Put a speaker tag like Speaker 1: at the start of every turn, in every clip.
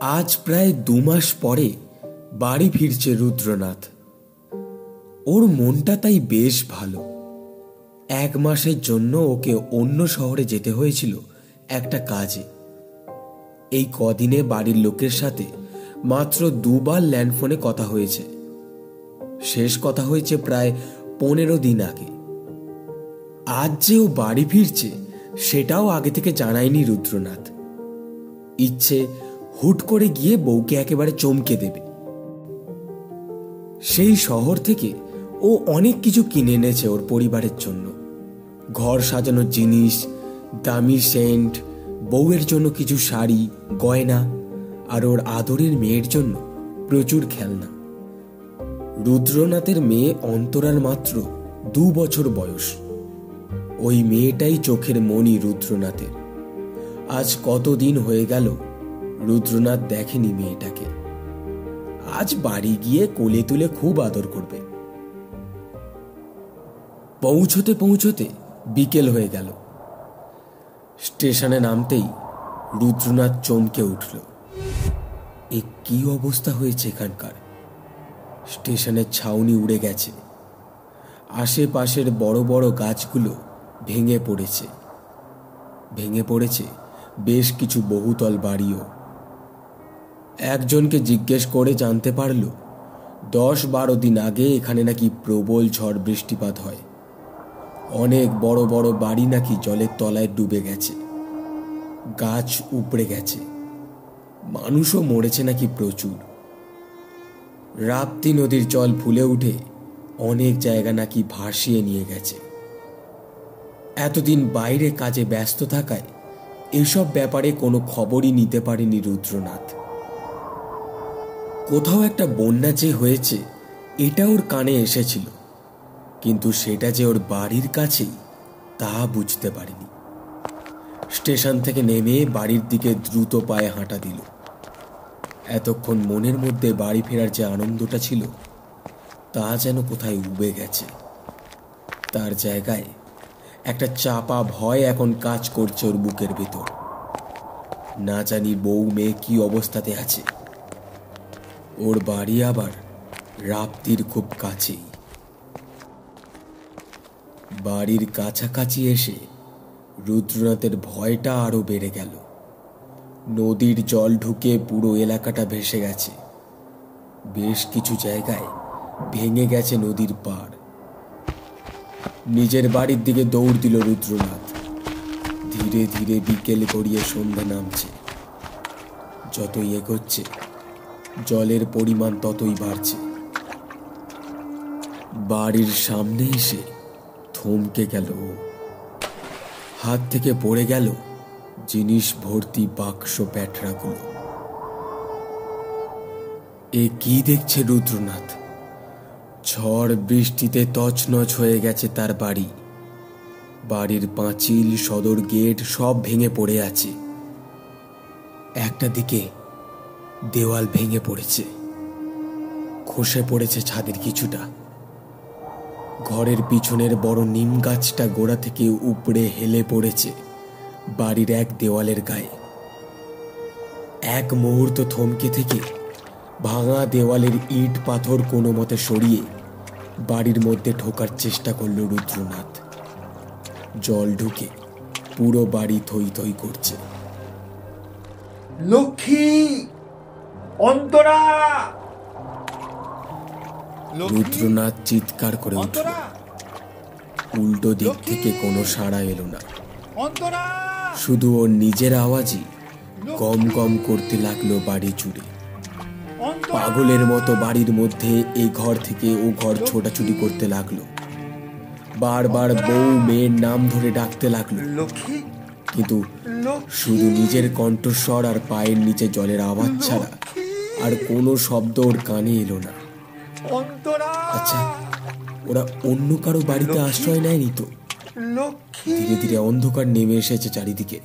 Speaker 1: আজ প্রায় 2 মাস পরে বাড়ি ফিরছে রুদ্রনাথ। ওর মনটা তাই বেশ ভালো। 1 মাসের জন্য ওকে অন্য শহরে যেতে হয়েছিল একটা কাজে। এই কদিনে বাড়ির লোকের সাথে মাত্র 2 বার ল্যান্ডফোনে কথা হয়েছে। শেষ কথা হয়েছে প্রায় 15 দিন আগে। আজ যে ও বাড়ি ফিরছে সেটাও আগে থেকে জানায়নি রুদ্রনাথ। ইচ্ছে হুট করে গিয়ে বউকে একেবারে চমকে দেবে। সেই শহর থেকে ও অনেক কিছু কিনে এনেছে ওর পরিবারের জন্য। ঘর সাজানোর জিনিস, দামি সেন্ট, বউয়ের জন্য কিছু শাড়ি, গয়না, আর ওর আদরের মেয়ের জন্য প্রচুর খেলনা। রুদ্রনাথের মেয়ে অন্তরার মাত্র 2 বছর বয়স। ওই মেয়েটাই চোখের মণি রুদ্রনাথের। আজ কতদিন হয়ে গেল রুদ্রনাথ দেখেনি মেয়েটাকে। আজ বাড়ি গিয়ে কোলে তুলে খুব আদর করবে। পৌঁছতে পৌঁছতে বিকেল হয়ে গেল। স্টেশনে নামতেই রুদ্রনাথ চমকে উঠল। এ কি অবস্থা হয়েছে এখানকার! স্টেশনের ছাউনি উড়ে গেছে। আশেপাশের বড় বড় গাছগুলো ভেঙে পড়েছে। ভেঙে পড়েছে বেশ কিছু বহুতল বাড়িও। একজনকে জিজ্ঞেস করে জানতে পারল 10-12 দিন আগে এখানে নাকি প্রবল ঝড় বৃষ্টিপাত হয়। অনেক বড় বড় বাড়ি নাকি জলের তলায় ডুবে গেছে, গাছ উপড়ে গেছে, মানুষও মরেছে নাকি প্রচুর। রাপ্তি নদীর জল ফুলে উঠে অনেক জায়গা নাকি ভাসিয়ে নিয়ে গেছে। এতদিন বাইরে কাজে ব্যস্ত থাকায় এসব ব্যাপারে কোনো খবরই নিতে পারেনি রুদ্রনাথ। কোথাও একটা বন্যা যে হয়েছে এটা ওর কানে এসেছিল, কিন্তু সেটা যে ওর বাড়ির কাছেই তা বুঝতে পারেনি। স্টেশন থেকে নেমে বাড়ির দিকে দ্রুত পায়ে হাঁটা দিল। এতক্ষণ মনের মধ্যে বাড়ি ফেরার যে আনন্দটা ছিল তা যেন কোথায় উবে গেছে। তার জায়গায় একটা চাপা ভয় এখন কাজ করছে ওর বুকের ভেতর। না জানি বউ মেয়ে কি অবস্থাতে আছে। ওর বাড়ি আবার রাপ্তির খুব কাছেই। বাড়ির কাছাকাছি এসে রুদ্রনাথের ভয়টা আরো বেড়ে গেল। নদীর জল ঢুকে পুরো এলাকাটা ভেসে গেছে। বেশ কিছু জায়গায় ভেঙে গেছে নদীর পাড়। নিজের বাড়ির দিকে দৌড় দিল রুদ্রনাথ। ধীরে ধীরে বিকেল গড়িয়ে সন্ধ্যা নামছে। যতই এগোচ্ছে জলের পরিমাণ ততই বাড়ছে। বাড়ির সামনে এসে থমকে গেল। হাত থেকে পড়ে গেল জিনিস ভর্তি বাক্স প্যাটরাগুলো। এ কি দেখছে রুদ্রনাথ! ঝড় বৃষ্টিতে তছনছ হয়ে গেছে তার বাড়ি। বাড়ির পাঁচিল, সদর গেট সব ভেঙে পড়ে আছে। একটা দিকে দেওয়াল ভেঙে পড়েছে, খসে পড়েছে ছাদের কিছুটা। ঘরের পিছনের বড় নিম গাছটা গোড়া থেকে উপড়ে হেলে পড়েছে বাড়ির এক দেওয়ালের গায়ে। এক মুহূর্ত থমকে থেকে ভাঙা দেওয়ালের ইট পাথর কোনো মতে সরিয়ে বাড়ির মধ্যে ঢোকার চেষ্টা করল রুদ্রনাথ। জল ঢুকে পুরো বাড়ি থই থই করছে।
Speaker 2: লক্ষ্মী, অন্তরা!
Speaker 1: রুদ্রনাথ চিৎকার করে উঠল। উল্টো দিক থেকে কোনো সাড়া এলো না। শুধু ওর নিজের আওয়াজই গম গম করতে লাগলো বাড়ি জুড়ে। পাগলের মতো বাড়ির মধ্যে এই ঘর থেকে ও ঘর ছোটাছুটি করতে লাগলো। বারবার বউ মেয়ের নাম ধরে ডাকতে লাগলো, কিন্তু শুধু নিজের কণ্ঠস্বর আর পায়ের নিচে জলের আওয়াজ ছাড়া আর কোনো শব্দ ওর কানে এলো না। আচ্ছা, ওরা অন্য কারো বাড়িতে আশ্রয় নেয়নি তো? ধীরে ধীরে অন্ধকার নেমে এসেছে চারিদিকে।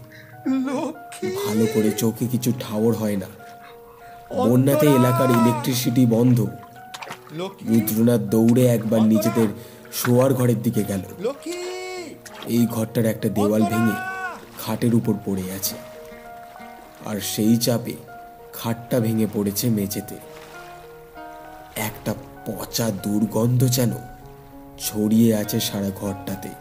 Speaker 1: ভালো করে চোখে কিছু ঠাওর হয় না। বন্যাতে এলাকার ইলেকট্রিসিটি বন্ধ। রুদ্রনাথ দৌড়ে একবার নিজেদের শোয়ার ঘরের দিকে গেল। এই ঘরটার একটা দেওয়াল ভেঙে খাটের উপর পড়ে আছে, আর সেই চাপে খাটটা ভেঙে পড়েছে মেঝেতে। একটা পচা দুর্গন্ধ যেন ছড়িয়ে আছে সারা ঘরটাতে।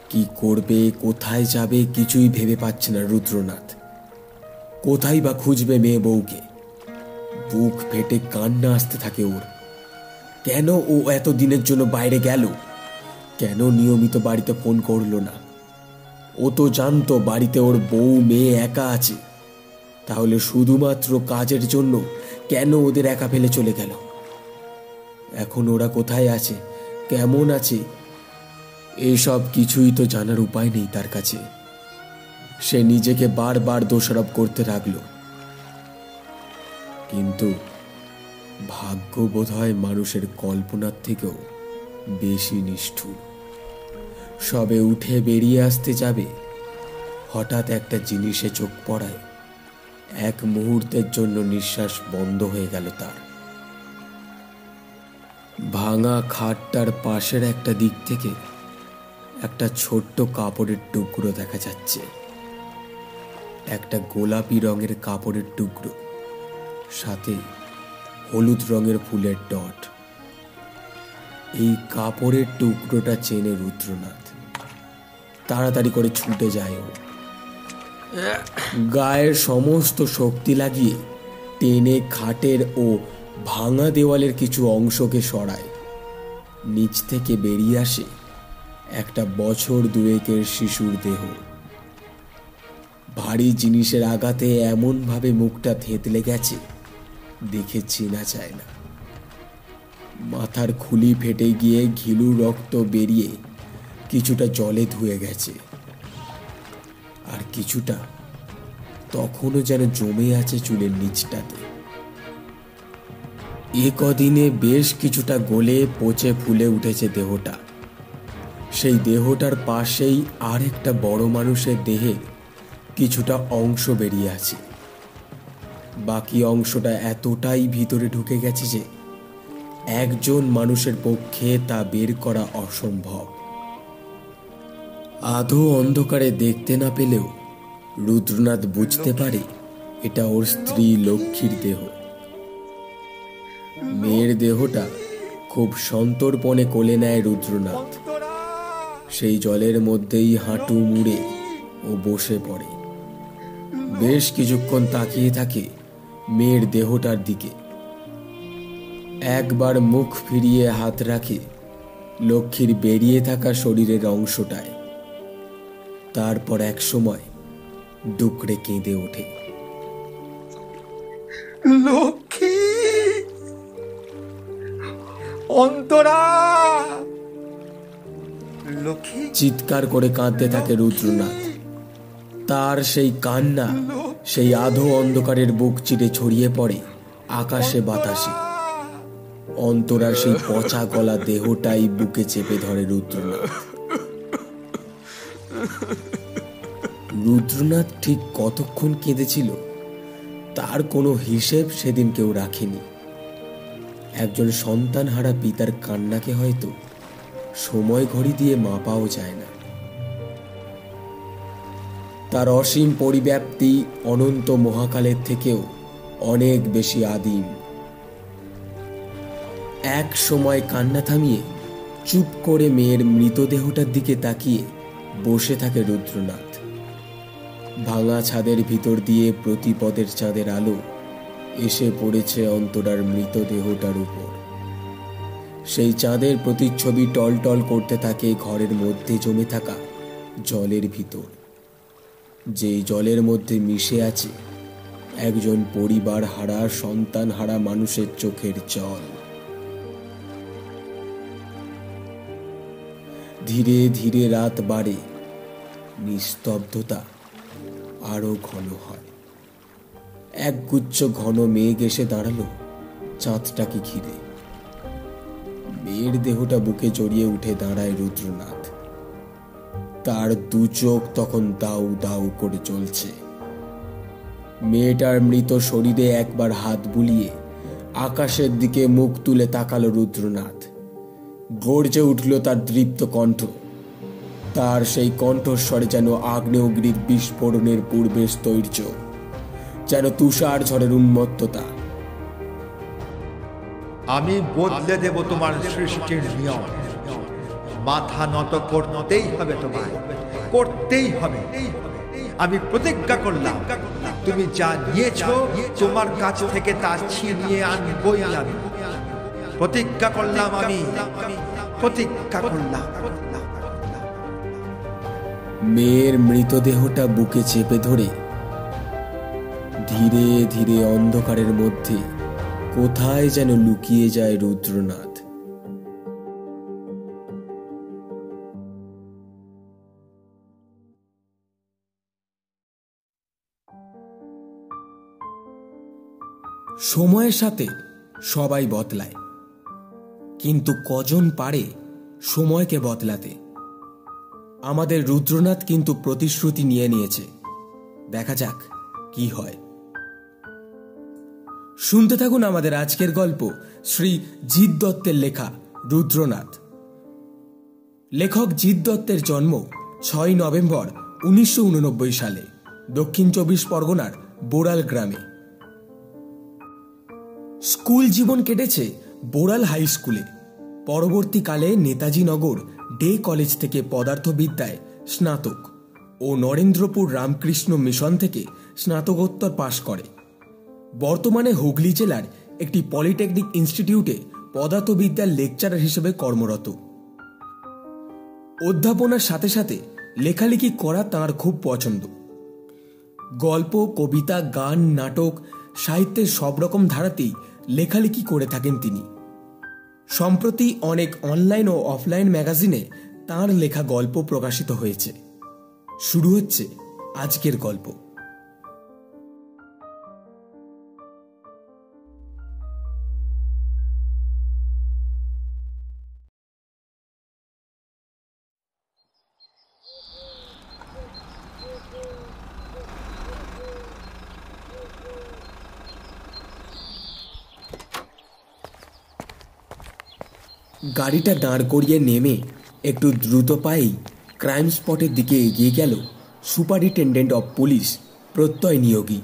Speaker 1: কি করবে, কোথায় যাবে কিছুই ভেবে পাচ্ছে না রুদ্রনাথ। কোথায় বা খুঁজবে মেয়ে বউকে? বুক ফেটে কান্না আসতে থাকে ওর। কেন ও এত দিনের জন্য বাইরে গেল? কেন নিয়মিত বাড়িতে ফোন করলো না? ও তো জানতো বাড়িতে ওর বউ মেয়ে একা আছে, তাহলে শুধুমাত্র কাজের জন্য কেন ওদের একা ফেলে চলে গেল? এখন ওরা কোথায় আছে, কেমন আছে, এসব কিছুই তো জানার উপায় নেই তার কাছে। সে নিজেকে বারবার দোষারোপ করতে লাগলো। কিন্তু ভাগ্য বোধহয় মানুষের কল্পনার থেকেও বেশি নিষ্ঠুর। সবে উঠে বেরিয়ে আসতে যাবে, হঠাৎ একটা জিনিসে চোখ পড়ায়। এক মুহূর্তের জন্য নিঃশ্বাস বন্ধ হয়ে গেল তার। ভাঙা খাটটার পাশের একটা দিক থেকে একটা ছোট্ট কাপড়ের টুকরো দেখা যাচ্ছে। একটা গোলাপি রঙের কাপড়ের টুকরো, সাথে হলুদ রঙের ফুলের ডট। এই কাপড়ের টুকরোটা চেনে রুদ্রনাথ। তাড়াতাড়ি করে ছুটে যায় ও। গায়ের সমস্ত শক্তি লাগিয়ে টেনে খাটের ও ভাঙা দেওয়ালের কিছু অংশকে সরায়। নিচ থেকে বেরিয়ে আসে একটা বছর দুয়েকের শিশুর দেহ। ভারী জিনিসের আঘাতে এমনভাবে মুখটা থেতলে গেছে, দেখে চেনা যায় না। মাথার খুলি ফেটে গিয়ে ঘিলু রক্ত বেরিয়ে কিছুটা জলে ধুয়ে গেছে, আর কিছুটা তখনও যেন জমে আছে চুলের নিচটাতে। এ কদিনে বেশ কিছুটা গলে পচে ফুলে উঠেছে দেহটা। সেই দেহটার পাশেই আর একটা বড় মানুষের দেহে কিছুটা অংশ বেরিয়ে আছে। বাকি অংশটা এতটাই ভিতরে ঢুকে গেছে যে একজন মানুষের পক্ষে তা বের করা অসম্ভব। আধো অন্ধকারে দেখতে না পেলেও রুদ্রনাথ বুঝতে পারে এটা ওর স্ত্রী লক্ষ্মীর দেহ। মেয়ের দেহটা খুব সন্তর্পণে কোলে নেয় রুদ্রনাথ। সেই জলের মধ্যেই হাঁটু মুড়ে ও বসে পড়ে। বেশ কিছুক্ষণ তাকিয়ে থাকে মেয়ের দেহটার দিকে। একবার মুখ ফিরিয়ে হাত রাখে লক্ষ্মীর বেরিয়ে থাকা শরীরের অংশটায়। তারপর এক সময় ডুকরে কেঁদে ওঠে।
Speaker 2: লক্ষ্মী, অন্তরা, লক্ষ্মী,
Speaker 1: চিৎকার করে কাঁদতে থাকে রুদ্রনাথ। তার সেই কান্না সেই আধো অন্ধকারের বুক চিরে ছড়িয়ে পড়ে আকাশে বাতাসে। অন্তরার সেই পচা গলা দেহটাই বুকে চেপে ধরে রুদ্রনাথ। রুদ্রনাথ ঠিক কতক্ষণ কেঁদেছিল তার কোনো হিসেব সেদিন কেউ রাখেনি। একজন সন্তানহারা পিতার কান্নাকে হয়তো সময় ঘড়ি দিয়ে মাপাও যায় না। তার অসীম পরিব্যাপ্তি অনন্ত মহাকালের থেকেও অনেক বেশি আদিম। এক সময় কান্না থামিয়ে চুপ করে মেয়ের মৃতদেহটার দিকে তাকিয়ে বসে থাকে রুদ্রনাথ। ভাঙা ছাদের ভিতর দিয়ে প্রতিপদের চাঁদের আলো এসে পড়েছে অন্তরার মৃতদেহটার উপর। সেই চাঁদের প্রতিচ্ছবি টলটল করতে থাকে ঘরের মধ্যে জমে থাকা জলের ভিতর, যেই জলের মধ্যে মিশে আছে একজন পরিবার হারা সন্তান হারা মানুষের চোখের জল। ধীরে ধীরে রাত বাড়ে, নিস্তব্ধতা আরো ঘন হয়। একগুচ্ছ ঘন মেঘ এসে দাঁড়ালো চাঁদটাকে ঘিরে। মেয়ের দেহটা বুকে জড়িয়ে উঠে দাঁড়ায় রুদ্রনাথ। তার দু চোখ তখন দাউ দাউ করে চলছে। মেয়েটার মৃত শরীরে একবার হাত বুলিয়ে আকাশের দিকে মুখ তুলে তাকালো রুদ্রনাথ। গর্জে উঠল তার দৃপ্ত কণ্ঠ। তার সেই কণ্ঠস্বরে যেন আগ্নেয়গিরির বিস্ফোরণের পূর্বে স্থৈর্য। যেন তুষার ঝড়ের উন্মত্ততা।
Speaker 2: আমি বদলে দেব তোমার সৃষ্টির নিয়ম। মাথা নত করতেই হবে, তোমায় করতেই হবে। আমি প্রতিজ্ঞা করলাম, তুমি যা নিয়েছো তোমার কাছ থেকে তা ছিনিয়ে আনবই আমি। প্রতিজ্ঞা করলাম, আমি প্রতিজ্ঞা করলাম।
Speaker 1: মেয়ের মৃতদেহটা বুকে চেপে ধরে ধীরে ধীরে অন্ধকারের মধ্যে কোথায় যেন লুকিয়ে যায় রুদ্রনাথ। সময়ের সাথে সবাই বদলায়, কিন্তু কজন পারে সময়কে বদলাতে? আমাদের রুদ্রনাথ কিন্তু প্রতিশ্রুতি নিয়ে নিয়েছে। দেখা যাক কি হয়। শুনতে থাকুন আমাদের আজকের গল্প, শ্রী জিৎ দত্তের লেখা রুদ্রনাথ। লেখক জিৎ দত্তের জন্ম 6 নভেম্বর 1989 সালে দক্ষিণ 24 পরগনার বোড়াল গ্রামে। স্কুল জীবন কেটেছে বোড়াল হাই স্কুলে। পরবর্তীকালে নেতাজি নগর ডে কলেজ থেকে পদার্থবিদ্যায় স্নাতক ও নরেন্দ্রপুর রামকৃষ্ণ মিশন থেকে স্নাতকোত্তর পাশ করে। বর্তমানে হুগলি জেলার একটি পলিটেকনিক ইনস্টিটিউটে পদার্থবিদ্যার লেকচারার হিসেবে কর্মরত। অধ্যাপনার সাথে সাথে লেখালেখি করা তাঁর খুব পছন্দ। গল্প, কবিতা, গান, নাটক, সাহিত্যের সব রকম ধারাতেই লেখালেখি করে থাকেন তিনি। সম্প্রতি অনেক অনলাইন ও অফলাইন ম্যাগাজিনে তাঁর লেখা গল্প প্রকাশিত হয়েছে। শুরু হচ্ছে আজকের গল্প। গাড়িটা দাঁড় করিয়ে নেমে একটু দ্রুত পায়েই ক্রাইম স্পটের দিকে এগিয়ে গেল সুপারিনটেন্ডেন্ট অব পুলিশ প্রত্যয় নিয়োগী।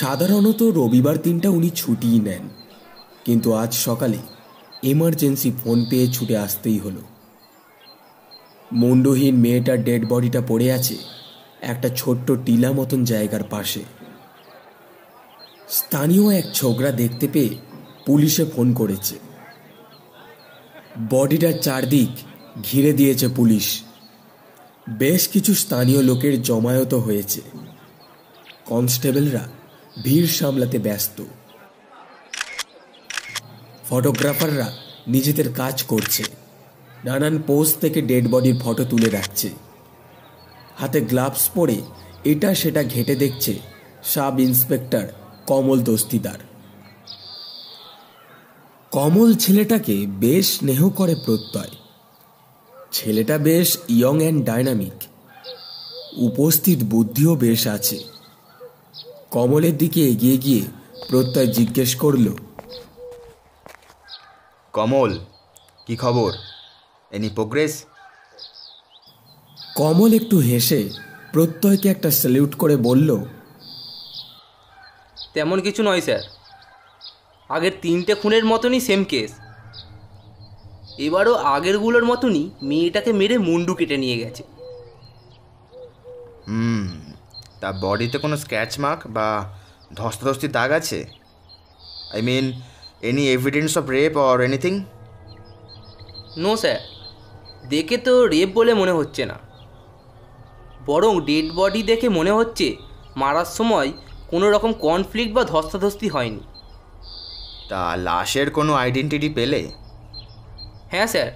Speaker 1: সাধারণত রবিবার দিনটা উনি ছুটিই নেন, কিন্তু আজ সকালে এমার্জেন্সি ফোন পেয়ে ছুটে আসতেই হলো। মুন্ডহীন মেয়েটার ডেড বডিটা পড়ে আছে একটা ছোট্ট টিলা মতন জায়গার পাশে। স্থানীয় এক ছোকরা দেখতে পেয়ে পুলিশে ফোন করেছে। বডিটার চারদিক ঘিরে দিয়েছে পুলিশ। বেশ কিছু স্থানীয় লোকের জমায়েত হয়েছে। কনস্টেবলরা ভিড় সামলাতে ব্যস্ত। ফটোগ্রাফাররা নিজেদের কাজ করছে। নানান পোজ থেকে ডেড বডির ফটো তুলে রাখছে। হাতে গ্লাভস পরে এটা সেটা ঘেঁটে দেখছে সাব ইন্সপেক্টর কমল দস্তিদার। কমল ছেলেটাকে বেশ স্নেহ করে প্রত্যয়। ছেলেটা বেশ ইয়ং অ্যান্ড ডাইনামিক, উপস্থিত বুদ্ধিও বেশ আছে। কমলের দিকে এগিয়ে গিয়ে প্রত্যয় জিজ্ঞেস করল,
Speaker 3: কমল, কি খবর? Any progress?
Speaker 1: কমল একটু হেসে প্রত্যয়কে একটা স্যালিউট করে বলল,
Speaker 4: তেমন কিছু নয় স্যার, আগের 3টে খুনের মতনই সেম কেস। এবারও আগেরগুলোর মতনই মেয়েটাকে মেরে মুন্ডু কেটে নিয়ে গেছে।
Speaker 3: তা বডিতে কোনো স্ক্র্যাচ মার্ক বা ধস্তাধস্তি দাগ আছে? I mean any evidence of rape or anything?
Speaker 4: No sir, দেখে তো রেপ বলে মনে হচ্ছে না, বরং ডেড বডি দেখে মনে হচ্ছে মারার সময় কোনো রকম কনফ্লিক্ট বা ধস্তাধস্তি হয়নি।
Speaker 3: তা লাশের কোনো আইডেন্টিটি পেলে?
Speaker 4: হ্যাঁ স্যার,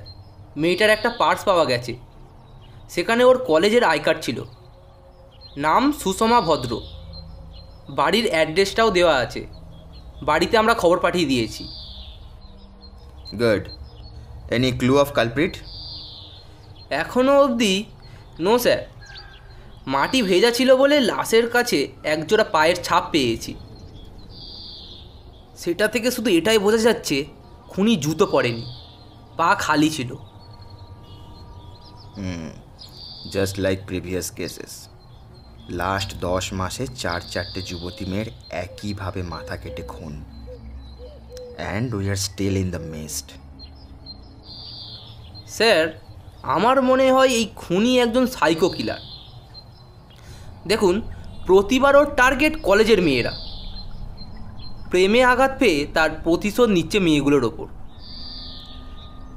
Speaker 4: মেয়েটার একটা পার্স পাওয়া গেছে। সেখানে ওর কলেজের আই কার্ড ছিল। নাম সুষমা ভদ্র। বাড়ির অ্যাড্রেসটাও দেওয়া আছে। বাড়িতে আমরা খবর পাঠিয়ে দিয়েছি।
Speaker 3: Good. Any clue of culprit?
Speaker 4: এখনও অবধি নো স্যার। মাটি ভেজা ছিল বলে লাশের কাছে একজোড়া পায়ের ছাপ পেয়েছি। সেটা থেকে শুধু এটাই বোঝা যাচ্ছে খুনি জুতো পরেনি, পা খালি ছিল।
Speaker 3: Just like previous cases. Last 10 মাসে 4 যুবতী মেয়ের একইভাবে মাথা কেটে খুন। And we are still in the mist.
Speaker 4: Sir, আমার মনে হয় এই খুনি একজন সাইকো কিলার। দেখুন, প্রতিবার ওর টার্গেট কলেজের মেয়েরা। প্রেমে আঘাত পেয়ে তার প্রতিশোধ নিচ্ছে মেয়েগুলোর ওপর।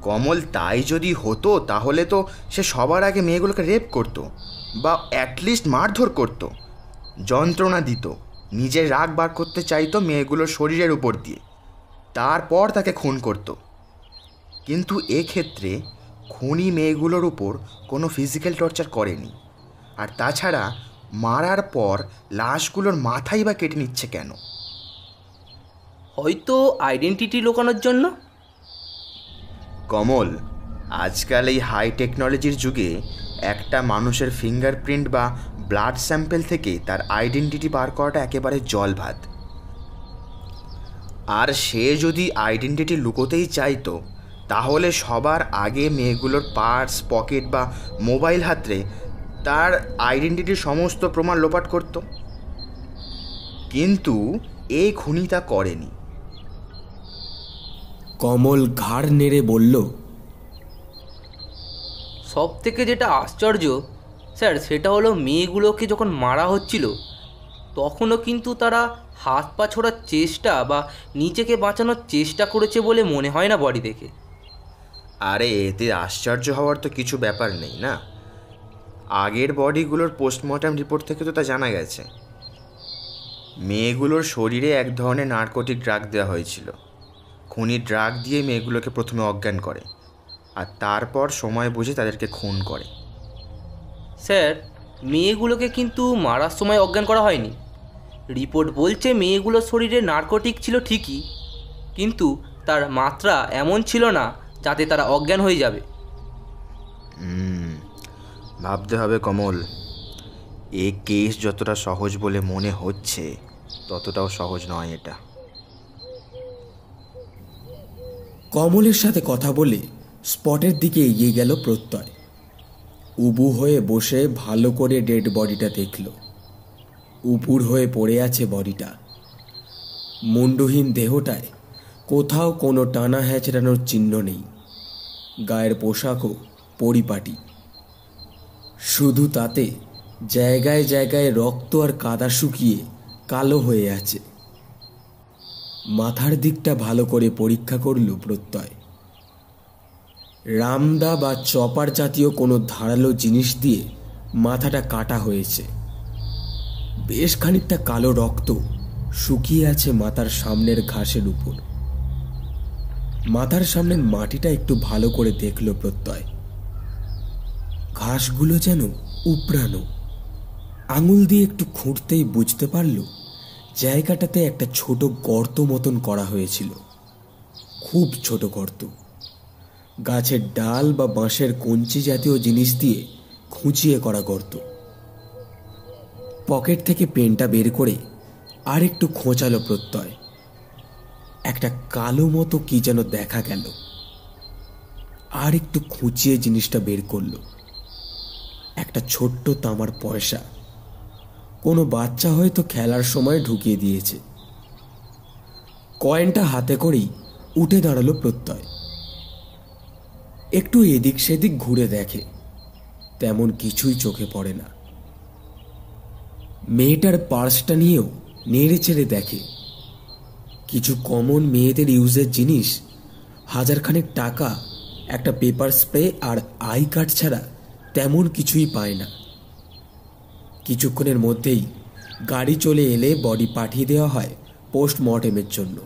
Speaker 3: কমল, তাই যদি হতো তাহলে তো সে সবার আগে মেয়েগুলোকে রেপ করতো, বা অ্যাটলিস্ট মারধর করতো, যন্ত্রণা দিত, নিজের রাগ বার করতে চাইতো মেয়েগুলোর শরীরের উপর দিয়ে, তারপর তাকে খুন করত। কিন্তু এক্ষেত্রে খুনি মেয়েগুলোর উপর কোনো ফিজিক্যাল টর্চার করেনি। আর তাছাড়া মারার পর লাশগুলোর মাথাই বা কেটে নিচ্ছে কেন?
Speaker 4: হয়তো আইডেন্টিটি লুকানোর জন্য।
Speaker 3: কমল, আজকাল এই হাই টেকনোলজির যুগে একটা মানুষের ফিঙ্গারপ্রিন্ট বা ব্লাড স্যাম্পেল থেকে তার আইডেন্টিটি বার করাটা একেবারে জল ভাত। আর সে যদি আইডেন্টিটি লুকোতেই চাইতো তাহলে সবার আগে মেয়েগুলোর পার্স, পকেট বা মোবাইল হাতরে তার আইডেন্টিটির সমস্ত প্রমাণ লোপাট করত। কিন্তু এই খুনি তা করেনি।
Speaker 1: কমল ঘাড় নেড়ে বলল,
Speaker 4: সব থেকে যেটা আশ্চর্য স্যার, সেটা হলো মেয়েগুলোকে যখন মারা হচ্ছিল তখনও কিন্তু তারা হাত পা ছোড়ার চেষ্টা বা নিজেকে বাঁচানোর চেষ্টা করেছে বলে মনে হয় না বডি দেখে।
Speaker 3: আরে এতে আশ্চর্য হওয়ার তো কিছু ব্যাপার নেই না। আগের বডিগুলোর পোস্টমর্টম রিপোর্ট থেকে তো তা জানা গেছে। মেয়েগুলোর শরীরে এক ধরনের নার্কোটিক ড্রাগ দেওয়া হয়েছিল। খুনি ড্রাগ দিয়ে মেয়েগুলোকে প্রথমে অজ্ঞান করে আর তারপর সময় বুঝে তাদেরকে খুন করে।
Speaker 4: স্যার, মেয়েগুলোকে কিন্তু মারার সময় অজ্ঞান করা হয়নি। রিপোর্ট বলছে মেয়েগুলোর শরীরে নার্কোটিক ছিল ঠিকই, কিন্তু তার মাত্রা এমন ছিল না যাতে তারা অজ্ঞান হয়ে যাবে।
Speaker 3: ভাবতে হবে কমল, এই কেস যতটা সহজ বলে মনে হচ্ছে ততটাও সহজ নয় এটা।
Speaker 1: কমলের সাথে কথা বলে স্পটের দিকে এগিয়ে গেল প্রত্যয়। উবু হয়ে বসে ভালো করে ডেড বডিটা দেখল। উপুর হয়ে পড়ে আছে বডিটা। মুন্ডুহীন দেহটায় কোথাও কোনো টানা হ্যাচড়ানোর চিহ্ন নেই। গায়ের পোশাকও পরিপাটি। শুধু তাতে জায়গায় জায়গায় রক্ত আর কাদা শুকিয়ে কালো হয়ে আছে। মাথার দিকটা ভালো করে পরীক্ষা করল প্রত্যয়। রামদা বা চপার জাতীয় কোনো ধারালো জিনিস দিয়ে মাথাটা কাটা হয়েছে। বেশ খানিকটা কালো রক্ত শুকিয়ে আছে মাথার সামনের ঘাসের উপর। মাথার সামনের মাটিটা একটু ভালো করে দেখল প্রত্যয়। ঘাসগুলো যেন উপড়ানো। আঙুল দিয়ে একটু খুঁড়তেই বুঝতে পারল জায়গাটাতে একটা ছোট গর্ত মতন করা হয়েছিল। খুব ছোট গর্ত। গাছের ডাল বা বাঁশের কঞ্চি জাতীয় জিনিস দিয়ে খুঁচিয়ে করা গর্ত। পকেট থেকে পেনটা বের করে আর একটু খোঁচালো প্রত্যয়। একটা কালো মতো কি যেন দেখা গেল। আর একটু খুঁচিয়ে জিনিসটা বের করল। একটা ছোট্ট তামার পয়সা। কোনো বাচ্চা হয়তো খেলার সময় ঢুকিয়ে দিয়েছে। কয়েনটা হাতে করেই উঠে দাঁড়ালো প্রত্যয়। একটু এদিক সেদিক ঘুরে দেখে, তেমন কিছুই চোখে পড়ে না। মেয়েটার পার্সটা নিয়েও নেড়ে চেড়ে দেখে। কিছু কমন মেয়েদের ইউজের জিনিস, 1000 খানেক টাকা, একটা পেপার স্প্রে আর আই কার্ড ছাড়া তেমন কিছুই পায় না। কিছুক্ষণের মধ্যেই গাড়ি চলে এলে বডি পাঠিয়ে দেওয়া হয় পোস্টমর্টেমের জন্য।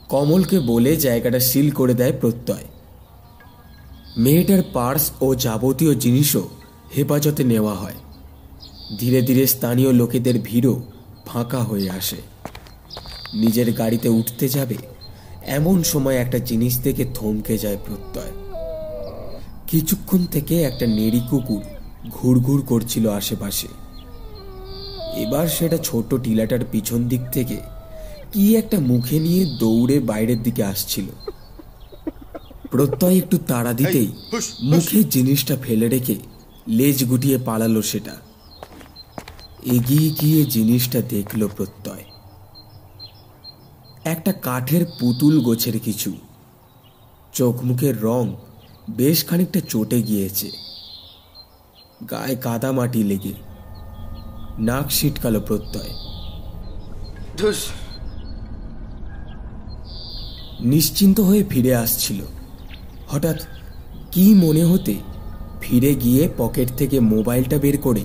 Speaker 1: কমলকে বলে জায়গাটা সিল করে দেয় প্রত্যয়। মেয়েটার পার্স ও যাবতীয় জিনিসও হেফাজতে নেওয়া হয়। ধীরে ধীরে স্থানীয় লোকেদের ভিড়ও ফাঁকা হয়ে আসে। নিজের গাড়িতে উঠতে যাবে এমন সময় একটা জিনিস দেখে থমকে যায় প্রত্যয়। কিছুক্ষণ থেকে একটা নেড়ি কুকুর ঘুরঘুর করছিল আশেপাশে। এবার সেটা ছোট টিলাটার পিছন দিক থেকে কি একটা মুখে নিয়ে দৌড়ে বাইরের দিকে আসছিল। প্রত্যয় একটু তাড়া দিতেই মুখে জিনিসটা ফেলে রেখে লেজ গুটিয়ে পালালো সেটা। এগিয়ে গিয়ে জিনিসটা দেখল প্রত্যয়। একটা কাঠের পুতুল গোছের কিছু, চোখ মুখের রং বেশ খানিকটা চটে গিয়েছে, গায়ে কাদা মাটি লেগে। নাক ছিটকালো প্রত্যয়।
Speaker 3: ধুস,
Speaker 1: নিশ্চিন্ত হয়ে ফিরে আসছিল, হঠাৎ কি মনে হতে ফিরে গিয়ে পকেট থেকে মোবাইলটা বের করে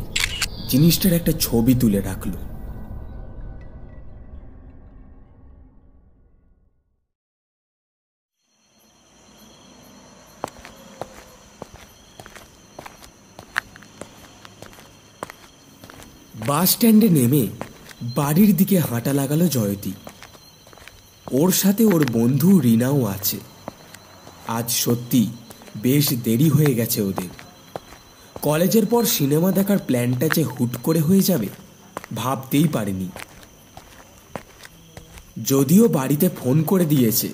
Speaker 1: জিনিসটার একটা ছবি তুলে রাখল। বাস স্ট্যান্ডে নেমে বাড়ির দিকে হাঁটা লাগালো জয়তী। ওর সাথে ওর বন্ধু রিনাও আছে। আজ সত্যি বেশ দেরি হয়ে গেছে ওদের। কলেজের পর সিনেমা দেখার প্ল্যানটা যে হুট করে হয়ে যাবে ভাবতেই পারেনি। যদিও বাড়িতে ফোন করে দিয়েছে,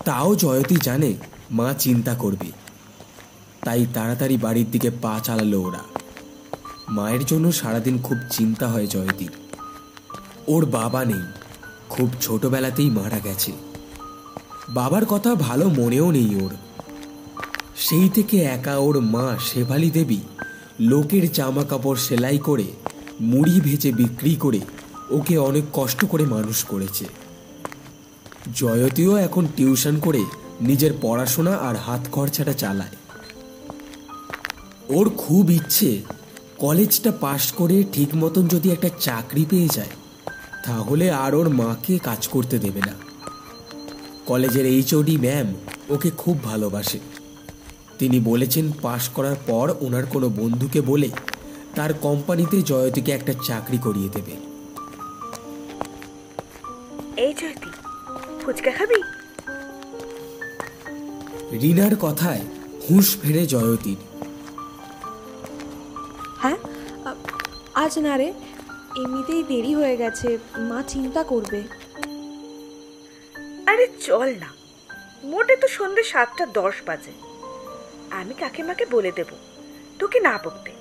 Speaker 1: তাও জয়তী জানে মা চিন্তা করবে, তাই তাড়াতাড়ি বাড়ির দিকে পা চালালো ওরা। মায়ের জন্য সারাদিন খুব চিন্তা হয় জয়তীর। ওর বাবা নেই, খুব ছোটবেলাতেই মারা গেছে। বাবার কথা ভালো মনেও নেই ওর। সেই থেকে একা ওর মা শেফালি দেবী লোকের জামা কাপড় সেলাই করে মুড়ি ভেজে বিক্রি করে ওকে অনেক কষ্ট করে মানুষ করেছে। জয়তীও এখন টিউশন করে নিজের পড়াশোনা আর হাত খরচাটা চালায়। ওর খুব ইচ্ছে কলেজটা পাশ করে ঠিক মতন যদি একটা চাকরি পেয়ে যায়, তাহলে আর ওর মাকে কাজ করতে দেবে না। কলেজের এইচওডি ম্যাম ওকে খুব ভালোবাসে। তিনি বলেছেন পাশ করার পর ওনার কোনো বন্ধুকে বলে তার কোম্পানিতে জয়তীকে একটা চাকরি করিয়ে দেবে।
Speaker 5: এই জয়তী, ফুচকা খাবি?
Speaker 1: রিনার কথায় হুঁশ ফেরে জয়তীর।
Speaker 6: হ্যাঁ, আজ না রে, এমনিতেই দেরি হয়ে গেছে, মা চিন্তা করবে।
Speaker 5: আরে চল না, মোটে তো সন্ধ্যে 7:10 বাজে। আমি কাকিমাকে বলে দেব তোকে না বকতে।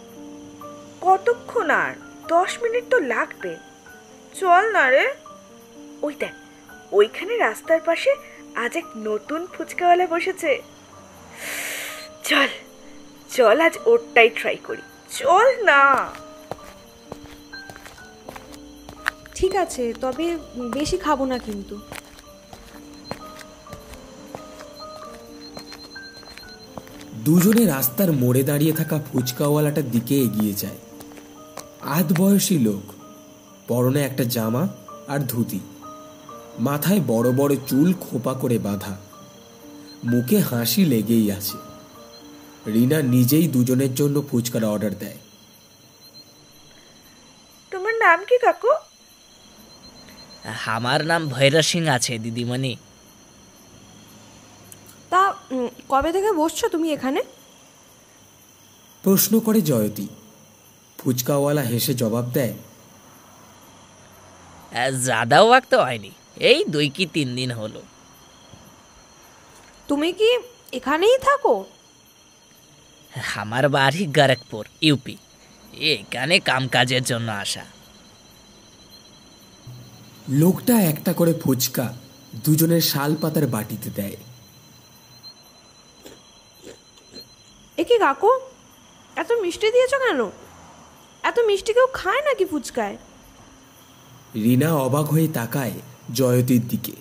Speaker 5: কতক্ষণ আর? 10 মিনিট তো লাগবে। চল না রে। ওই দেখ, ওইখানে রাস্তার পাশে আজ এক নতুন ফুচকাওয়ালা বসেছে। চল চল, আজ ওরটাই ট্রাই করি। চল না।
Speaker 6: ঠিক আছে, তবে বেশি খাবো না কিন্তু।
Speaker 1: দুজনে রাস্তার মোড়ে দাঁড়িয়ে থাকা ফুচকাওয়ালাটার দিকে এগিয়ে যায়। আধ বয়সী লোক, পরনে একটা জামা আর ধুতি, মাথায় বড় বড় চুল খোপা করে বাঁধা, মুখে হাসি লেগেই আছে। রিনা নিজেই দুজনের জন্য ফুচকার অর্ডার দেয়।
Speaker 5: তোমার নাম কি কাকু?
Speaker 7: আমার নাম ভৈরব সিং আছে দিদিমণি।
Speaker 6: তা কবে থেকে বসছো তুমি এখানে?
Speaker 1: প্রশ্ন করে জয়তী। ফুচকাওয়ালা হেসে জবাব দেয়,
Speaker 7: ज़्यादा वक्त হয়নি, এই 2 কি 3 দিন হলো।
Speaker 6: তুমি কি এখানেই থাকো?
Speaker 7: আমার বাড়ি গোরখপুর, ইউপি। এখানে কামকাজের জন্য আসা।
Speaker 1: লোকটা একটা করে ফুচকা দুজনের শাল পাতার বাটিতে দেয়।
Speaker 6: এ কি কাকু, এত মিষ্টি দিয়েছো কেন? এত মিষ্টি কেউ খায় নাকি ফুচকায়?
Speaker 1: রিনা অবাক হয়ে তাকায় জয়তীর দিকে।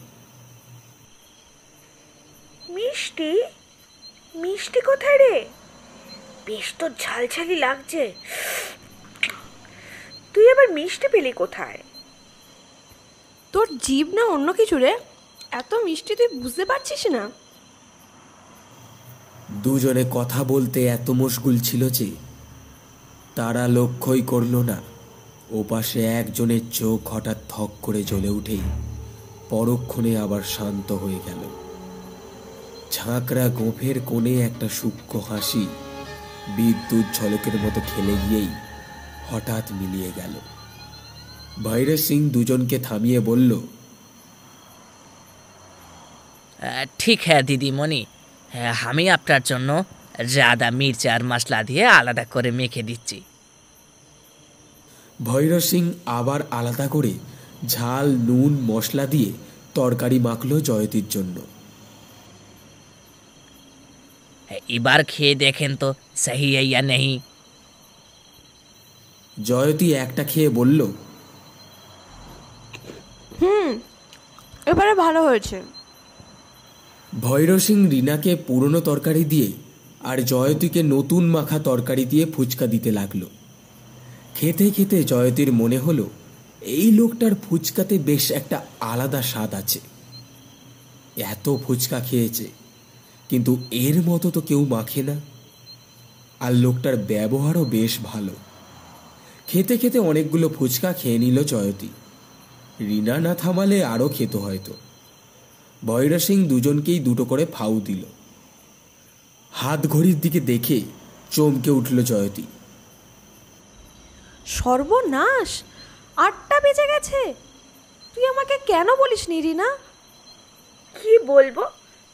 Speaker 5: মিষ্টি? মিষ্টি কোথায় রে? বেশ তো ঝালঝালি লাগছে। তুই আবার মিষ্টি পেলি কোথায়?
Speaker 6: তোর জিভ না অন্য কিছু রে, এত মিষ্টি তুই বুঝতে পারছিস না?
Speaker 1: দুজনে কথা বলতে এত মশগুল ছিল যে তারা লক্ষ্যই করল না ওপাশে একজনের চোখ হঠাৎ থক করে জ্বলে উঠেই পরক্ষণে আবার শান্ত হয়ে গেল। ঝাঁকড়া গোঁফের কোণে একটা সূক্ষ্ম হাসি বিদ্যুৎ ঝলকের মতো খেলে গিয়েই হঠাৎ মিলিয়ে গেল। ভৈরব সিং দুজনকে থামিয়ে বলল,
Speaker 7: ঠিক হ্যাঁ দিদিমণি, আমি আপনার জন্য ज़्यादा মির্চ আর মশলা দিয়ে আলাদা করে মেখে দিচ্ছি।
Speaker 1: ভৈরব সিং আবার আলাদা করে ঝাল নুন মশলা দিয়ে তরকারি মাখল জয়তীর জন্য।
Speaker 7: এবার খেয়ে দেখেন তো সহি है या नहीं।
Speaker 1: জয়তী একটা খেয়ে বলল,
Speaker 6: এবারে ভালো হয়েছে।
Speaker 1: ভৈরব সিং রিনাকে পুরনো তরকারি দিয়ে আর জয়তীকে নতুন মাখা তরকারি দিয়ে ফুচকা দিতে লাগলো। খেতে খেতে জয়তীর মনে হলো এই লোকটার ফুচকাতে বেশ একটা আলাদা স্বাদ আছে। এত ফুচকা খেয়েছে কিন্তু এর মতো তো কেউ মাখে না, আর লোকটার ব্যবহারও বেশ ভালো। খেতে খেতে অনেকগুলো ফুচকা খেয়ে নিল জয়তী। রিনা না থামালে আরও খেত হয়তো। ভৈরব সিং দুজনকেই দুটো করে ফাউ দিল। হাত ঘড়ির দিকে দেখে চমকে উঠল জয়তী।
Speaker 6: সর্বনাশ, 8টা বেজে গেছে। তুই আমাকে কেন বলিস নি রিনা?
Speaker 5: কি বলবো,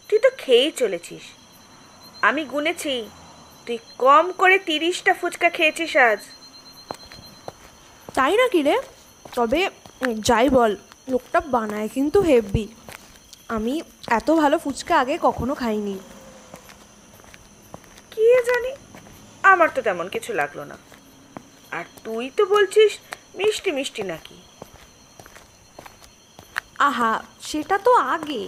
Speaker 5: তুই তো খেয়েই চলেছিস। আমি গুনেছি, তুই কম করে 30টা ফুচকা খেয়েছিস আজ।
Speaker 6: তাই নাকি রে? তবে যাই বল, লোকটা বানায় কিন্তু হেভি। আমি এত ভালো ফুচকা আগে কখনো খাইনি।
Speaker 5: কি জানি, আমার তো তেমন কিছু লাগলো না। আর তুই তো বলছিস মিষ্টি মিষ্টি নাকি।
Speaker 6: আহা, সেটা তো আগে।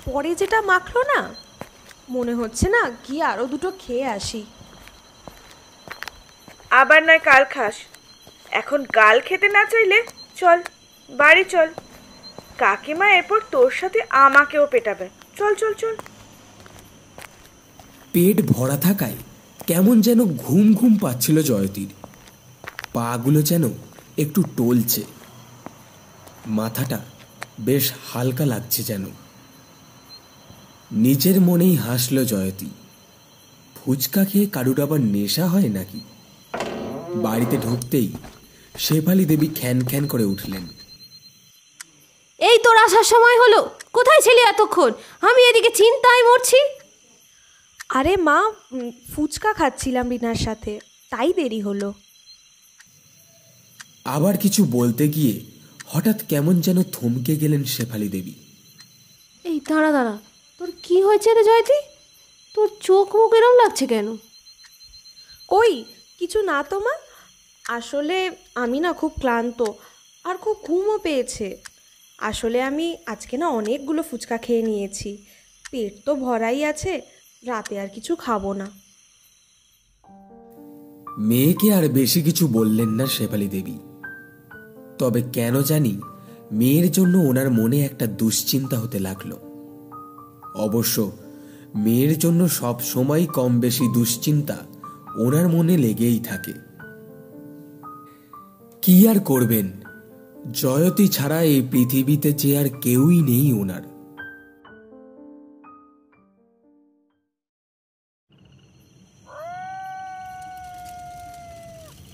Speaker 6: পরে যেটা মাখলো না, মনে হচ্ছে না গিয়ে আরও দুটো খেয়ে আসি।
Speaker 5: আবার নয় কাল খাস। এখন গাল খেতে না চাইলে চল বাড়ি চল। কাকিমা এরপর তোর সাথে আমাকেও পেটাবে। চল চল চল।
Speaker 1: পেট ভরা থাকায় কেমন যেন ঘুম ঘুম পাচ্ছিল জয়তীর। পাগুলো যেন একটু টলছে, মাথাটা বেশ হালকা লাগছে যেন। নিজের মনেই হাসল জয়তী। ফুচকা খেয়ে কারুর আবার নেশা হয় নাকি? বাড়িতে ঢুকতেই শেফালি দেবী খ্যান খ্যান করে উঠলেন।
Speaker 8: এই তোর আসার সময় হলো, কোথায় ছিলি এতক্ষণ? আমি এদিকে চিন্তায় মরছি।
Speaker 6: আরে মা, ফুচকা খাচ্ছিলাম রিনার সাথে, তাই দেরি হলো।
Speaker 1: আবার কিছু বলতে গিয়ে হঠাৎ কেমন যেন থমকে গেলেন শেফালি দেবী।
Speaker 8: এই দাঁড়া দাঁড়া, তোর কি হয়েছে রে জয়তী? তোর চোখ মুখ এরম লাগছে কেন?
Speaker 6: কই কিছু না তো মা। আসলে আমি না খুব ক্লান্ত আর খুব ঘুমও পেয়েছে। আসলে আমি আজকে না অনেকগুলো ফুচকা খেয়ে নিয়েছি, পেট তো ভরাই আছে, রাতে আর কিছু খাবো না।
Speaker 1: মেয়েকে আর বেশি কিছু বললেন না শেফালি দেবী। তবে কেন জানি মেয়ের জন্য ওনার মনে একটা দুশ্চিন্তা হতে লাগলো। অবশ্য মেয়ের জন্য সব সময় কম বেশি দুশ্চিন্তা ওনার মনে লেগেই থাকে। কি আর করবেন, জয়তী ছাড়া এই পৃথিবীতে যে আর কেউই নেই ওনার।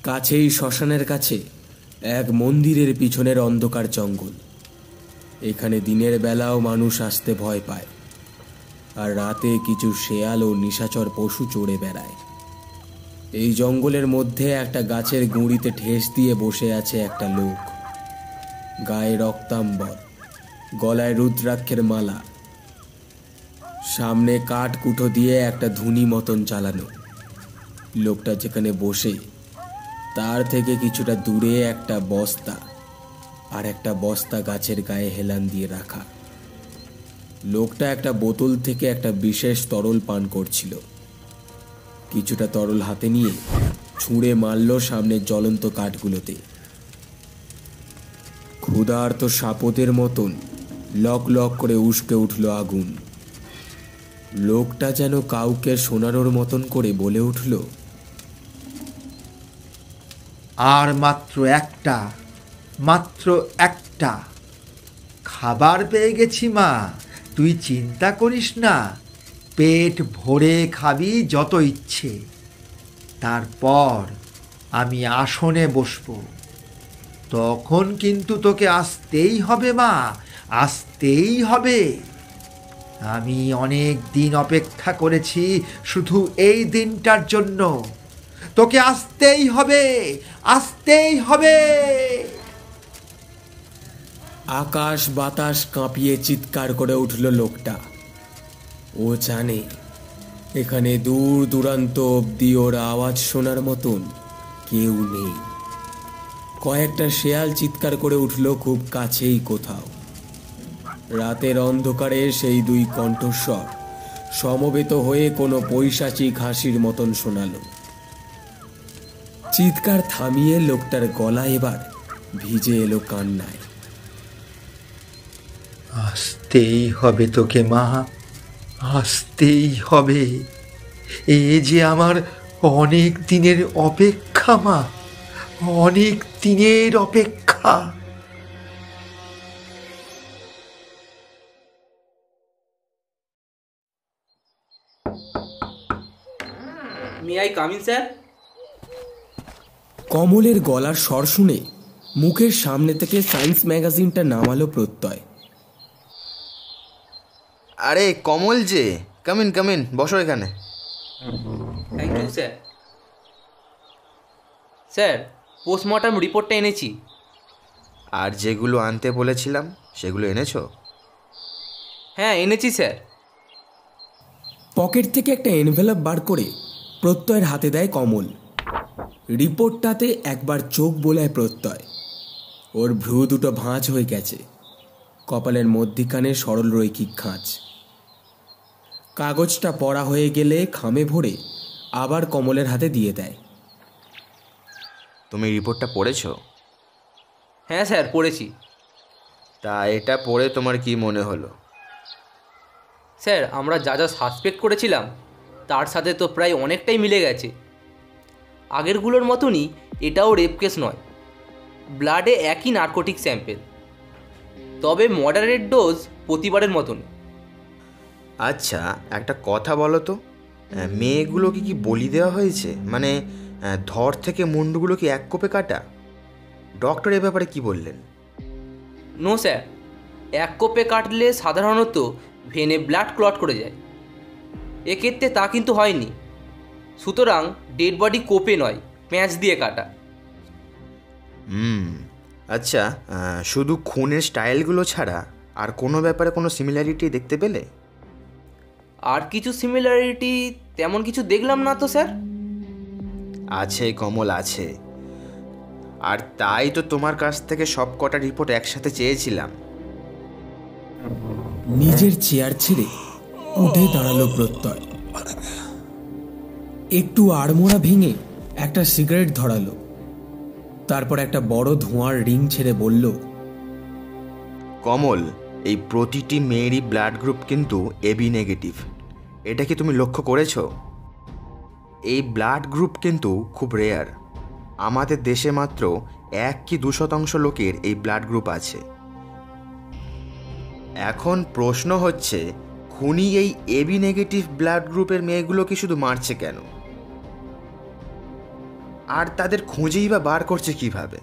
Speaker 1: কাছেই শ্মশানের কাছে এক মন্দিরের পিছনের অন্ধকার জঙ্গল। এখানে দিনের বেলাও মানুষ আসতে ভয় পায়, আর রাতে কিছু শেয়াল ও নিশাচর পশু চড়ে বেড়ায়। এই জঙ্গলের মধ্যে একটা গাছের গুঁড়িতে ঠেস দিয়ে বসে আছে একটা লোক। গায়ে রক্তাম্বর, গলায় রুদ্রাক্ষের মালা, সামনে কাঠ কুঠো দিয়ে একটা ধুনি মতন চালানো। লোকটা যেখানে বসে তার থেকে কিছুটা দূরে একটা বস্তা, আর একটা বস্তা গাছের গায়ে হেলান দিয়ে রাখা। লোকটা একটা বোতল থেকে একটা বিশেষ তরল পান করছিল। কিছুটা তরল হাতে নিয়ে ছুঁড়ে মারল সামনের জ্বলন্ত কাঠগুলোতে। ক্ষুধার্ত সাপদের মতন লক লক করে উস্কে উঠল আগুন। লোকটা যেন কাউকে শোনানোর মতন করে বলে উঠল,
Speaker 2: আর মাত্র একটা খাবার পেয়ে গেছি মা, তুই চিন্তা করিস না। পেট ভরে খাবি যত ইচ্ছে, তারপর আমি আসনে বসবো। তখন কিন্তু তোকে আসতেই হবে মা, আসতেই হবে। আমি অনেক দিন অপেক্ষা করেছি শুধু এই দিনটার জন্য। তোকে আসতেই হবে, আসতেই হবে।
Speaker 1: আকাশ বাতাস কাঁপিয়ে চিৎকার করে উঠল লোকটা। ও জানে এখানে দূর দূরান্ত অব্দি ওর আওয়াজ শোনার মতন কেউ নেই। কয়েকটা শেয়াল চিৎকার করে উঠল খুব কাছেই কোথাও। রাতের অন্ধকারে সেই দুই কণ্ঠস্বর সমবেত হয়ে কোনো পৈশাচিক হাসির মতন শোনালো। চিৎকার থামিয়ে লোকটার গলা এবার ভিজে এলো কান্নায়।
Speaker 2: আসতেই হবে তোকে মা, আসতেই হবে। এ যে আমার অনেক দিনের অপেক্ষা মা, অনেক দিনের অপেক্ষা।
Speaker 4: May I come in sir?
Speaker 1: কমলের গলার স্বর শুনে মুখের সামনে থেকে সায়েন্স ম্যাগাজিনটা নামালো প্রত্যয়।
Speaker 3: আরে কমল যে, কামিন কামিন, বসো এখানে।
Speaker 4: Thank you sir. Sir, postmortem রিপোর্টটা এনেছি।
Speaker 3: আর যেগুলো আনতে বলেছিলাম সেগুলো এনেছো?
Speaker 4: হ্যাঁ এনেছি স্যার।
Speaker 1: পকেট থেকে একটা এনভেলপ বার করে প্রত্যয়ের হাতে দেয় কমল। রিপোর্টটাতে একবার চোখ বোলায় প্রত্যয়। ওর ভ্রু দুটো ভাঁজ হয়ে গেছে, কপালের মধ্যিখানে সরল রৈখিক খাঁজ। কাগজটা পড়া হয়ে গেলে খামে ভরে আবার কমলের হাতে দিয়ে দেয়।
Speaker 3: তুমি রিপোর্টটা পড়েছো?
Speaker 4: হ্যাঁ স্যার পড়েছি।
Speaker 3: তা এটা পড়ে তোমার কি মনে হলো?
Speaker 4: স্যার, আমরা যা যা সাসপেক্ট করেছিলাম তার সাথে তো প্রায় অনেকটাই মিলে গেছে। আগেরগুলোর মতনই এটাও রেপ কেস নয়, ব্লাডে একই নার্কোটিক স্যাম্পেল, তবে মডারেট ডোজ প্রতিবারের মতন।
Speaker 3: আচ্ছা একটা কথা বলো তো, মেয়েগুলোকে কি বলি দেওয়া হয়েছে? মানে ধর থেকে মুন্ডুগুলো কি এক কোপে কাটা? ডক্টর এ ব্যাপারে কি বললেন?
Speaker 4: নো স্যার, এক কোপে কাটলে সাধারণত ভেনে ব্লাড ক্লট করে যায়, এক্ষেত্রে তা কিন্তু হয়নি। সুতরাং ডেড বডি কোপে নয়, প্যাঁচ দিয়ে কাটা।
Speaker 3: আচ্ছা, শুধু খুনের স্টাইলগুলো ছাড়া আর কোনো ব্যাপারে কোনো সিমিলারিটি দেখতে পেলে?
Speaker 4: আর কিছু সিমিলারিটি তেমন কিছু দেখলাম না তো স্যার।
Speaker 3: আছে কমল, আছে। আর তাই তো তোমার কাছ থেকে সব কটা রিপোর্ট একসাথে চেয়েছিলাম।
Speaker 1: নিজের চেয়ার ছেড়ে উঠে দাঁড়ালো প্রত্যয়। একটু আড়মোড়া ভেঙে একটা সিগারেট ধরালো, তারপর একটা বড় ধোঁয়ার রিং ছেড়ে বলল,
Speaker 3: কমল, এই প্রতিটি মেয়েরই ব্লাড গ্রুপ কিন্তু এবি নেগেটিভ। এটা কি তুমি লক্ষ্য করেছো? এই ব্লাড গ্রুপ কিন্তু খুব রেয়ার। আমাদের দেশে মাত্র 1 কি 2% লোকের এই ব্লাড গ্রুপ আছে। এখন প্রশ্ন হচ্ছে, খুনি এই এবি নেগেটিভ ব্লাড গ্রুপের মেয়েগুলো কি শুধু মারছে কেন? আর তাদের খুঁজেই বা বার করছে কিভাবে?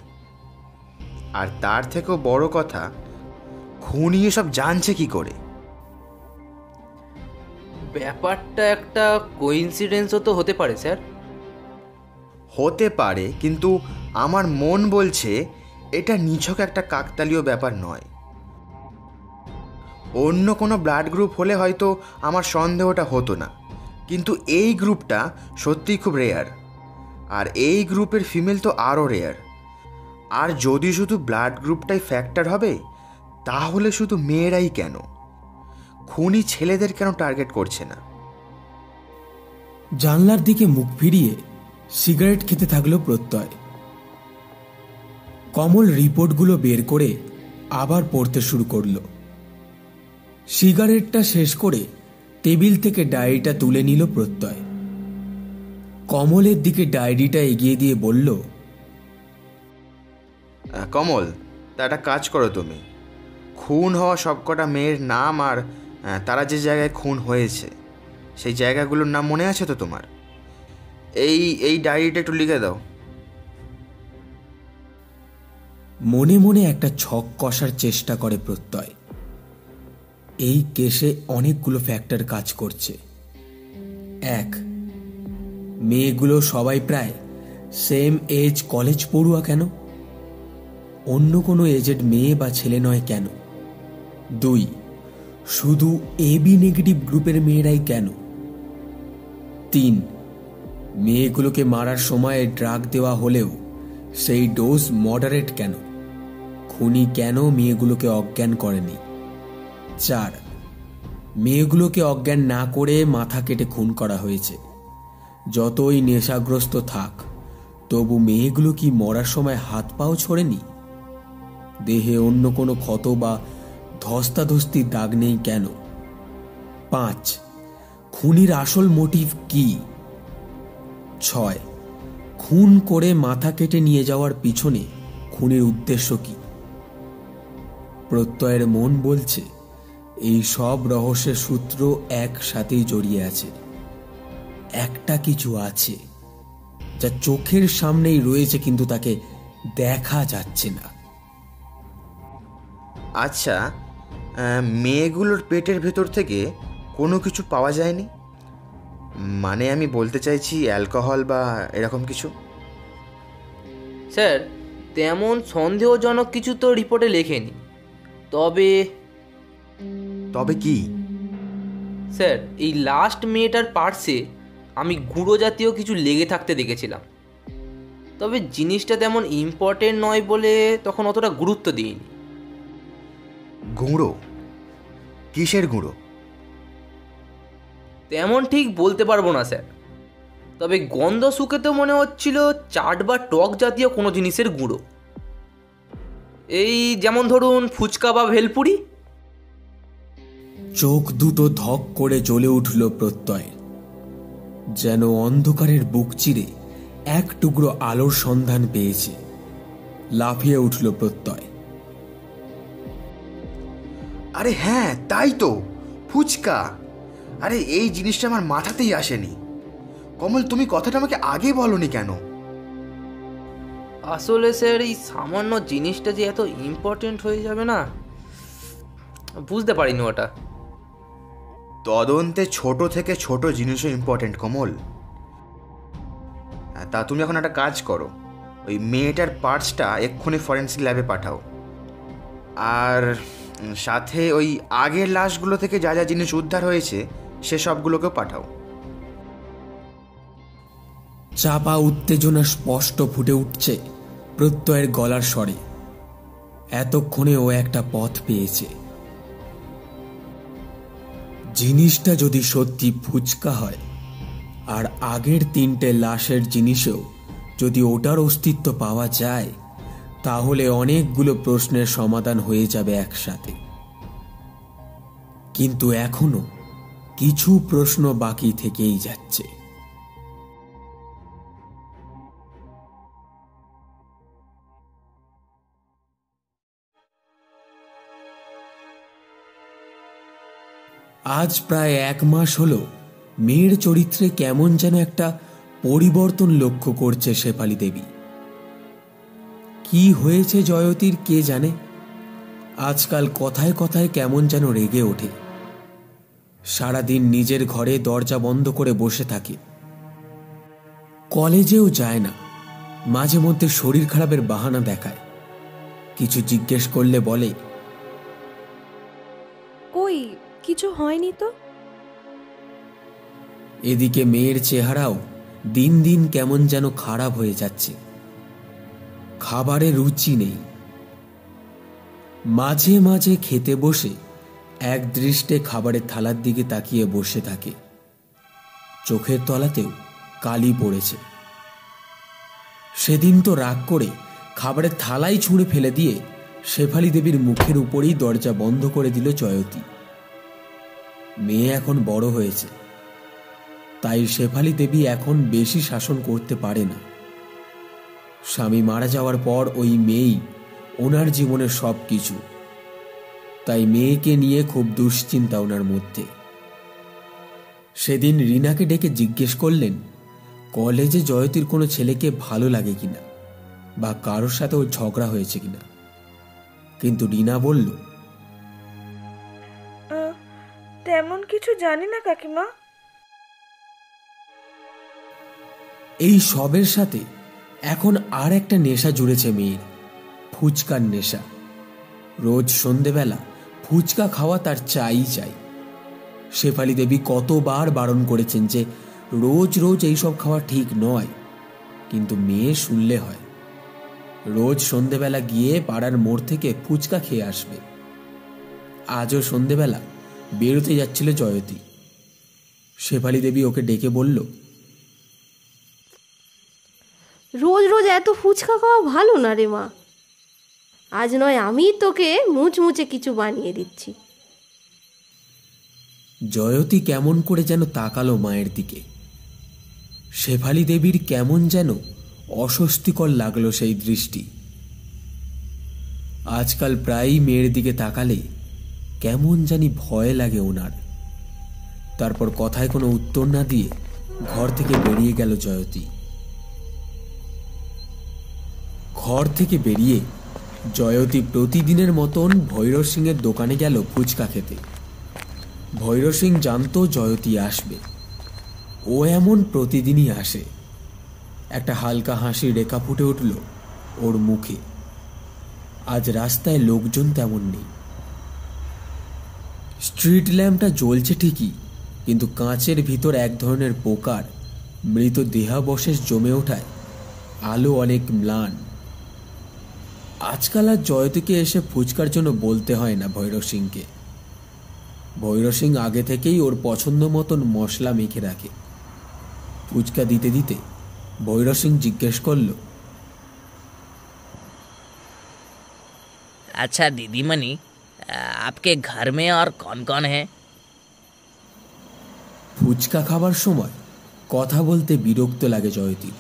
Speaker 3: আর তার থেকেও বড় কথা, খুনি এসব জানছে কি করে?
Speaker 4: ব্যাপারটা একটা কোইন্সিডেন্সও তো হতে পারে স্যার।
Speaker 3: হতে পারে, কিন্তু আমার মন বলছে এটা নিছক একটা কাকতালীয় ব্যাপার নয়। অন্য কোনো ব্লাড গ্রুপ হলে হয়তো আমার সন্দেহটা হতো না, কিন্তু এই গ্রুপটা সত্যিই খুব রেয়ার। আর এই গ্রুপের ফিমেল তো আরও রেয়ার। আর যদি শুধু ব্লাড গ্রুপটাই ফ্যাক্টর হবে, তাহলে শুধু মেয়েরাই কেন? খুনি ছেলেদের কেন টার্গেট করছে না?
Speaker 1: জানলার দিকে মুখ ফিরিয়ে সিগারেট খেতে থাকলো প্রত্যয়। কমল রিপোর্টগুলো বের করে আবার পড়তে শুরু করলো। সিগারেটটা শেষ করে টেবিল থেকে ডায়েরিটা তুলে নিল প্রত্যয়। কমলের দিকে ডায়েরিটা এগিয়ে দিয়ে বলল,
Speaker 3: কমল, তা একটা কাজ করো তুমি। খুন হওয়া সবকটা মেয়ের নাম আর তারা যে জায়গায় খুন হয়েছে সেই জায়গাগুলোর নাম মনে আছে তো তোমার? এই ডায়েরিটা একটু লিখে দাও।
Speaker 1: মনে মনে একটা ছক কষার চেষ্টা করে প্রত্যয়। এই কেসে অনেকগুলো ফ্যাক্টর কাজ করছে। 1, মেয়েগুলো সবাই প্রায় সেম এজ কলেজ পড়ুয়া কেন? অন্য কোনো এজেড মেয়ে বা ছেলে নয় কেন? 2, শুধু এবি নেগেটিভ গ্রুপের মেয়েরাই কেন? 3, মেয়েগুলোকে মারার সময় ড্রাগ দেওয়া হলেও সেই ডোজ মডারেট কেন? খুনি কেন মেয়েগুলোকে অজ্ঞান করেনি? 4, মেয়েগুলোকে অজ্ঞান না করে মাথা কেটে খুন করা হয়েছে। যতই নেশাগ্রস্ত থাক, তবু মেয়েগুলো কি মরার সময় হাত পাও ছড়েনি? দেহে অন্য কোনো ক্ষত বা ধস্তাধস্তির দাগ নেই কেন? 5, খুনির আসল মোটিভ কি? 6, খুন করে মাথা কেটে নিয়ে যাওয়ার পিছনে খুনির উদ্দেশ্য কি? প্রত্যয়ের মন বলছে এই সব রহস্যের সূত্র একসাথেই জড়িয়ে আছে। একটা কিছু আছে যা চোখের সামনেই রয়েছে, কিন্তু তাকে দেখা যাচ্ছে না।
Speaker 3: আচ্ছা, মেয়েগুলোর পেটের ভেতর থেকে কোনো কিছু পাওয়া যায়নি? মানে আমি বলতে চাইছি অ্যালকোহল বা এরকম কিছু।
Speaker 4: স্যার, তেমন সন্দেহজনক কিছু তো রিপোর্টে লেখেনি। তবে
Speaker 3: তবে কি?
Speaker 4: স্যার, এই লাস্ট মেয়েটার পার্সে আমি গুঁড়ো জাতীয় কিছু লেগে থাকতে দেখেছিলাম। তবে জিনিসটা তেমন ইম্পর্টেন্ট নয় বলে তখন অতটা গুরুত্ব দিইনি।
Speaker 3: গুঁড়ো? কিসের গুঁড়ো?
Speaker 4: তেমন ঠিক বলতে পারবো না স্যার, তবে গন্ধ শুকে তো মনে হচ্ছিল চাট বা টক জাতীয় কোনো জিনিসের গুঁড়ো। এই যেমন ধরুন ফুচকা বা ভেলপুরি।
Speaker 1: চোখ দুটো ধক করে জ্বলে উঠল প্রত্যয়, যেন অন্ধকারের বুক চিরে এক টুকরো আলোর সন্ধান পেয়েছে। লাফিয়ে উঠল প্রত্যয়।
Speaker 3: আরে হ্যাঁ, তাই তো, ফুচকা। আরে এই জিনিসটা আমার মাথাতেই আসেনি। কমল, তুমি কথাটা আমাকে আগে বলনি কেন?
Speaker 4: আসলে স্যার, এই সামান্য জিনিসটা যে এত ইম্পর্টেন্ট হয়ে যাবে না, বুঝতে পারিনি ওটা।
Speaker 3: তদন্তে ছোট থেকে ছোট জিনিসও ইম্পর্টেন্ট কমল। তা তুমি এখন একটা কাজ করো, ওই মেয়েটার পার্টসটা এক্ষুনি ফরেন্সিক ল্যাবে পাঠাও, আর সাথে ওই আগের লাশগুলো থেকে যা যা জিনিস উদ্ধার হয়েছে সেসবগুলোকেও পাঠাও।
Speaker 1: চাপা উত্তেজনা স্পষ্ট ফুটে উঠছে প্রত্যয়ের গলার স্বরে। এতক্ষণে ও একটা পথ পেয়েছে। জিনিসটা যদি সত্যি ফুচকা হয়, আর আগের 3টে লাশের জিনিসেও যদি ওটার অস্তিত্ব পাওয়া যায়, তাহলে অনেকগুলো প্রশ্নের সমাধান হয়ে যাবে একসাথে। কিন্তু এখনো কিছু প্রশ্ন বাকি থেকেই যাচ্ছে। আজ প্রায় 1 মাস হলো মেয়ের চরিত্রে কেমন যেন একটা পরিবর্তন লক্ষ্য করছে শেফালি দেবী। কি হয়েছে জয়তীর কে জানে। আজকাল কথায় কথায় কেমন যেন রেগে ওঠে। সারাদিন নিজের ঘরে দরজা বন্ধ করে বসে থাকে। কলেজেও যায় না। মাঝে মধ্যে শরীর খারাপের বাহানা দেখায়। কিছু জিজ্ঞেস করলে বলে,
Speaker 6: কই কিছু হয়নি তো।
Speaker 1: এদিকে মেয়ের চেহারাও দিন দিন কেমন যেন খারাপ হয়ে যাচ্ছে। খাবারে রুচি নেই। মাঝে মাঝে খেতে বসে এক দৃষ্টে খাবারের থালার দিকে তাকিয়ে বসে থাকে। চোখের তলাতেও কালি পড়েছে। সেদিন তো রাগ করে খাবারের থালাই ছুঁড়ে ফেলে দিয়ে শেফালি দেবীর মুখের উপরেই দরজা বন্ধ করে দিল জয়তী। মেয়ে এখন বড় হয়েছে, তাই শেফালি দেবী এখন বেশি শাসন করতে পারে না। স্বামী মারা যাওয়ার পর ওই মেয়েই ওনার জীবনের সব কিছু। তাই মেয়েকে নিয়ে খুব দুশ্চিন্তা ওনার মধ্যে। সেদিন রিনাকে ডেকে জিজ্ঞেস করলেন কলেজে জয়তীর কোনো ছেলেকে ভালো লাগে কিনা, বা কারোর সাথে ওর ঝগড়া হয়েছে কিনা। কিন্তু রিনা বলল,
Speaker 5: তেমন কিছু জানি না কাকিমা।
Speaker 1: এই সবের সাথে এখন আর একটা নেশা জুড়েছে মেয়ের, ফুচকার নেশা। রোজ সন্ধেবেলা ফুচকা খাওয়া তার চাই চাই। শেফালি দেবী কতবার বারণ করেছেন যে রোজ রোজ এইসব খাওয়া ঠিক নয়, কিন্তু মেয়ে শুনলে হয়। রোজ সন্ধেবেলা গিয়ে পাড়ার মোড় থেকে ফুচকা খেয়ে আসবে। আজও সন্ধেবেলা বেরোতে যাচ্ছিল জয়তী। শেফালি দেবী ওকে ডেকে বলল,
Speaker 8: রোজ রোজ এত ফুচকা খাওয়া ভালো না রে মা। আজ নয় আমি তোকে মুচমুচে কিছু বানিয়ে দিচ্ছি।
Speaker 1: জয়তী কেমন করে যেন তাকালো মায়ের দিকে। শেফালি দেবীর কেমন যেন অস্বস্তিকর লাগলো সেই দৃষ্টি। আজকাল প্রায়ই মেয়ের দিকে তাকালে কেমন জানি ভয় লাগে ওনার। তারপর কথায় কোনো উত্তর না দিয়ে ঘর থেকে বেরিয়ে গেল জয়তী। ঘর থেকে বেরিয়ে জয়তী প্রতিদিনের মতন ভৈরব সিংয়ের দোকানে গেল ফুচকা খেতে। ভৈরব সিং জানতো জয়তী আসবে, ও এমন প্রতিদিনই আসে। একটা হালকা হাসির রেখা ফুটে উঠল ওর মুখে। আজ রাস্তায় লোকজন তেমন নেই। স্ট্রিট ল্যাম্পটা জ্বলছে ঠিকই, কিন্তু কাঁচের ভিতর এক ধরনের পোকার মৃত দেহাবশেষ জমে ওঠায় আলো অনেক ম্লান। আজকাল আর জয়তীকে এসে ফুচকার জন্য বলতে হয় না ভৈরব সিংকে। ভৈরব সিং আগে থেকেই ওর পছন্দ মতন মশলা মেখে রাখে। ফুচকা দিতে দিতে ভৈরব সিং জিজ্ঞেস করল,
Speaker 7: अच्छा दीदीमणि, आपके घर में और कौन कौन है?
Speaker 1: ফুচকা খাবার সময় কথা বলতে বিরক্ত লাগে জয়তী।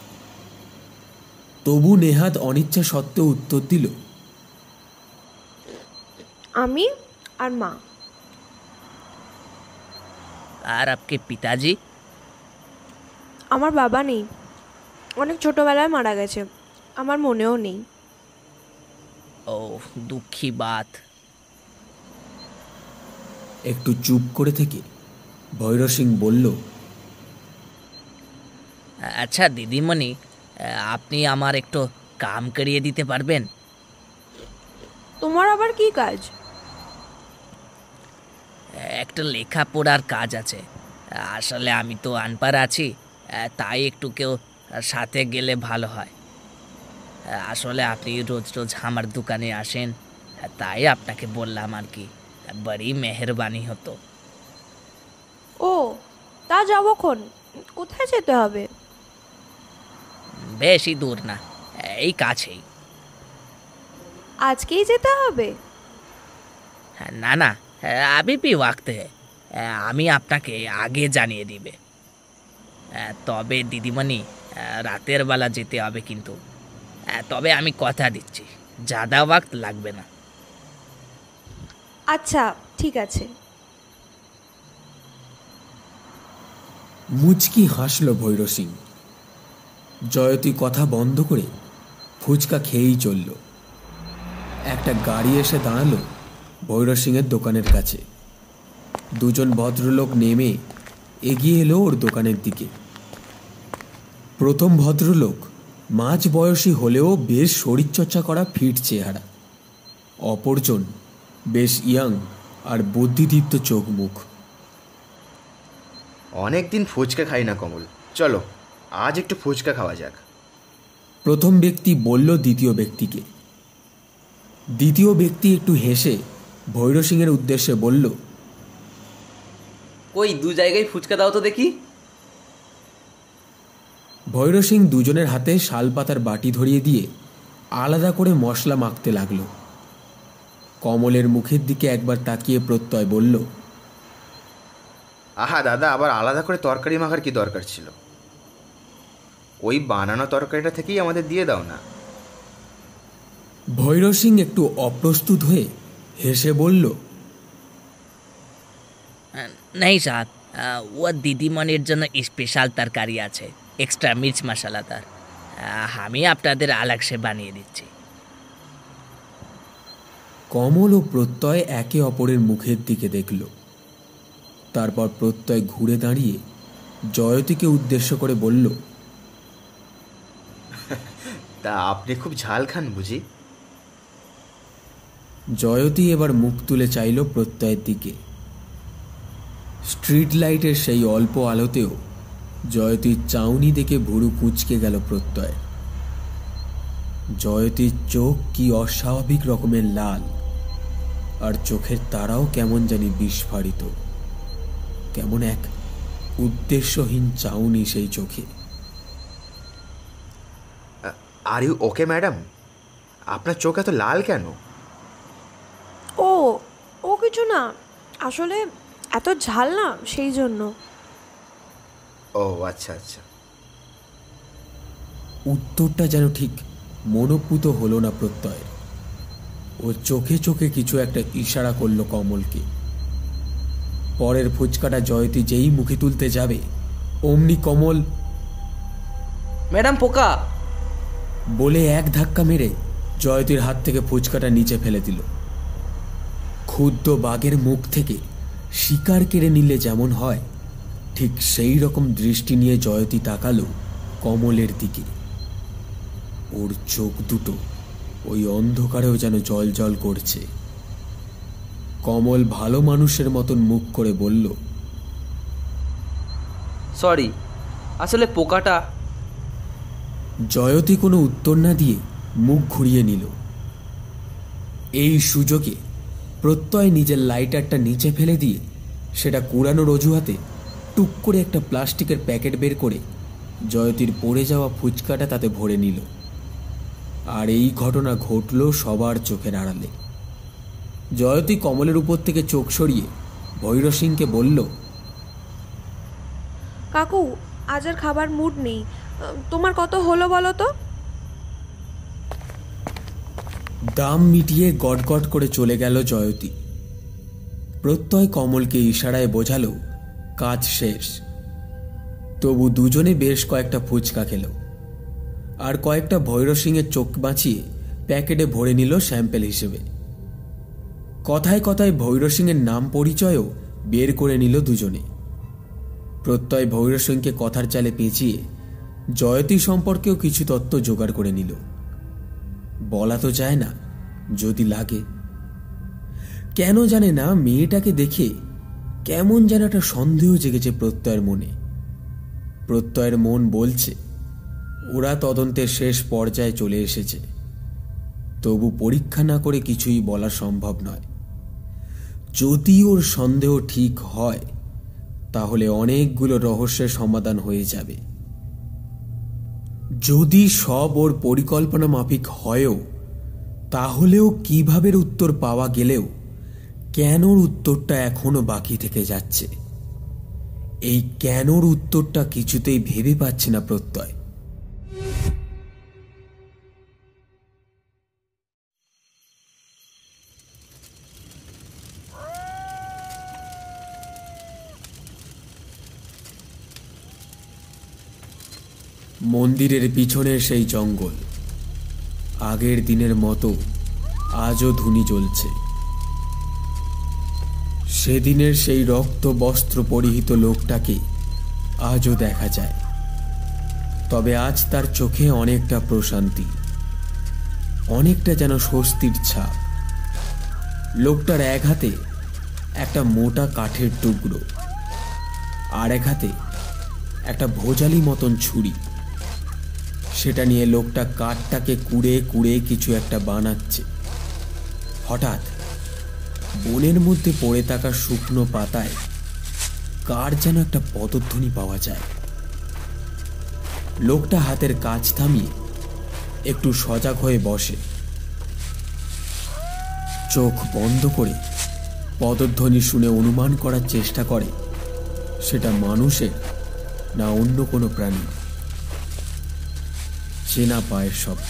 Speaker 1: তবু নেহাত অনিচ্ছা সত্ত্বেও উত্তর দিল,
Speaker 6: আমি আর মা।
Speaker 7: और आपके पिताजी?
Speaker 6: আমার বাবা নেই, অনেক ছোটবেলায় মারা গেছে, আমার মনেও নেই।
Speaker 7: ओह, दुखी बात।
Speaker 1: একটু চুপ করে থেকে ভৈরব সিং বলল,
Speaker 7: আচ্ছা দিদিমণি, আপনি আমার একটু কাম করিয়ে দিতে পারবেন?
Speaker 6: তোমার আবার কি কাজ?
Speaker 7: একটা লেখাপড়ার কাজ আছে। আসলে আমি তো আনপাড় আছি, তাই একটু কেউ সাথে গেলে ভালো হয়। আসলে আপনি রোজ রোজ আমার দোকানে আসেন, তাই আপনাকে বললাম আর কি। বড়ই মেহরবানি হতো।
Speaker 6: ও, তা যাবো খন? কোথায় যেতে হবে?
Speaker 7: বেশি দূর না, এই কাছেই।
Speaker 6: আজকেই যেতে হবে?
Speaker 7: না না, अभी भी वक्त है। আমি আপনাকে আগে জানিয়ে দিবে। তবে দিদিমণি, রাতের বেলা যেতে হবে কিন্তু। তবে আমি কথা দিচ্ছি, ज़्यादा वक्त লাগবে না।
Speaker 6: আচ্ছা ঠিক আছে।
Speaker 1: মুচকি হাসল ভৈরব সিং। জয়তী কথা বন্ধ করে ফুচকা খেয়েই চলল। একটা গাড়ি এসে দাঁড়ালো ভৈরব সিংয়ের দোকানের কাছে। দুজন ভদ্রলোক নেমে এগিয়ে এলো ওর দোকানের দিকে। প্রথম ভদ্রলোক মাঝ বয়সী হলেও বেশ শরীরচর্চা করা ফিট চেহারা। অপরজন বেশ ইয়াং আর বুদ্ধিদীপ্ত চোখ মুখ।
Speaker 3: অনেক দিন ফুচকা খাই না কমল, চলো আজ একটু ফুচকা খাওয়া যাক।
Speaker 1: প্রথম ব্যক্তি বলল দ্বিতীয় ব্যক্তিকে। দ্বিতীয় ব্যক্তি একটু হেসে ভৈরব সিংয়ের উদ্দেশ্যে বলল,
Speaker 4: কই দু জায়গায় ফুচকা দাও তো দেখি।
Speaker 1: ভৈরব সিং দুজনের হাতে শালপাতার বাটি ধরিয়ে দিয়ে আলাদা করে মশলা মাখতে লাগলো। কমলের মুখের দিকে একবার তাকিয়ে প্রত্যয় বলল,
Speaker 3: আহা দাদা, আবার আলাদা করে তরকারি মাখার কি দরকার ছিল? ওই বানানো তরকারিটা থেকেই আমাদের দিয়ে দাও না।
Speaker 1: ভৈরব সিং একটু অপ্রস্তুত হয়ে হেসে বলল,
Speaker 7: नहीं साहब, वो দিদিমণির জন্য স্পেশাল তরকারি আছে, এক্সট্রা মির্চ মশলাদার। আমি আপনাদের আলাদা বানিয়ে দিচ্ছি।
Speaker 1: কমল ও প্রত্যয় একে অপরের মুখের দিকে দেখল। তারপর প্রত্যয় ঘুরে দাঁড়িয়ে জয়তীকে উদ্দেশ্য করে বলল,
Speaker 3: তা আপনি খুব ঝাল খান বুঝি?
Speaker 1: জয়তী এবার মুখ তুলে চাইল প্রত্যয়ের দিকে। স্ট্রিট লাইটের সেই অল্প আলোতেও জয়তীর চাউনি দেখে ভুরু কুঁচকে গেল প্রত্যয়। জয়তীর চোখ কি অস্বাভাবিক রকমের লাল, আর চোখের তারাও কেমন জানি বিস্ফারিত। কেমন এক উদ্দেশ্যহীন চাউনি সেই চোখে।
Speaker 3: Are you okay madam? আপনার চোখ এত লাল কেন?
Speaker 6: ও কিছু না, আসলে এত ঝাল না সেই জন্য।
Speaker 3: ও আচ্ছা আচ্ছা।
Speaker 1: উত্তরটা যেন ঠিক মনোপুত হলো না প্রত্যয়ের। ও চোখে চোখে কিছু একটা ইশারা করলো কমলকে। পরের ফুচকাটা জয়তী যেই মুখে তুলতে যাবে অমনি কমল
Speaker 4: ম্যাডাম পোকা
Speaker 1: বলে এক ধাক্কা মেরে জয়তীর হাত থেকে ফুচকাটা নিচে ফেলে দিল। ক্ষুদ্র বাঘের মুখ থেকে শিকার কেড়ে নিলে যেমন হয়, ঠিক সেই রকম দৃষ্টি নিয়ে জয়তী তাকালো কমলের দিকে। ওর চোখ দুটো ওই অন্ধকারেও যেন জল জল করছে। কমল ভালো মানুষের মতন মুখ করে বলল,
Speaker 4: সরি, আসলে পোকাটা।
Speaker 1: জয়তী কোনো উত্তর না দিয়ে মুখ ঘুরিয়ে নিল। এই সুযোগে প্রত্যয় নিজের লাইটারটা নিচে ফেলে দিয়ে সেটা কুড়ানোর অজুহাতে টুক করে একটা প্লাস্টিকের প্যাকেট বের করে জয়তীর পড়ে যাওয়া ফুচকাটা তাতে ভরে নিল। আর এই ঘটনা ঘটল সবার চোখের আড়ালে। জয়তী কমলের উপর থেকে চোখ সরিয়ে ভৈরব সিংকে বলল,
Speaker 6: কাকু আজ আর খাবার মুড নেই, তোমার কত হলো বলো তো?
Speaker 1: দাম মিটিয়ে গটগট করে চলে গেল জয়তী। প্রত্যয় কমলকে ইশারায় বোঝালো কাজ শেষ। তবু দুজনে বেশ কয়েকটা ফুচকা খেল, আর কয়েকটা ভৈরব সিংয়ের চোখ বাঁচিয়ে প্যাকেটে ভরে নিল স্যাম্পেল হিসেবে। কথায় কথায় ভৈরব সিংয়ের নাম পরিচয়ও বের করে নিল দুজনে। প্রত্যয় ভৈরব সিংকে কথার চালে পেঁচিয়ে জয়তী সম্পর্কেও কিছু তথ্য জোগাড় করে নিল। বলা তো যায় না, যদি লাগে। কেন জানে না মেয়েটাকে দেখে কেমন যেন একটা সন্দেহ জেগেছে প্রত্যয়ের মনে। প্রত্যয়ের মন বলছে ওরা তদন্তের শেষ পর্যায়ে চলে এসেছে, তবু পরীক্ষা না করে কিছুই বলা সম্ভব নয়। যদি ওর সন্দেহ ঠিক হয় তাহলে অনেকগুলো রহস্যের সমাধান হয়ে যাবে। যদি সব ওর পরিকল্পনা মাফিক হয়ও, তাহলেও কিভাবে উত্তর পাওয়া গেলেও কেনর উত্তরটা এখনো বাকি থেকে যাচ্ছে। এই কেনর উত্তরটা কিছুতেই ভেবে পাচ্ছে না প্রত্যয়। মন্দিরের পিছনের সেই জঙ্গল আগের দিনের মতো আজও ধুনি জ্বলছে। সেদিনের সেই রক্ত বস্ত্র পরিহিত লোকটাকে আজও দেখা যায়, তবে আজ তার চোখে অনেকটা প্রশান্তি, অনেকটা যেন স্বস্তির ছাপ। লোকটার এক হাতে একটা মোটা কাঠের টুকরো, আর এক হাতে একটা ভোজালি মতন ছুরি। সেটা নিয়ে লোকটা কাঠটাকে কুড়ে কুড়ে কিছু একটা বানাচ্ছে। হঠাৎ বনের মধ্যে পড়ে থাকা শুকনো পাতায় কার যেন একটা পদধ্বনি পাওয়া যায়। লোকটা হাতের কাজ থামিয়ে একটু সজাগ হয়ে বসে, চোখ বন্ধ করে পদধ্বনি শুনে অনুমান করার চেষ্টা করে সেটা মানুষের না অন্য কোনো প্রাণী। চেনা পায়ের শব্দ।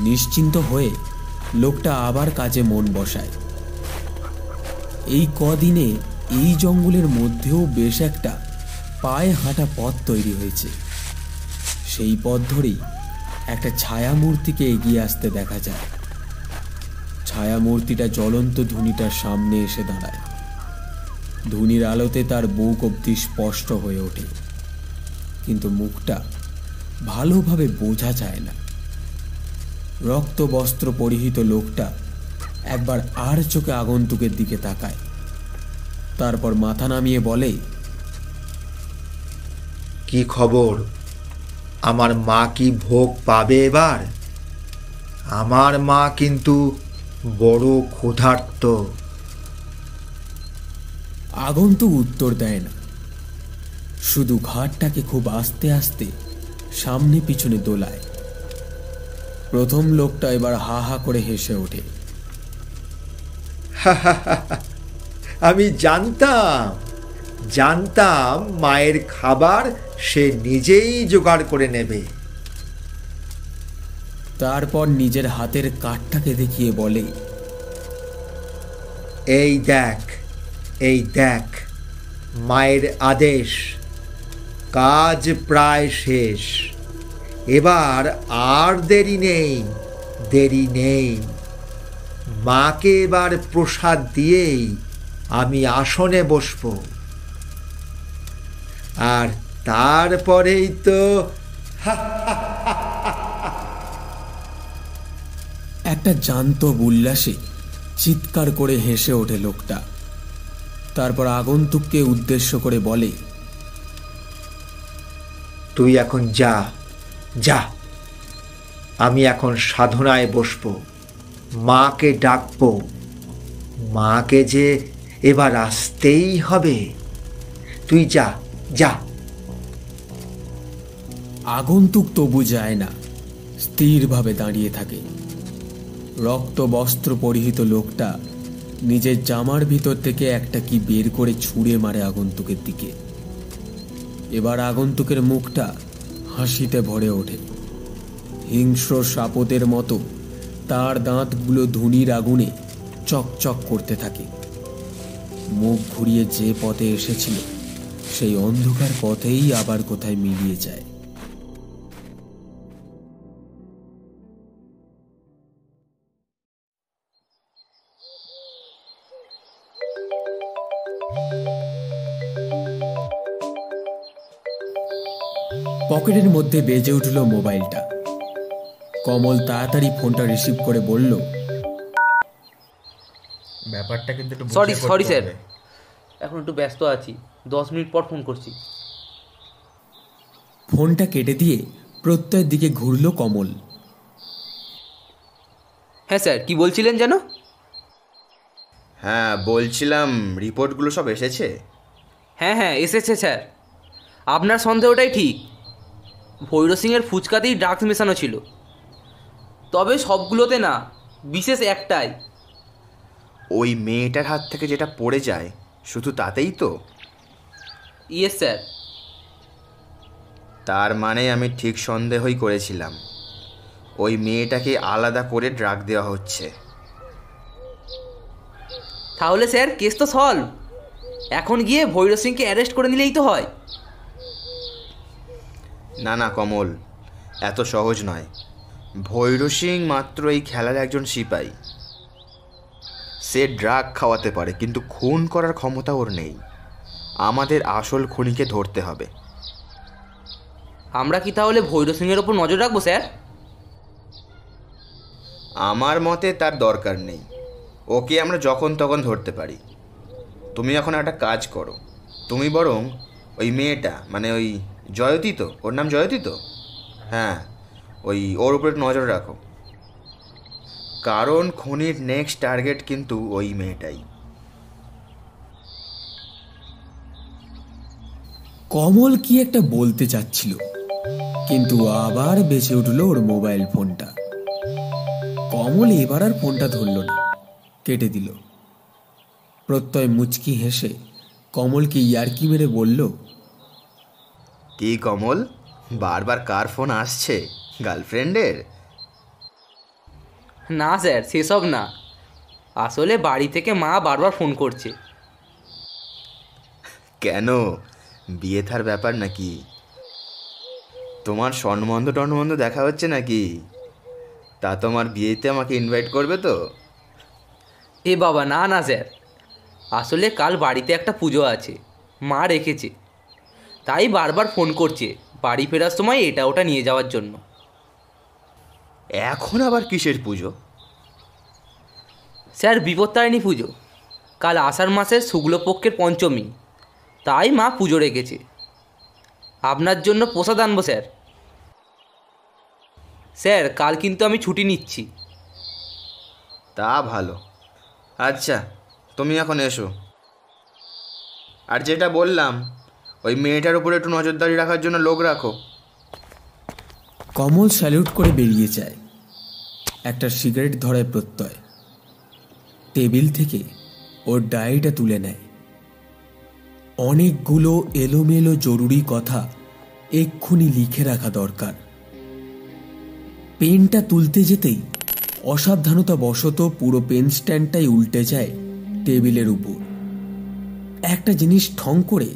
Speaker 1: নিশ্চিন্ত হয়ে লোকটা আবার কাজে মন বসায়। এই কদিনে এই জঙ্গলের মধ্যেও বেশ একটা পায়ে হাঁটা পথ তৈরি হয়েছে। সেই পথ ধরেই একটা ছায়ামূর্তিকে এগিয়ে আসতে দেখা যায়। ছায়ামূর্তিটা জ্বলন্ত ধুনিটার সামনে এসে দাঁড়ায়। ধুনির আলোতে তার বুক অবধি স্পষ্ট হয়ে ওঠে, কিন্তু মুখটা ভালোভাবে বোঝা যায় না। রক্ত বস্ত্র পরিহিত লোকটা একবার আর চোখে আগন্তুকের দিকে তাকায়, তারপর মাথা নামিয়ে বলে,
Speaker 2: কি খবর? আমার মা কি ভোগ পাবে এবার? আমার মা কিন্তু বড় ক্ষুধার্ত।
Speaker 1: আগন্তুক উত্তর দেয় না, শুধু ঘাটটাকে খুব আস্তে আস্তে সামনে পিছনে দোলায়। প্রথম লোকটা এবার হা হা করে হেসে ওঠে।
Speaker 2: আমি জানতাম মায়ের খাবার সে নিজেই জোগাড় করে নেবে।
Speaker 1: তারপর নিজের হাতের কাঠটাকে দেখিয়ে বলে,
Speaker 2: এই দেখ মায়ের আদেশ, কাজ প্রায় শেষ, এবার আর দেরি নেই। মাকে এবার প্রসাদ দিয়েই আমি আসনে বসব, আর তারপরেই তো
Speaker 1: একটা জান্তব উল্লাসে চিৎকার করে হেসে ওঠে লোকটা। তারপর আগন্তুককে উদ্দেশ্য করে বলে,
Speaker 2: তুই এখন যা, আমি এখন সাধনায় বসব, মাকে ডাকবো, মাকে যে এবার আসতেই হবে। তুই যা।
Speaker 1: আগন্তুক তবু যায় না, স্থিরভাবে দাঁড়িয়ে থাকে। রক্ত বস্ত্র পরিহিত লোকটা নিজের জামার ভিতর থেকে একটা কি বের করে ছুঁড়ে মারে আগন্তুকের দিকে। এবার আগন্তুকের মুখটা হাসিতে ভরে ওঠে। হিংস্র সাপদের মতো তার দাঁতগুলো ধুনির আগুনে চকচক করতে থাকে। মুখ ঘুরিয়ে যে পথে এসেছিল সেই অন্ধকার পথেই আবার কোথায় মিলিয়ে যায়। পকেটের মধ্যে বেজে উঠল মোবাইলটা। কমল তাড়াতাড়ি ফোনটা রিসিভ করে বলল,
Speaker 3: ব্যাপারটা কিন্তু একটু
Speaker 4: সরি স্যার, এখন একটু ব্যস্ত আছি, 10 মিনিট পর ফোন করছি।
Speaker 1: ফোনটা কেটে দিয়ে প্রত্যয়ের দিকে ঘুরল কমল।
Speaker 4: হ্যাঁ স্যার, কি বলছিলেন যেন?
Speaker 3: হ্যাঁ বলছিলাম, রিপোর্টগুলো সব এসেছে?
Speaker 4: হ্যাঁ এসেছে স্যার। আপনার সন্দেহটাই ঠিক, ভৈরব সিংয়ের ফুচকাতেই ড্রাগস মেশানো ছিল। তবে সবগুলোতে না, বিশেষ একটাই।
Speaker 3: ওই মেয়েটার হাত থেকে যেটা পড়ে যায় শুধু তাতেই তো?
Speaker 4: Yes sir.
Speaker 3: তার মানে আমি ঠিক সন্দেহই করেছিলাম, ওই মেয়েটাকে আলাদা করে ড্রাগ দেওয়া হচ্ছে।
Speaker 4: তাহলে স্যার কেস তো সলভ। এখন গিয়ে ভৈরব সিংকে অ্যারেস্ট করে নিলেই তো হয়।
Speaker 3: না কমল, এত সহজ নয়। ভৈরব সিং মাত্র এই খেলার একজন সিপাহী। সে ড্রাগ খাওয়াতে পারে, কিন্তু খুন করার ক্ষমতা ওর নেই। আমাদের আসল খুনিকে ধরতে হবে।
Speaker 4: আমরা কি তাহলে ভৈরব সিংয়ের ওপর নজর রাখবো স্যার?
Speaker 3: আমার মতে তার দরকার নেই, ওকে আমরা যখন তখন ধরতে পারি। তুমি এখন একটা কাজ করো, তুমি বরং ওই মেয়েটা, মানে ওই জয়তী, তো ওর নাম জয়তী তো? হ্যাঁ, ওর উপরে নজর রাখো, কারণ খুনির নেক্সট টার্গেট কিন্তু ওই মেয়েটাই।
Speaker 1: কমল কি একটা বলতে চাচ্ছিল, কিন্তু আবার বেঁচে উঠল ওর মোবাইল ফোনটা। কমল এবার আর ফোনটা ধরল না, কেটে দিল। প্রত্যয় মুচকি হেসে কমলকে ইয়ার্কি মেরে বলল,
Speaker 3: কি কমল, বারবার কার ফোন আসছে? গার্লফ্রেন্ডের?
Speaker 4: না স্যার, সেসব না, আসলে বাড়ি থেকে মা বারবার ফোন করছে।
Speaker 3: কেন, বিয়ে থার ব্যাপার নাকি? তোমার সম্বন্ধ দেখা হচ্ছে নাকি? তা তোমার বিয়েতে আমাকে ইনভাইট করবে তো?
Speaker 4: এ বাবা, না স্যার, আসলে কাল বাড়িতে একটা পুজো আছে, মা রেখেছে, তাই বারবার ফোন করছে বাড়ি ফেরার সময় এটা ওটা নিয়ে যাওয়ার জন্য।
Speaker 3: এখন আবার কিসের পুজো?
Speaker 4: স্যার বিপত্তারিণী পুজো, কাল আষাঢ় মাসের শুক্লপক্ষের পঞ্চমী, তাই মা পুজো রেখেছে। আপনার জন্য প্রসাদ আনবো স্যার। স্যার কাল কিন্তু আমি ছুটি নিচ্ছি।
Speaker 3: তা ভালো। আচ্ছা, তুমি এখন এসো। আর যেটা বললাম, ওই মেয়েটার উপরে একটু নজরদারি রাখার জন্য লোক রাখো।
Speaker 1: কমল স্যালুট করে বেরিয়ে যায়। একটা সিগারেট ধরায় প্রত্যয়। টেবিল থেকে ওর ডায়েরিটা তুলে নেয়। অনেকগুলো এলোমেলো জরুরি কথা এক্ষুনি লিখে রাখা দরকার। পেনটা তুলতে যেতেই অসাবধানতা বশত পুরো পেন স্ট্যান্ডটাই উল্টে যায় টেবিলের উপর। একটা জিনিস ঠং করে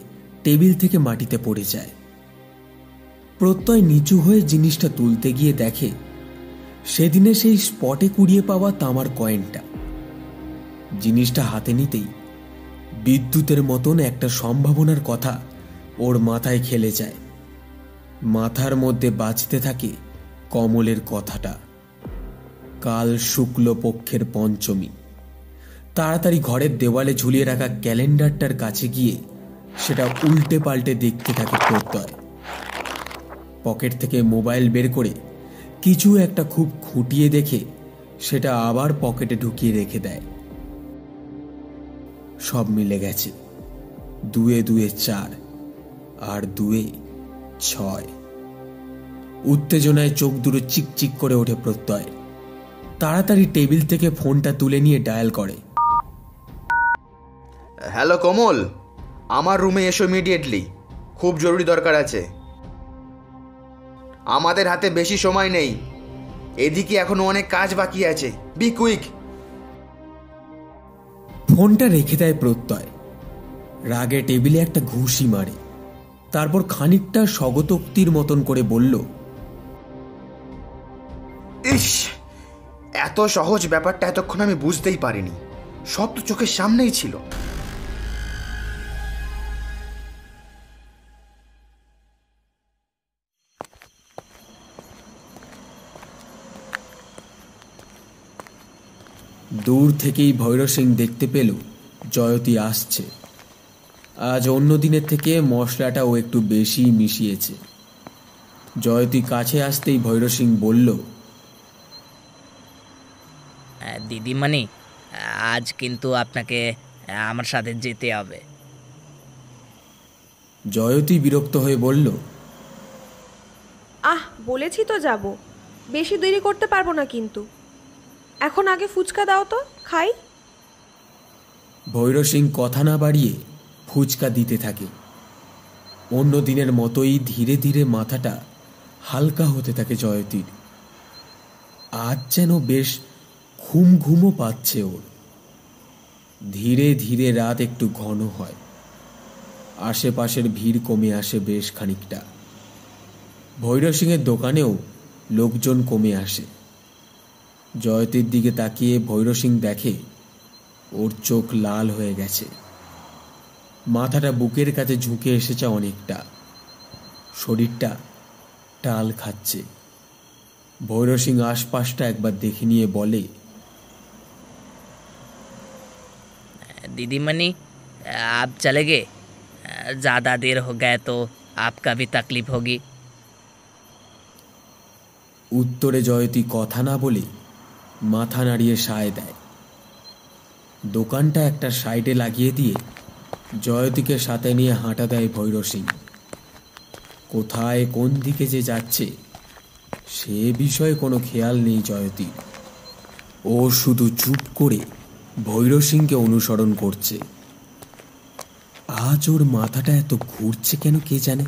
Speaker 1: টেবিল থেকে মাটিতে পড়ে যায়। প্রত্যয় নিচু হয়ে জিনিসটা তুলতে গিয়ে দেখে সেদিনে সেই স্পটে কুড়িয়ে পাওয়া তামার কয়েনটা। জিনিসটা হাতে নিতেই বিদ্যুতের মতন একটা সম্ভাবনার কথা ওর মাথায় খেলে যায়। মাথার মধ্যে বাজতে থাকে কমলের কথাটা, কাল শুক্লপক্ষের পঞ্চমী। তাড়াতাড়ি ঘরের দেওয়ালে ঝুলিয়ে রাখা ক্যালেন্ডারটার কাছে গিয়ে সেটা উল্টে পাল্টে দেখতে থাকে প্রত্যয়। পকেট থেকে মোবাইল বের করে কিছু একটা খুব খুঁটিয়ে দেখে সেটা আবার পকেটে ঢুকিয়ে রেখে দেয়। সব মিলে গেছে। 2 2 4 আর 2 6। উত্তেজনায় চোখ দুটো চিকচিক করে ওঠে প্রত্যয়। তাড়াতাড়ি টেবিল থেকে ফোনটা তুলে নিয়ে ডায়াল করে।
Speaker 3: হ্যালো কমল, আমার রুমে এসো ইমিডিয়েটলি, খুব জরুরি দরকার আছে। আমাদের হাতে বেশি সময় নেই, এদিকে এখনো অনেক কাজ বাকি আছে, বি কুইক।
Speaker 1: ফোনটা রেখে দেয় প্রত্যয়। রাগে টেবিলে একটা ঘুষি মারে। তারপর খানিকটা স্বগতোক্তির মতন করে বলল,
Speaker 3: ইস, এত সহজ ব্যাপারটা এতক্ষণ আমি বুঝতেই পারিনি। সব তো চোখের সামনেই ছিল।
Speaker 1: দূর থেকেই ভৈরব সিং দেখতে পেল জয়তী আসছে। আজ অন্য দিনের থেকে মশলাটাও একটু বেশি মিশিয়েছে। জয়তী কাছে আসতেই ভৈরব সিং বলল,
Speaker 7: দিদিমণি, আজ কিন্তু আপনাকে আমার সাথে যেতে হবে।
Speaker 1: জয়তী বিরক্ত হয়ে বলল,
Speaker 6: আহ, বলেছি তো যাব, বেশি দেরি করতে পারবো না কিন্তু। এখন আগে ফুচকা দাও তো, খাই।
Speaker 1: ভৈরব সিং কথা না বাড়িয়ে ফুচকা দিতে থাকে। অন্য দিনের মতোই ধীরে ধীরে মাথাটা হালকা হতে থাকে জয়তীর। আজ যেন বেশ ঘুম ঘুমও পাচ্ছে ওর। ধীরে ধীরে রাত একটু ঘন হয়। আশেপাশের ভিড় কমে আসে বেশ খানিকটা। ভৈরব সিংয়ের দোকানেও লোকজন কমে আসে। জয়তীর দিকে তাকিয়ে ভৈরব সিং দেখে ওর চোখ লাল হয়ে গেছে। মাথাটা বুকের কাছে ঝুঁকে এসেছে অনেকটা। শরীরটা টাল খাচ্ছে। ভৈরব সিং আশপাশটা একবার দেখে নিয়ে বলে,
Speaker 7: दीदीमणि, आप चले गए? ज़्यादा देर हो गया तो आपका भी तकलीफ होगी।
Speaker 1: উত্তরে জয়তী কথা না বলে মাথা নাড়িয়ে সায় দেয়। দোকানটা একটা সাইডে লাগিয়ে দিয়ে জয়তীকে সাথে নিয়ে হাঁটা দেয় ভৈরব সিং। কোথায় কোন দিকে যে যাচ্ছে সে বিষয়ে কোনো খেয়াল নেই জয়তীর। ও শুধু চুপ করে ভৈরব সিংকে অনুসরণ করছে। আজ ওর মাথাটা এত ঘুরছে কেন কে জানে।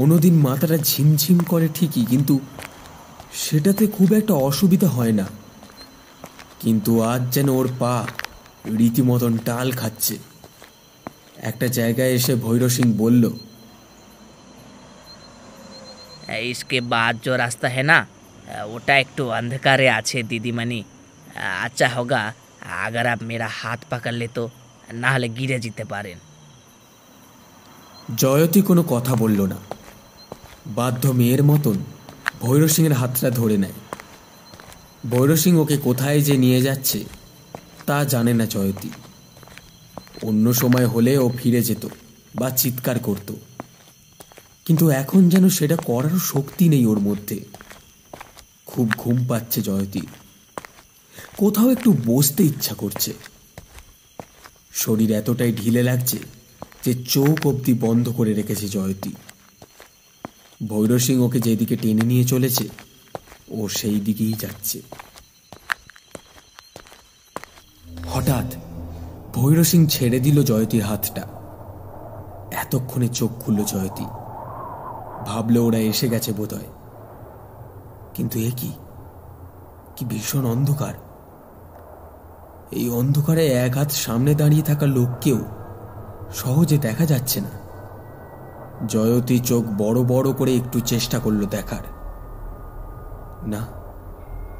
Speaker 1: অন্যদিন মাথাটা ঝিমঝিম করে ঠিকই, কিন্তু সেটাতে খুব একটা অসুবিধা হয় না। কিন্তু আজ যেন ওর পা রীতিমতন টাল খাচ্ছে। একটা জায়গায় এসে ভৈরব সিং বলল,
Speaker 7: इसके बाद जो रास्ता है ना, ওটা একটু অন্ধকারে আছে दीदीमणि। अच्छा होगा अगर आप मेरा हाथ पकड़ ले तो, না হলে গিরে যেতে পারেন।
Speaker 1: জয়তী কোনো কথা বলল না। বাধ্য মেয়ের মতন ভৈরব সিংয়ের হাতটা ধরে নেয়। ভৈরব সিং ওকে কোথায় যে নিয়ে যাচ্ছে তা জানে না জয়তী। অন্য সময় হলে ও ফিরে যেত বা চিৎকার করত, কিন্তু এখন যেন সেটা করার শক্তি নেই ওর মধ্যে। খুব ঘুম পাচ্ছে জয়তী, কোথাও একটু বসতে ইচ্ছা করছে। শরীর এতটাই ঢিলে লাগছে যে চোখ অবধি বন্ধ করে রেখেছে জয়তী। ভৈরব সিং ওকে যেদিকে টেনে নিয়ে চলেছে ও সেই দিকেই যাচ্ছে। হঠাৎ ভৈরব সিং ছেড়ে দিল জয়তীর হাতটা। এতক্ষণে চোখ খুলল জয়তী, ভাবলো ওরা এসে গেছে বোধহয়। কিন্তু এ কি ভীষণ অন্ধকার! এই অন্ধকারে এক হাত সামনে দাঁড়িয়ে থাকা লোককেও সহজে দেখা যাচ্ছে না। জয়তী চোখ বড় বড় করে একটু চেষ্টা করলো দেখার। না,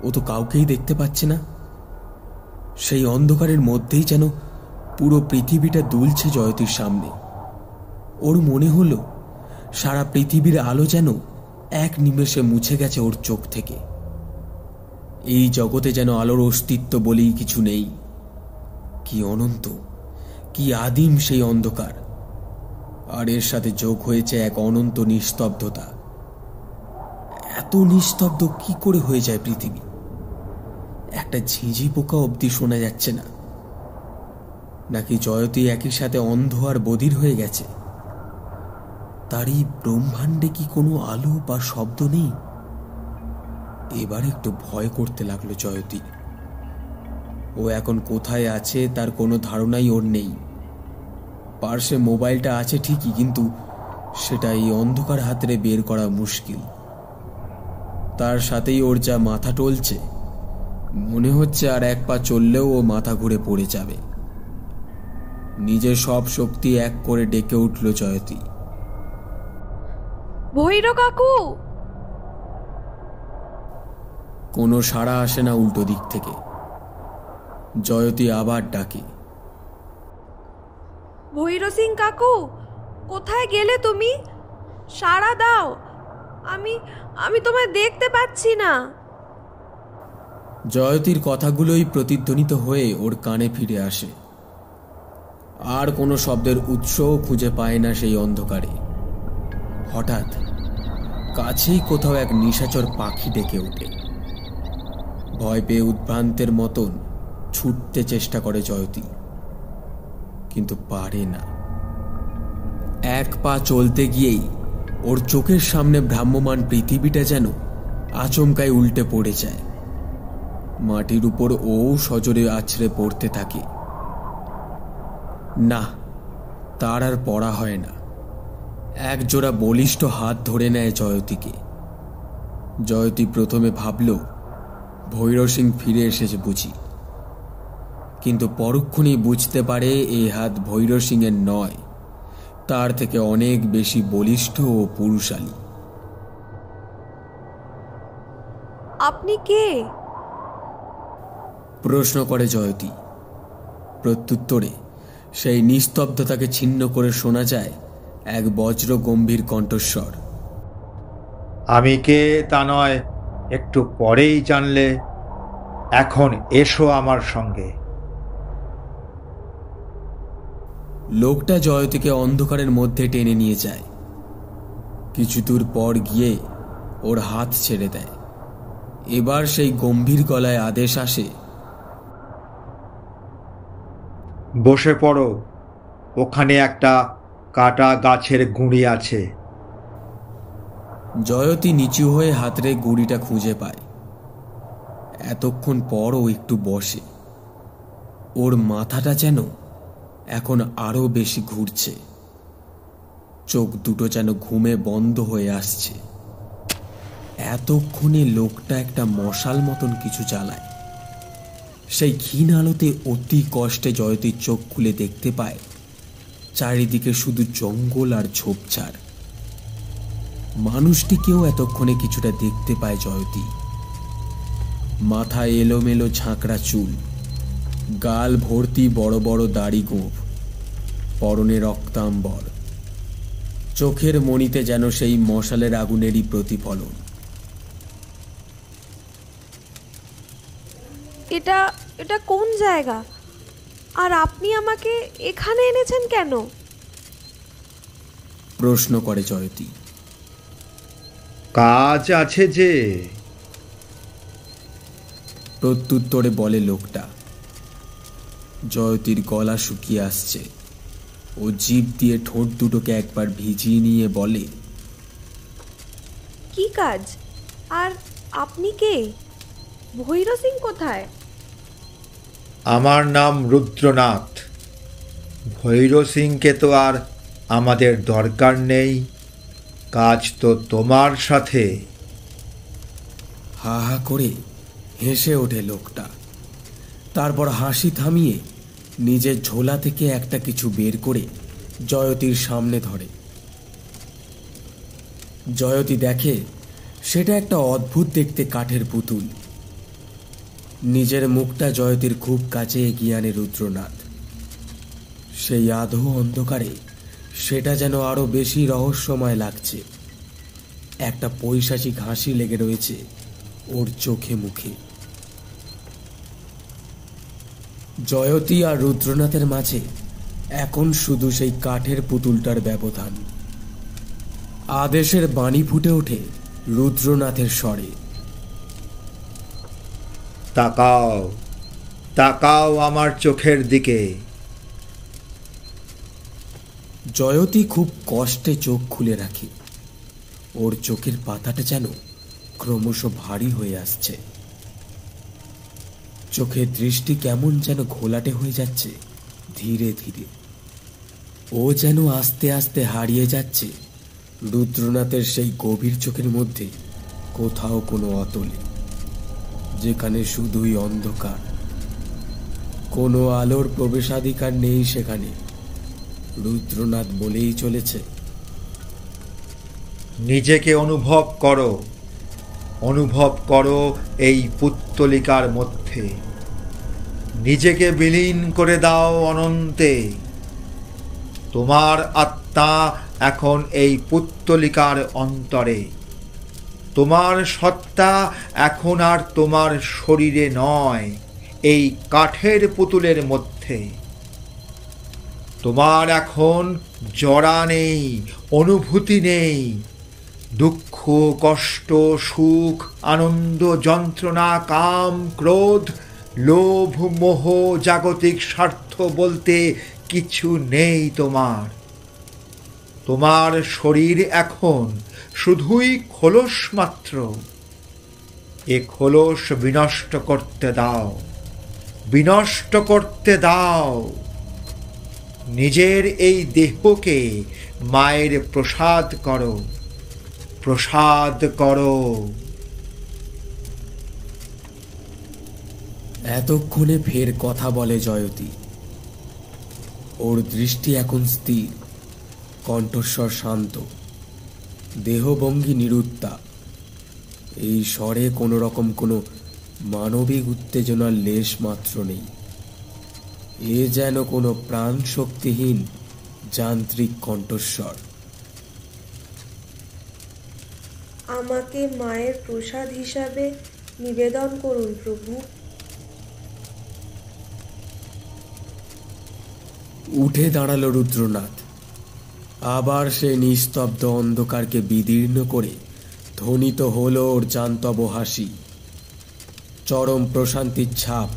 Speaker 1: ও তো কাউকেই দেখতে পাচ্ছে না। সেই অন্ধকারের মধ্যেই যেন পুরো পৃথিবীটা দুলছে জয়তীর সামনে। ওর মনে হলো সারা পৃথিবীর আলো যেন এক নিমেষে মুছে গেছে ওর চোখ থেকে। এই জগতে যেন আলোর অস্তিত্ব বলেই কিছু নেই। কি অনন্ত, কি আদিম সেই অন্ধকার! আর এর সাথে যোগ হয়েছে এক অনন্ত নিস্তব্ধতা। এত নিস্তব্ধ কি করে হয়ে যায় পৃথিবী? একটা ঝিঁঝি পোকা অবধি শোনা যাচ্ছে না। নাকি জয়তী একই সাথে অন্ধ আর বধির হয়ে গেছে? তার এই ব্রহ্মাণ্ডে কি কোনো আলো বা শব্দ নেই? এবার একটু ভয় করতে লাগলো জয়তী। ও এখন কোথায় আছে তার কোনো ধারণাই ওর নেই। পার্শ্বে মোবাইলটা আছে ঠিকই, কিন্তু সেটা এই অন্ধকার হাতরে বের করা মুশকিল। তার সাথেই ওর যা মাথা টলছে, মনে হচ্ছে আর এক পা চললেও ও মাথা ঘুরে পড়ে যাবে। নিজের সব শক্তি এক করে ডেকে উঠল জয়তী,
Speaker 6: ভৈরব কাকু!
Speaker 1: কোনো সাড়া আসে না উল্টো দিক থেকে। জয়তী আবার ডাকে,
Speaker 6: ভৈরব সিং কাকু, কোথায় গেলে তুমি? সাড়া দাও, আমি তোমায় দেখতে পাচ্ছি না।
Speaker 1: জয়তীর কথাগুলোই প্রতিধ্বনিত হয়ে ওর কানে ফিরে আসে। আর কোনো শব্দের উৎসও খুঁজে পায় না সেই অন্ধকারে। হঠাৎ কাছেই কোথাও এক নিশাচর পাখি ডেকে ওঠে। ভয় পেয়ে উদ্ভ্রান্তের মতন ছুটতে চেষ্টা করে জয়তী, কিন্তু পারে না। এক পা চলতে গিয়েই ওর চোখের সামনে ভ্রাম্যমান পৃথিবীটা যেন আচমকায় উল্টে পড়ে যায়। মাটির উপর ও সজোরে আছড়ে পড়তে থাকে। না, তার আর পড়া হয় না। এক জোড়া বলিষ্ঠ হাত ধরে নেয় জয়তীকে। জয়তী প্রথমে ভাবল ভৈরব সিং ফিরে এসেছে বুঝি, কিন্তু পরক্ষণেই বুঝতে পারে এই হাত ভৈরব সিংয়ের নয়, তার থেকে অনেক বেশি বলিষ্ঠ ও পুরুষালী।
Speaker 6: আপনি কে?
Speaker 1: প্রশ্ন করে জয়তী। প্রত্যুত্তরে সেই নিস্তব্ধতাকে ছিন্ন করে শোনা যায় এক বজ্র গম্ভীর কণ্ঠস্বর,
Speaker 2: আমি কে তা নয় একটু পরেই জানলে, এখন এসো আমার সঙ্গে।
Speaker 1: লোকটা জয়তীকে অন্ধকারের মধ্যে টেনে নিয়ে যায়। কিছু দূর পর গিয়ে ওর হাত ছেড়ে দেয়। এবার সেই গম্ভীর গলায় আদেশ আসে,
Speaker 2: বসে পড়ো, ওখানে একটা কাটা গাছের গুঁড়ি আছে।
Speaker 1: জয়তী নিচু হয়ে হাতরে গুঁড়িটা খুঁজে পায়। এতক্ষণ পরও একটু বসে। ওর মাথাটা যেন এখন আরো বেশি ঘুরছে। চোখ দুটো যেন ঘুমে বন্ধ হয়ে আসছে। এতক্ষণে লোকটা একটা মশাল মতন কিছু জ্বালায়। সেই ক্ষীণ আলোতে অতি কষ্টে জয়তীর চোখ খুলে দেখতে পায় চারিদিকে শুধু জঙ্গল আর ঝোপঝাড়। মানুষটিকেও এতক্ষণে কিছুটা দেখতে পায় জয়তী। মাথায় এলোমেলো ঝাঁকড়া চুল, গাল ভর্তি বড় বড় দাড়ি গোঁফ, পরনে রক্তাম্বর। চোখের মণিতে যেন সেই মশালের আগুনেরই প্রতিফলন।
Speaker 6: এটা এটা কোন জায়গা? আর আপনি আমাকে এখানে এনেছেন কেন?
Speaker 1: প্রশ্ন করে জয়তী।
Speaker 2: কাজ আছে যে,
Speaker 1: প্রত্যুত্তরে বলে লোকটা। জয়তীর গলা শুকিয়ে আসছে। ও জিভ দিয়ে ঠোঁট দুটোকে একবার ভিজিয়ে নিয়ে বলে,
Speaker 6: কি কাজ? আর আপনি কে? ভৈর সিং কোথায়?
Speaker 2: আমার নাম রুদ্রনাথ। ভৈর সিংকে তো আর আমাদের দরকার নেই, কাজ তো তোমার সাথে।
Speaker 1: হা হা করে হেসে ওঠে লোকটা। তারপর হাসি থামিয়ে নিজের ঝোলা থেকে একটা কিছু বের করে জয়তীর সামনে ধরে। জয়তী দেখে সেটা একটা অদ্ভুত দেখতে কাঠের পুতুল। নিজের মুখটা জয়তীর খুব কাছে এগিয়ে আনে রুদ্রনাথ। সেই আধো অন্ধকারে সেটা যেন আরো বেশি রহস্যময় লাগছে। একটা পৈশাচিক হাসি লেগে রয়েছে ওর চোখে মুখে। জয়তী আর রুদ্রনাথের মাঝে এখন শুধু সেই কাঠের পুতুলটার ব্যবধান। আদেশের বাণী ফুটে ওঠে রুদ্রনাথের স্বরে,
Speaker 2: তাকাও, তাকাও আমার চোখের দিকে।
Speaker 1: জয়তী খুব কষ্টে চোখ খুলে রাখে। ওর চোখের পাতাটা যেন ক্রমশ ভারী হয়ে আসছে। চোখের দৃষ্টি কেমন যেন ঘোলাটে হয়ে যাচ্ছে ধীরে ধীরে। ও যেন আস্তে আস্তে হারিয়ে যাচ্ছে রুদ্রনাথের সেই গভীর চোখের মধ্যে কোথাও কোনো অতলে, যেখানে শুধুই অন্ধকার। কোনো আলোর প্রবেশাধিকার নেই সেখানে। রুদ্রনাথ বলেই চলেছে,
Speaker 2: নিজেকে অনুভব করো, অনুভব করো এই পুত্তলিকার মধ্যে। নিজেকে বিলীন করে দাও অনন্তে। তোমার আত্মা এখন এই পুত্তলিকার অন্তরে। তোমার সত্তা এখন আর তোমার শরীরে নয়, এই কাঠের পুতুলের মধ্যে। তোমার এখন জড়া নেই, অনুভূতি নেই। দুঃখ, কষ্ট, সুখ, আনন্দ, যন্ত্রণা, কাম, ক্রোধ, লোভ, মোহ, জাগতিক স্বার্থ বলতে কিছু নেই তোমার। তোমার শরীর এখন শুধুই খোলস মাত্র। এ খোলস বিনষ্ট করতে দাও, বিনষ্ট করতে দাও। নিজের এই দেহকে মায়ের প্রসাদ করো, প্রসাদ করো।
Speaker 1: এতক্ষণে ফের কথা বলে জয়তী। ওর দৃষ্টি এখন স্থির, কণ্ঠস্বর শান্ত, দেহভঙ্গি নিরুত্তাপ। এই স্বরে কোনো রকম কোনো মানবিক উত্তেজনার লেশ মাত্র নেই। এ যেন কোনো প্রাণ শক্তিহীন যান্ত্রিক কণ্ঠস্বর।
Speaker 6: আমাকে মায়ের প্রসাদ হিসাবে নিবেদন করুন প্রভু।
Speaker 1: উঠে দাঁড়ালো রুদ্রনাথ। আবার সে নিস্তব্ধ অন্ধকারকে বিদীর্ণ করে ধ্বনিত হলো ওর জান্তব হাসি। চরম প্রশান্তির ছাপ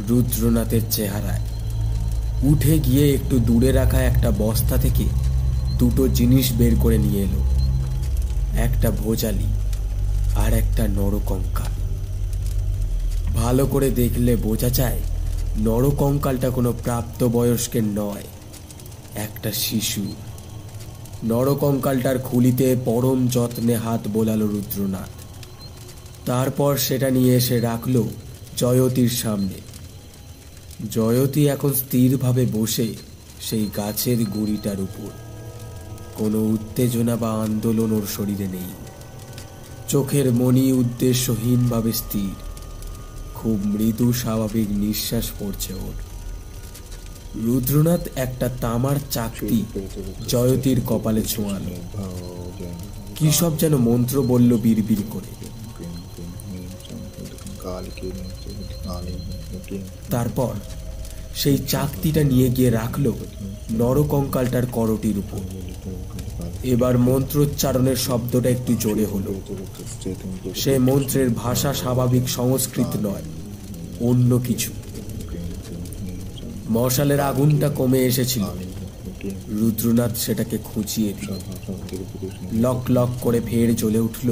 Speaker 1: রুদ্রনাথের চেহারায়। উঠে গিয়ে একটু দূরে রাখা একটা বস্তা থেকে দুটো জিনিস বের করে নিয়ে এলো, একটা ভোজালি আর একটা নরকঙ্কাল। ভালো করে দেখলে বোঝা যায় নরকঙ্কালটা কোনো প্রাপ্তবয়স্কের নয়, একটা শিশু। নরকঙ্কালটার খুলিতে পরম যত্নে হাত বোলালো রুদ্রনাথ। তারপর সেটা নিয়ে এসে রাখল জয়তীর সামনে। জয়তী এখন স্থিরভাবে বসে সেই গাছের গুঁড়িটার উপর। কোনো উত্তেজনা বা আন্দোলন ওর শরীরে নেই। চোখের মনি উদ্দেশ্যহীনভাবে স্থির। খুব মৃদু স্বাভাবিক নিঃশ্বাস পড়ছে ওর। রুদ্রনাথ একটা তামার চাকতি জয়তীর কপালে ছোঁয়াল। কি সব যেন মন্ত্র বলল বিড়বিড় করে। তারপর সেই চাকতিটা নিয়ে গিয়ে রাখলো নরকঙ্কালটার করটির উপর। এবার মন্ত্রোচ্চারণের শব্দটা একটু জোরে হলো। সে মন্ত্রের ভাষা স্বাভাবিক সংস্কৃত নয়, অন্য কিছু। মশালের আগুনটা কমে এসেছিল। রুদ্রনাথ সেটাকে খুঁচিয়ে দিল। লক লক করে ফের জ্বলে উঠল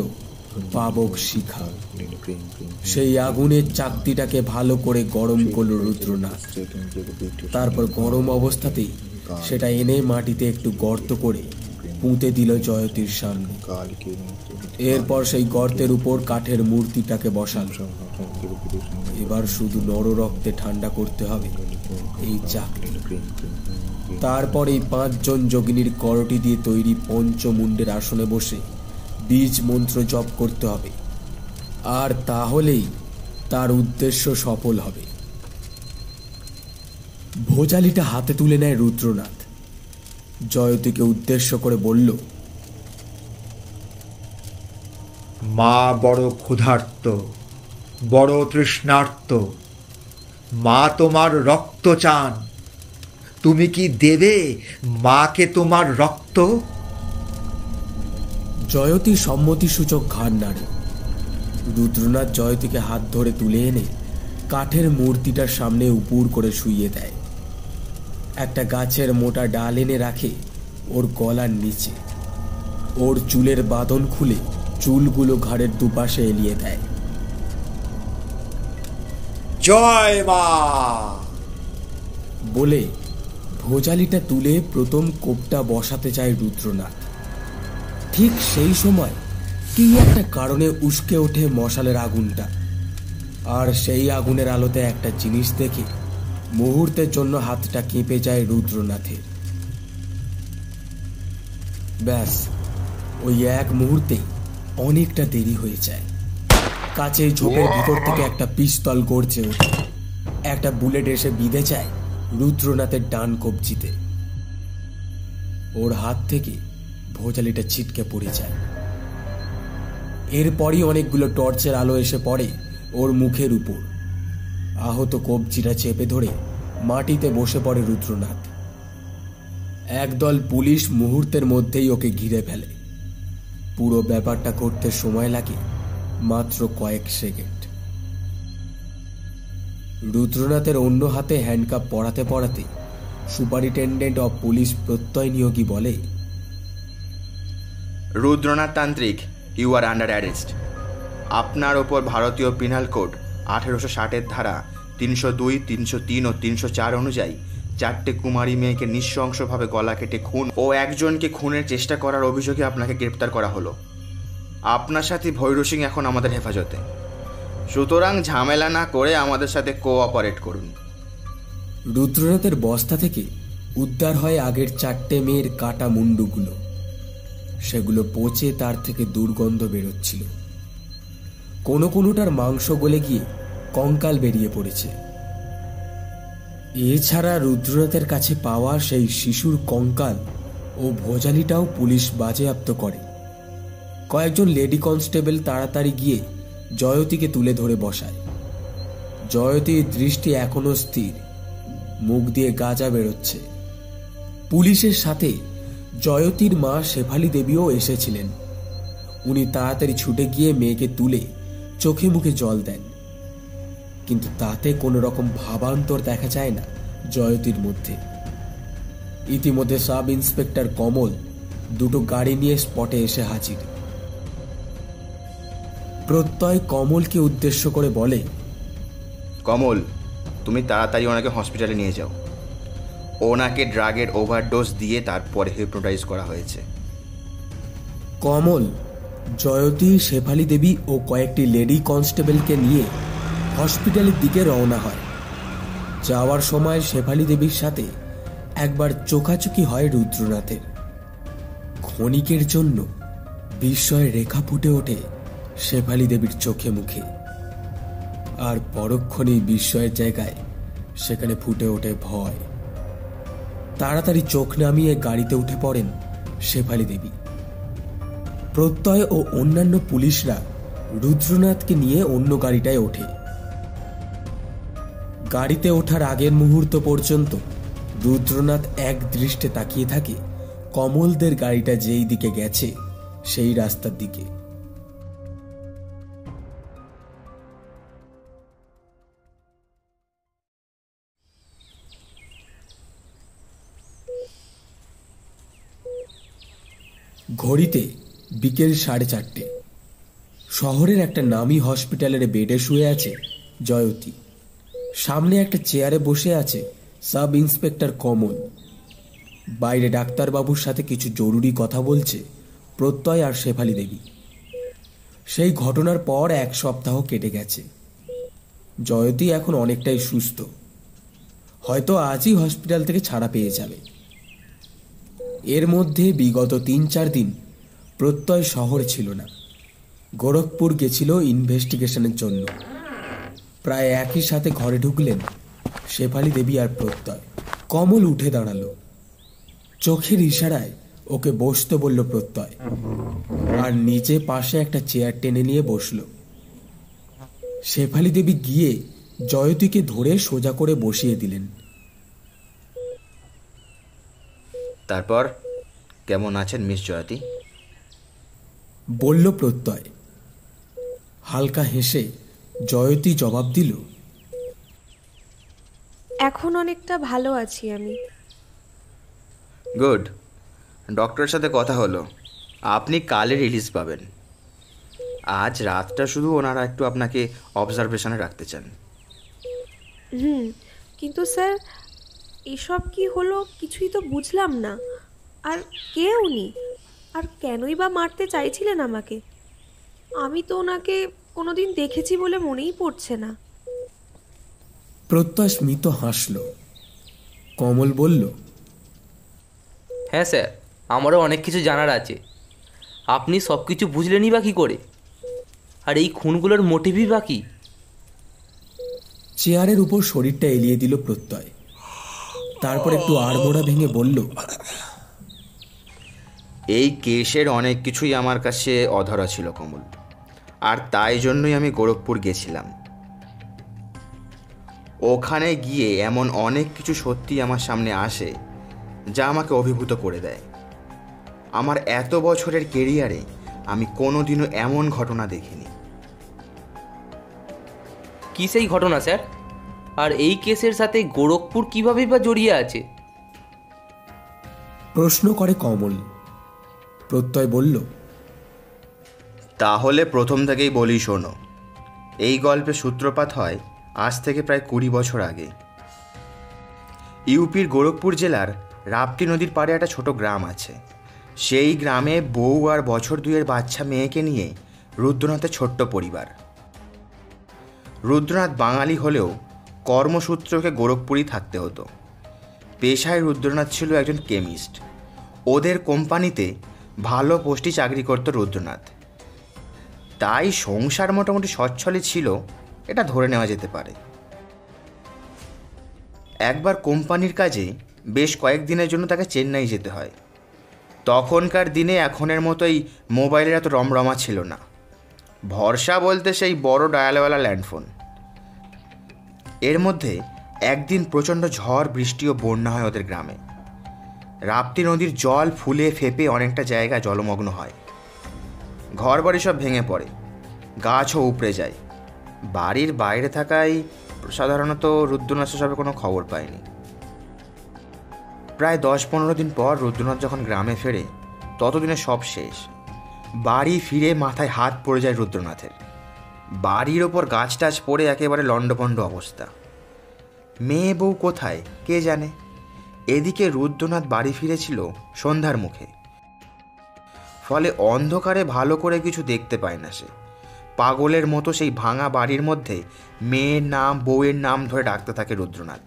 Speaker 1: পাবক শিখা। সেই আগুনের চাকতিটাকে ভালো করে গরম করল রুদ্রনাথ। তারপর গরম অবস্থাতেই সেটা এনে মাটিতে একটু গর্ত করে পুঁতে দিল জয়তীর সামনে। এরপর সেই গর্তের উপর কাঠের মূর্তিটাকে বসাল। এবার শুধু নর রক্তে ঠান্ডা করতে হবে এই চাকতি। তারপর এই 5 জন যোগিনীর করটি দিয়ে তৈরি পঞ্চমুণ্ডের আসনে বসে বীজ মন্ত্র জপ করতে হবে, আর তাহলেই তার উদ্দেশ্য সফল হবে। ভোজালিটা হাতে তুলে নেয় রুদ্রনাথ। জয়তীকে উদ্দেশ্য করে বলল,
Speaker 2: মা বড় ক্ষুধার্ত, বড় তৃষ্ণার্ত। মা তোমার রক্ত চান। তুমি কি দেবে মাকে তোমার রক্ত?
Speaker 1: জয়তী সম্মতিসূচক ঘাড় নাড়ে। রুদ্রনাথ জয়তীকে হাত ধরে তুলে এনে কাঠের মূর্তিটার সামনে উপুর করে শুইয়ে দেয়। একটা গাছের মোটা ডাল এনে রাখে ওর গলার নিচে। ওর চুলের বাঁধন খুলে চুলগুলো ঘাড়ের দুপাশে এলিয়ে দেয়।
Speaker 2: জয় মা
Speaker 1: বলে ভোজালিটা তুলে প্রথম কোপটা বসাতে চায় রুদ্রনাথ। ঠিক সেই সময় কি একটা কারণে উস্কে ওঠে মশালের আগুনটা, আর সেই আগুনের আলোতে একটা জিনিস দেখে মুহূর্তের জন্য হাতটা কেঁপে যায় রুদ্রনাথের। ব্যাস, ওই এক মুহূর্তে অনেকটা দেরি হয়ে যায়। কাছের ঝোপের ভিতর থেকে একটা পিস্তল গড়ছে ওঠে। একটা বুলেট এসে বিঁধে যায় রুদ্রনাথের ডান কবজিতে। ওর হাত থেকে ভোজালিটা ছিটকে পড়ে যায়। এরপরই অনেকগুলো টর্চের আলো এসে পড়ে ওর মুখের উপর। আহত কবজিটা চেপে ধরে মাটিতে বসে পড়ে রুদ্রনাথ। একদল পুলিশ মুহূর্তের মধ্যেই ওকে ঘিরে ফেলে। পুরো ব্যাপারটা করতে সময় লাগে মাত্র কয়েক সেকেন্ড। রুদ্রনাথের অন্য হাতে হ্যান্ডকাপ পরাতে পরাতে সুপারিনটেন্ডেন্ট অফ পুলিশ প্রত্যয় নিয়োগী বলে,
Speaker 3: রুদ্রনাথ তান্ত্রিক, ইউ আর আন্ডার অ্যারেস্ট। আপনার ওপর ভারতীয় পিনাল কোড 1860-এর ধারা 302, 303 ও 304 অনুযায়ী 4টে কুমারী মেয়েকে নৃশংসভাবে গলা কেটে খুন ও একজনকে খুনের চেষ্টা করার অভিযোগে আপনাকে গ্রেপ্তার করা হলো। আপনার সাথে ভৈরব সিং এখন আমাদের হেফাজতে, সুতরাং ঝামেলা না করে আমাদের সাথে কোঅপারেট করুন।
Speaker 1: রুদ্রনাথের বস্তা থেকে উদ্ধার হয় আগের 4টে মেয়ের কাটা মুন্ডুগুলো। সেগুলো পচে তার থেকে দুর্গন্ধ বেরোচ্ছিল। কোনোটার মাংস গলে গিয়ে কঙ্কাল বেরিয়ে পড়েছে। এছাড়া রুদ্রনাথের কাছে পাওয়া সেই শিশুর কঙ্কাল ও ভোজালিটাও পুলিশ বাজেয়াপ্ত করে। কয়েকজন লেডি কনস্টেবল তাড়াতাড়ি গিয়ে জয়তীকে তুলে ধরে বসায়। জয়তীর দৃষ্টি এখনো স্থির, মুখ দিয়ে গাঁজা বেরোচ্ছে। পুলিশের সাথে জয়তীর মা শেফালি দেবীও এসেছিলেন। উনি তাড়াতাড়ি ছুটে গিয়ে মেয়েকে তুলে চোখে মুখে জল দেন, কিন্তু তাতে কোনো রকম ভাবান্তর দেখা যায় না জয়তীর মধ্যে। ইতিমধ্যে সাব ইন্সপেক্টর কমল 2টো গাড়ি নিয়ে স্পটে এসে হাজির। প্রত্যয় কমলকে উদ্দেশ্য করে বলে,
Speaker 3: কমল, তুমি তাড়াতাড়ি ওনাকে হসপিটালে নিয়ে যাও। ওনাকে ড্রাগের ওভারডোজ দিয়ে তারপরে হিপনোটাইজ করা হয়েছে।
Speaker 1: কমল জয়তী, শেফালি দেবী ও কয়েকটি লেডি কনস্টেবলকে নিয়ে হসপিটালের দিকে রওনা হয়। যাওয়ার সময় শেফালি দেবীর সাথে একবার চোখাচোখি হয় রুদ্রনাথের। ক্ষণিকের জন্য বিস্ময়ের রেখা ফুটে ওঠে শেফালি দেবীর চোখে মুখে, আর পরক্ষণেই বিস্ময়ের জায়গায় সেখানে ফুটে ওঠে ভয়। তাড়াতাড়ি চোখ নামিয়ে গাড়িতে উঠে পড়েন শেফালি দেবী। প্রত্যয় ও অন্যান্য পুলিশরা রুদ্রনাথকে নিয়ে অন্য গাড়িটায় ওঠে। গাড়িতে ওঠার আগের মুহূর্ত পর্যন্ত রুদ্রনাথ এক দৃষ্টে তাকিয়ে থাকে কমলদের গাড়িটা যেই দিকে গেছে সেই রাস্তার দিকে। ঘড়িতে বিকেল 4:30। শহরের একটা নামী হসপিটালের বেডে শুয়ে আছে জয়তী। সামনে একটা চেয়ারে বসে আছে সাব ইন্সপেক্টর কমল। বাইরে ডাক্তারবাবুর সাথে কিছু জরুরি কথা বলছে প্রত্যয় আর শেফালি দেবী। সেই ঘটনার পর 1 সপ্তাহ কেটে গেছে। জয়তী এখন অনেকটাই সুস্থ, হয়তো আজই হসপিটাল থেকে ছাড়া পেয়ে যাবে। এর মধ্যে বিগত 3-4 দিন প্রত্যয় শহরে ছিল না, গোরখপুর গেছিল ইনভেস্টিগেশনের জন্য। প্রায় একই সাথে ঘরে ঢুকলেন শেফালি দেবী আর প্রত্যয়। কমল উঠে দাঁড়ালো, চোখের ইশারায় ওকে বসতে বলল প্রত্যয়, আর নিচে পাশে একটা চেয়ার টেনে নিয়ে বসল। শেফালি দেবী গিয়ে জয়তীকে ধরে সোজা করে বসিয়ে দিলেন।
Speaker 3: তারপর কেমন আছেন মিস জয়তী?
Speaker 1: বলল প্রত্যয়। হালকা হেসে জয়তী জবাব দিল,
Speaker 6: এখন অনেকটা ভালো আছি আমি।
Speaker 3: গুড। ডক্টরের সাথে কথা হলো, আপনি কালে রিলিজ পাবেন। আজ রাতটা শুধু ওনারা একটু আপনাকে অবজারভেশনে রাখতে চান।
Speaker 6: কিন্তু স্যার, এসব কি হলো কিছুই তো বুঝলাম না। আর কে উনি? আর কেনই বা মারতে চাইছিলেন আমাকে? আমি তো ওনাকে কোনোদিন দেখেছি বলে মনেই পড়ছে না।
Speaker 1: প্রত্যয় স্মিত হাসল। কমল বলল,
Speaker 4: হ্যাঁ স্যার, আমারও অনেক কিছু জানার আছে। আপনি সব কিছু বুঝলেনই বা কী করে? আর এই খুনগুলোর মোটিভই বা কী?
Speaker 1: চেয়ারের উপর শরীরটা এলিয়ে দিল প্রত্যয়। তারপর একটু আড়মোড়া ভেঙে বলল,
Speaker 3: এই কেসের অনেক কিছুই আমার কাছে অধরা ছিল কমল, আর তাই জন্যই আমি গোরখপুর গেছিলাম। ওখানে গিয়ে এমন অনেক কিছু সত্যি আমার সামনে আসে যা আমাকে অভিভূত করে দেয়। আমার এত বছরের কেরিয়ারে আমি কোনোদিনও এমন ঘটনা দেখিনি।
Speaker 4: কী সেই ঘটনা স্যার? আর এই কেসের সাথে গোরখপুর কীভাবেই বা জড়িয়ে আছে?
Speaker 1: প্রশ্ন করে কমল। প্রত্যয় বলল,
Speaker 3: তাহলে প্রথম থেকেই বলি শোনো। এই গল্পের সূত্রপাত হয় আজ থেকে প্রায় 20 বছর আগে। ইউপির গোরখপুর জেলার রাপ্তি নদীর পাড়ে একটা ছোট গ্রাম আছে। সেই গ্রামে বউ আর বছর 2-এর বাচ্চা মেয়েকে নিয়ে রুদ্রনাথের ছোট্ট পরিবার। রুদ্রনাথ বাঙালি হলেও কর্মসূত্রকে গোরখপুরই থাকতে হতো। পেশায় রুদ্রনাথ ছিল একজন কেমিস্ট। ওদের কোম্পানিতে ভালো পোস্টে চাকরি করত রুদ্রনাথ। তাই সংসার মোটামুটি সচ্ছলই ছিল, এটা ধরে নেওয়া যেতে পারে। একবার কোম্পানির কাজে বেশ কয়েকদিনের জন্য তাকে চেন্নাই যেতে হয়। তখনকার দিনে এখনের মতোই মোবাইলের এত রমরমা ছিল না। ভরসা বলতে সেই বড় ডায়ালওয়ালা ল্যান্ডফোন। এর মধ্যে একদিন প্রচণ্ড ঝড়, বৃষ্টি ও বন্যা হয় ওদের গ্রামে। রাপ্তি নদীর জল ফুলে ফেপে অনেকটা জায়গা জলমগ্ন হয়। ঘরবাড়ি সব ভেঙে পড়ে, গাছও উপড়ে যায়। বাড়ির বাইরে থাকায় সাধারণত রুদ্রনাথ সেসবে কোনো খবর পায়নি। প্রায় 10-15 দিন পর রুদ্রনাথ যখন গ্রামে ফেরে, ততদিনে সব শেষ। বাড়ি ফিরে মাথায় হাত পড়ে যায় রুদ্রনাথের। বাড়ির ওপর গাছ টাছ পড়ে একেবারে লণ্ডভণ্ড অবস্থা। মেয়ে বউ কোথায় কে জানে। এদিকে রুদ্রনাথ বাড়ি ফিরেছিল সন্ধ্যার মুখে। ফলে অন্ধকারে ভালো করে কিছু দেখতে পায় না সে। পাগলের মতো সেই ভাঙা বাড়ির মধ্যে মেয়ের নাম, বউয়ের নাম ধরে ডাকতে থাকে রুদ্রনাথ।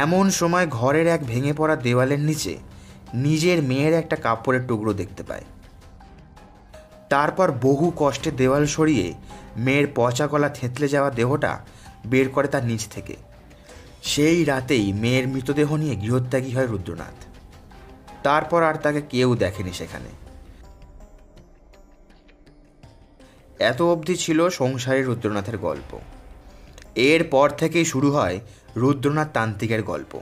Speaker 3: এমন সময় ঘরের এক ভেঙে পড়া দেওয়ালের নিচে নিজের মেয়ের একটা কাপড়ের টুকরো দেখতে পায়। তারপর বহু কষ্টে দেওয়াল সরিয়ে মেয়ের পচা গলা থেঁতলে যাওয়া দেহটা বের করে তার নিচ থেকে। সেই রাতেই মেয়ের মৃতদেহ নিয়ে গৃহত্যাগী হয় রুদ্রনাথ। তারপর আর তাকে কেউ দেখেনি সেখানে। এত অবধি ছিল সংসারে রুদ্রনাথের গল্প। এরপর থেকেই শুরু হয় রুদ্রনাথ তান্ত্রিকের গল্প।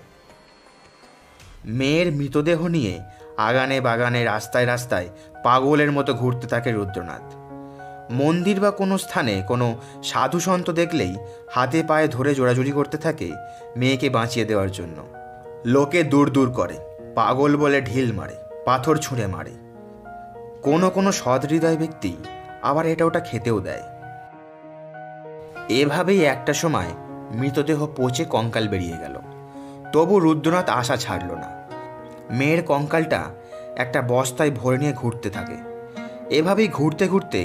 Speaker 3: মেয়ের মৃতদেহ নিয়ে আগানে বাগানে রাস্তায় রাস্তায় পাগলের মতো ঘুরতে থাকে রুদ্রনাথ। মন্দির বা কোনো স্থানে কোনো সাধু সন্ত দেখলেই হাতে পায়ে ধরে জোড়াজুড়ি করতে থাকে মেয়েকে বাঁচিয়ে দেওয়ার জন্য। লোকে দূর দূর করে, পাগল বলে ঢিল মারে, পাথর ছুঁড়ে মারে। কোনো কোনো সদহৃদয় ব্যক্তি আবার এটা ওটা খেতেও দেয়। এভাবেই একটা সময় মৃতদেহ পচে কঙ্কাল বেরিয়ে গেল। তবু রুদ্রনাথ আশা ছাড়ল না। মেয়ের কঙ্কালটা একটা বস্তায় ভরে নিয়ে ঘুরতে থাকে। এভাবেই ঘুরতে ঘুরতে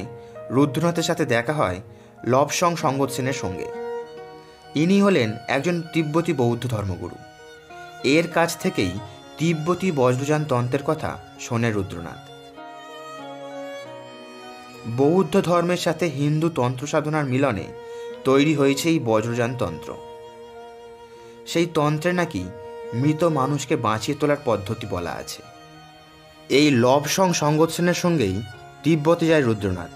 Speaker 3: রুদ্রনাথের সাথে দেখা হয় লবসং সঙ্গত সেনের সঙ্গে। ইনি হলেন একজন তিব্বতী বৌদ্ধ ধর্মগুরু। এর কাছ থেকেই তিব্বতী বজ্রযান তন্ত্রের কথা শোনে রুদ্রনাথ। বৌদ্ধ ধর্মের সাথে হিন্দু তন্ত্র সাধনার মিলনে তৈরি হয়েছে এই বজ্রযান তন্ত্র। সেই তন্ত্রে নাকি মৃত মানুষকে বাঁচিয়ে তোলার পদ্ধতি বলা আছে। এই লবসং সঙ্গত সেনের সঙ্গেই তিব্বতে যায় রুদ্রনাথ।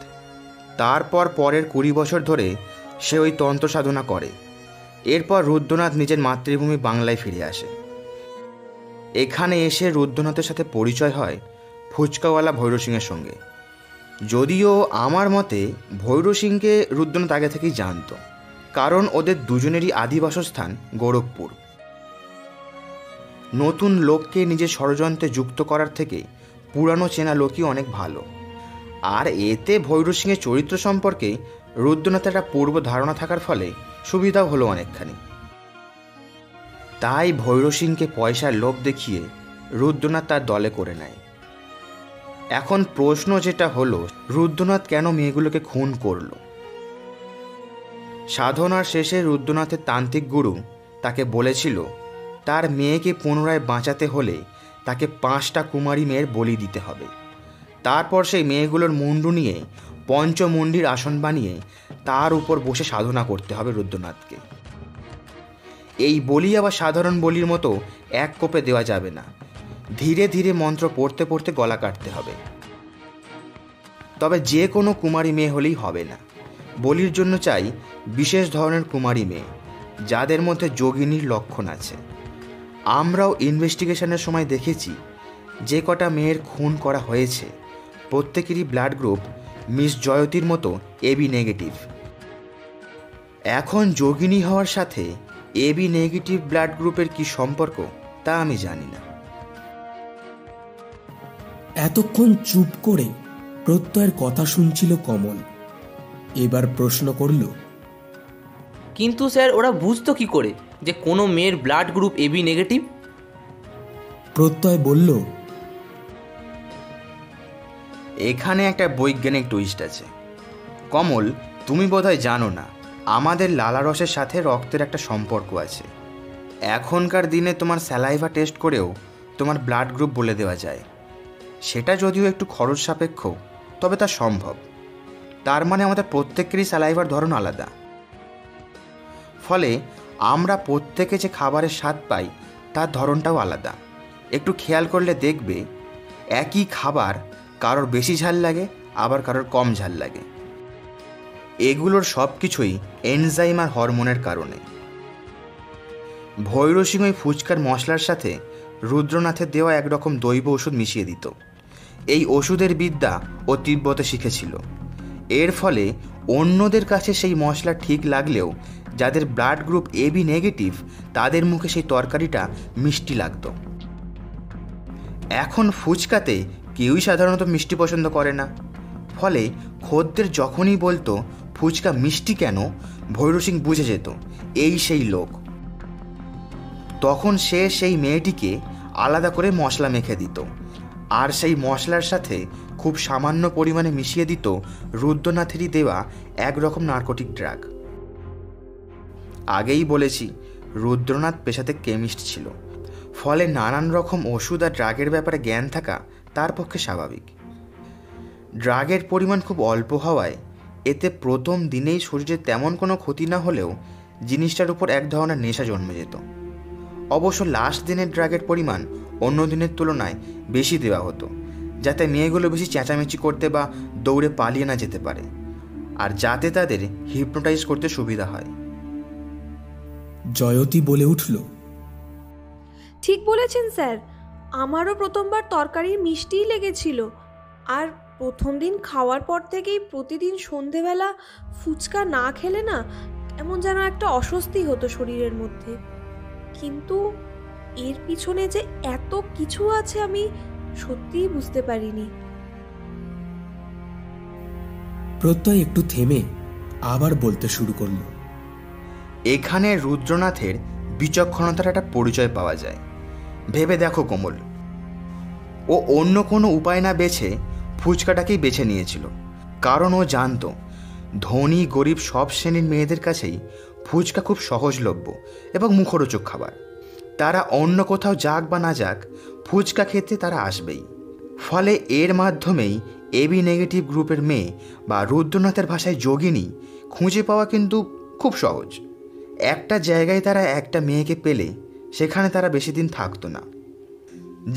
Speaker 3: তারপর পরের 20 বছর ধরে সে ওই তন্ত্র সাধনা করে। এরপর রুদ্রনাথ নিজের মাতৃভূমি বাংলায় ফিরে আসে। এখানে এসে রুদ্রনাথের সাথে পরিচয় হয় ফুচকাওয়ালা ভৈরব সিংয়ের সঙ্গে। যদিও আমার মতে ভৈরব সিংকে রুদ্রনাথ আগে থেকেই জানত, কারণ ওদের দুজনেরই আদি বাসস্থান গোরখপুর। নতুন লোককে নিজের ষড়যন্ত্রে যুক্ত করার থেকে পুরানো চেনা লোকই অনেক ভালো। আর এতে ভৈরব সিংয়ের চরিত্র সম্পর্কে রুদ্রনাথের একটা পূর্ব ধারণা থাকার ফলে সুবিধাও হলো অনেকখানি। তাই ভৈরব সিংকে পয়সার লোভ দেখিয়ে রুদ্রনাথ তার দলে করে নেয়। এখন প্রশ্ন যেটা হলো, রুদ্রনাথ কেন মেয়েগুলোকে খুন করল? সাধনার শেষে রুদ্রনাথের তান্ত্রিক গুরু তাকে বলেছিল তার মেয়েকে পুনরায় বাঁচাতে হলে তাকে 5টা কুমারী মেয়ের বলি দিতে হবে। তারপর সেই মেয়েগুলোর মুন্ডু নিয়ে পঞ্চমুণ্ডির আসন বানিয়ে তার উপর বসে সাধনা করতে হবে রুদ্রনাথকে। এই বলি আবার সাধারণ বলির মতো এক কোপে দেওয়া যাবে না, ধীরে ধীরে মন্ত্র পড়তে পড়তে গলা কাটতে হবে। তবে যে কোনো কুমারী মেয়ে হলেই হবে না, বলির জন্য চাই বিশেষ ধরনের কুমারী মেয়ে যাদের মধ্যে যোগিনীর লক্ষণ আছে। আমরাও ইনভেস্টিগেশনের সময় দেখেছি যে কটা মেয়ের খুন করা হয়েছে প্রত্যেকেরই ব্লাড গ্রুপ মিস জয়তীর মতো এবি নেগেটিভ। এখন যোগিনী হওয়ার সাথে এবি নেগেটিভ ব্লাড গ্রুপের কি সম্পর্ক তা আমি জানি না।
Speaker 1: এতক্ষণ চুপ করে প্রত্যয়ের কথা শুনছিল কমল। এবার প্রশ্ন করল,
Speaker 4: কিন্তু স্যার ওরা বুঝতো কি করে যে কোনো মেয়ের ব্লাড গ্রুপ এবি নেগেটিভ?
Speaker 1: প্রত্যয় বলল,
Speaker 3: এখানে একটা বৈজ্ঞানিক টুইস্ট আছে। কমল, তুমি বোধহয় জানো না, আমাদের লালারসের সাথে রক্তের একটা সম্পর্ক আছে। এখনকার দিনে তোমার স্যালাইভা টেস্ট করেও তোমার ব্লাড গ্রুপ বলে দেওয়া যায়। সেটা যদিও একটু খরচ সাপেক্ষ, তবে তা সম্ভব। তার মানে আমাদের প্রত্যেকেরই স্যালাইভার ধরন আলাদা। ফলে আমরা প্রত্যেকে যে খাবারের স্বাদ পাই তার ধরনটাও আলাদা। একটু খেয়াল করলে দেখবে একই খাবার কারোর বেশি ঝাল লাগে, আবার কারোর কম ঝাল লাগে। এগুলোর সব কিছুই এনজাইম আর হরমোনের কারণে। ভৈরব সিং ওই ফুচকার মশলার সাথে রুদ্রনাথের দেওয়া একরকম দৈব ওষুধ মিশিয়ে দিত। এই ওষুধের বিদ্যা ও তিব্বতে শিখেছিল। এর ফলে অন্যদের কাছে সেই মশলা ঠিক লাগলেও যাদের ব্লাড গ্রুপ এবি নেগেটিভ তাদের মুখে সেই তরকারিটা মিষ্টি লাগতো। এখন ফুচকাতে কেউই সাধারণত মিষ্টি পছন্দ করে না। ফলে খদ্দের যখনই বলতো ফুচকা মিষ্টি কেন, ভৈরব সিং বুঝে যেত এই সেই লোক। তখন সে সেই মেয়েটিকে আলাদা করে মশলা মেখে দিত, আর সেই মশলার সাথে খুব সামান্য পরিমাণে মিশিয়ে দিত রুদ্রনাথেরই দেওয়া একরকম নার্কোটিক ড্রাগ। আগেই বলেছি রুদ্রনাথ পেশাতে কেমিস্ট ছিল, ফলে নানান রকম ওষুধ আর ড্রাগের ব্যাপারে জ্ঞান থাকা তার পক্ষে স্বাভাবিক। ড্রাগের পরিমাণ খুব অল্প হওয়ায় এতে প্রথম দিনেই শরীরে তেমন কোনো ক্ষতি না হলেও জিনিসটার উপর এক ধরনের নেশা জন্মে যেত। অবশ্য লাস্ট দিনের ড্রাগের পরিমাণ অন্য দিনের তুলনায় বেশি দেওয়া হতো, যাতে মেয়েগুলো বেশি চেঁচামেচি করতে বা দৌড়ে পালিয়ে না যেতে পারে, আর যাতে তাদের হিপনোটাইজ করতে সুবিধা হয়।
Speaker 1: জয়তী বলে উঠল,
Speaker 6: ঠিক বলেছেন স্যার, আমারও প্রথমবার তরকারির মিষ্টিই লেগেছিল। আর প্রথম দিন খাওয়ার পর থেকেই প্রতিদিন সন্ধেবেলা ফুচকা না খেলে না এমন যেন একটা অস্বস্তি হতো শরীরের মধ্যে। কিন্তু এর পিছনে যে এত কিছু আছে আমি সত্যিই বুঝতে পারিনি।
Speaker 1: প্রত্যয় একটু থেমে আবার বলতে শুরু করলো,
Speaker 3: এখানে রুদ্রনাথের বিচক্ষণতার একটা পরিচয় পাওয়া যায়। ভেবে দেখো কোমল, ও অন্য কোনো উপায় না বেছে ফুচকাটাকেই বেছে নিয়েছিল, কারণ ও জানতো ধনী গরিব সব শ্রেণীর মেয়েদের কাছেই ফুচকা খুব সহজলভ্য এবং মুখরোচক খাবার। তারা অন্য কোথাও যাক বা না যাক, ফুচকা খেতে তারা আসবেই। ফলে এর মাধ্যমেই এবি নেগেটিভ গ্রুপের মেয়ে বা রুদ্রনাথের ভাষায় যোগিনী খুঁজে পাওয়া কিন্তু খুব সহজ। একটা জায়গায় তারা একটা মেয়েকে পেলে সেখানে তারা বেশি দিন থাকতো না,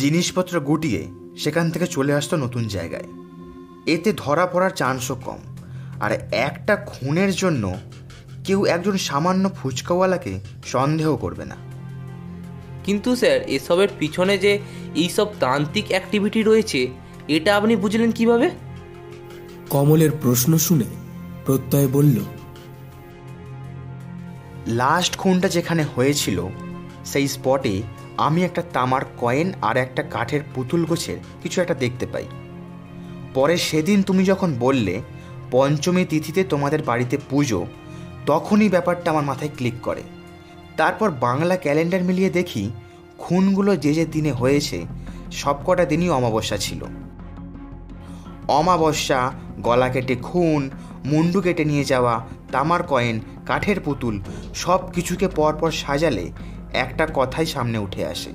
Speaker 3: জিনিসপত্র গুটিয়ে সেখান থেকে চলে আসতো নতুন জায়গায়। এতে ধরা পড়ার চান্সও কম, আর একটা খুনের জন্য কেউ একজন সামান্য ফুচকাওয়ালাকে সন্দেহ করবে না।
Speaker 4: কিন্তু স্যার, এসবের পিছনে যে এইসব তান্ত্রিক অ্যাক্টিভিটি রয়েছে, এটা আপনি বুঝলেন কিভাবে?
Speaker 1: কমলের প্রশ্ন শুনে প্রত্যয় বলল,
Speaker 3: লাস্ট খুনটা যেখানে হয়েছিল সেই স্পটে আমি একটা তামার কয়েন আর একটা কাঠের পুতুল গোছের কিছু একটা দেখতে পাই। পরে সেদিন তুমি যখন বললে পঞ্চমী তিথিতে তোমাদের বাড়িতে পুজো, তখনই ব্যাপারটা আমার মাথায় ক্লিক করে। তারপর বাংলা ক্যালেন্ডার মিলিয়ে দেখি খুনগুলো যে যে দিনে হয়েছে সবকটা দিনই অমাবস্যা ছিল। অমাবস্যা, গলা কেটে খুন, মুন্ডু কেটে নিয়ে যাওয়া, তামার কয়েন, কাঠের পুতুল সব কিছুকে পরপর সাজালে একটা কথাই সামনে উঠে আসে,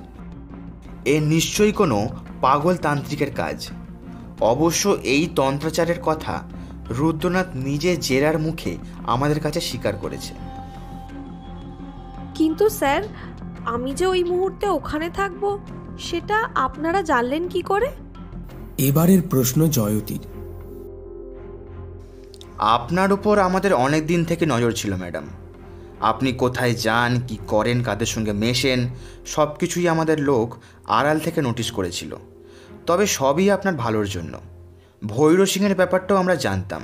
Speaker 3: এ নিশ্চয়ই কোনো পাগল তান্ত্রিকের কাজ। অবশ্য এই তন্ত্রাচারের কথা রুদ্রনাথ নিজে জেরার মুখে আমাদের কাছে স্বীকার করেছে।
Speaker 6: কিন্তু স্যার, আমি যে ওই মুহূর্তে ওখানে থাকবো সেটা আপনারা জানলেন কি করে?
Speaker 1: এবারের প্রশ্ন জয়তীর।
Speaker 3: আপনার উপর আমাদের অনেক দিন থেকে নজর ছিল ম্যাডাম। আপনি কোথায় যান, কি করেন, কাদের সঙ্গে মেশেন, সব কিছুই আমাদের লোক আড়াল থেকে নোটিশ করেছিল। তবে সবই আপনার ভালোর জন্য। ভৈর সিংয়ের ব্যাপারটাও আমরা জানতাম,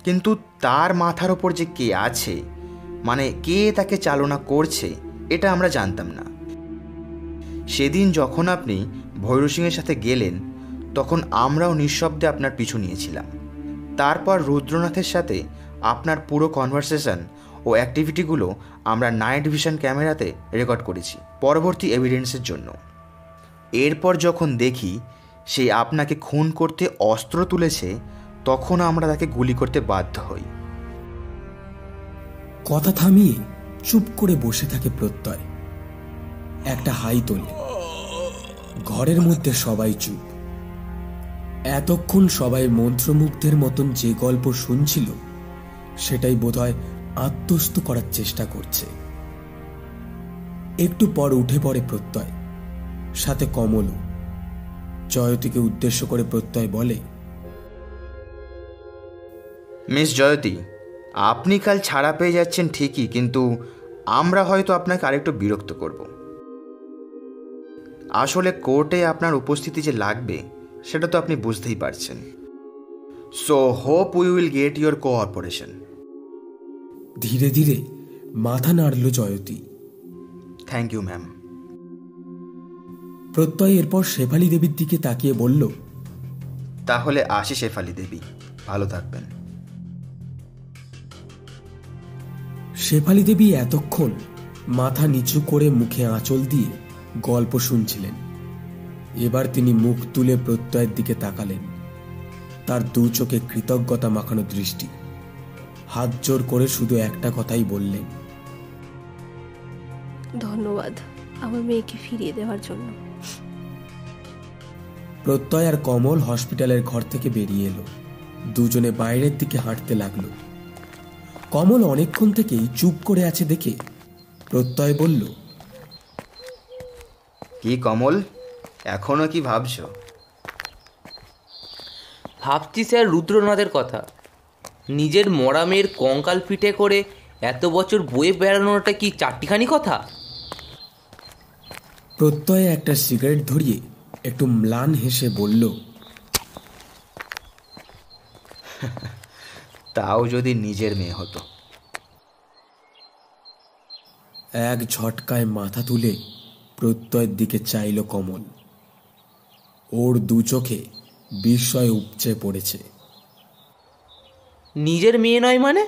Speaker 3: কিন্তু তার মাথার ওপর যে কে আছে, মানে কে তাকে চালনা করছে, এটা আমরা জানতাম না। সেদিন যখন আপনি ভৈর সিংয়ের সাথে গেলেন তখন আমরাও নিঃশব্দে আপনার পিছু নিয়েছিলাম। তারপর রুদ্রনাথের সাথে আপনার পুরো কনভারসেশন ও অ্যাক্টিভিটিগুলো আমরা নাইট ভিশন ক্যামেরাতে রেকর্ড করেছি পরবর্তী এভিডেন্সের জন্য। এরপর যখন দেখি সে আপনাকে খুন করতে অস্ত্র তুলেছে, তখন আমরা তাকে গুলি করতে বাধ্য হই।
Speaker 1: কথা থামিয়ে চুপ করে বসে থাকে প্রত্যয়। একটা হাই তোলে। ঘরের মধ্যে সবাই চুপ। এতক্ষণ সবাই মন্ত্রমুগ্ধের মতন যে গল্প শুনছিল সেটাই বোধহয় আত্মস্থ করার চেষ্টা করছে। একটু পর উঠে পড়ে প্রত্যয়, সাথে কমলও। জয়তীকে উদ্দেশ্য করে প্রত্যয় বলে,
Speaker 3: মিস জয়তী, আপনি কাল ছাড়া পেয়ে যাচ্ছেন ঠিকই, কিন্তু আমরা হয়তো আপনাকে আরেকটু বিরক্ত করব। আসলে কোর্টে আপনার উপস্থিতি যে লাগবে সেটা তো আপনি বুঝতেই পারছেন। So hope we will get your cooperation.
Speaker 1: ধীরে ধীরে মাথা নাড়ল জয়তী।
Speaker 3: Thank you ma'am.
Speaker 1: প্রত্যয় এরপর শেফালি দেবীর দিকে তাকিয়ে বলল,
Speaker 3: তাহলে আসি শেফালি দেবী, ভালো থাকবেন।
Speaker 1: শেফালি দেবী এতক্ষণ মাথা নিচু করে মুখে আঁচল দিয়ে গল্প শুনছিলেন। এবার তিনি মুখ তুলে প্রত্যয়ের দিকে তাকালেন। তার দু চোখে কৃতজ্ঞতা মাখানো দৃষ্টি। হাত জোর করে শুধু একটা কথাই বললেন,
Speaker 8: ধন্যবাদ আমার মেয়েকে ফিরিয়ে দেওয়ার জন্য।
Speaker 1: প্রত্যয় আর কমল হসপিটালের ঘর থেকে বেরিয়ে এলো। দুজনে বাইরের দিকে হাঁটতে লাগলো। কমল অনেকক্ষণ থেকেই চুপ করে আছে দেখে প্রত্যয় বলল,
Speaker 3: কি কমল, এখনো কি ভাবছো?
Speaker 4: ভাবছি স্যার রুদ্রনাথের কথা। নিজের মরা মেয়ের কঙ্কাল পিঠে করে এত বছর বয়ে বেড়ানোটা কি চারটিখানি কথা?
Speaker 1: প্রত্যয় একটা সিগারেট ধরিয়ে একটু ম্লান হেসে বলল,
Speaker 3: তাও যদি নিজের মেয়ে হতো।
Speaker 1: এক ঝটকায় মাথা তুলে প্রত্যয়ের দিকে চাইল কমল। ওর দু চোখে বিস্ময় উপচে পড়েছে।
Speaker 4: নিজের মেয়ে নয় মানে?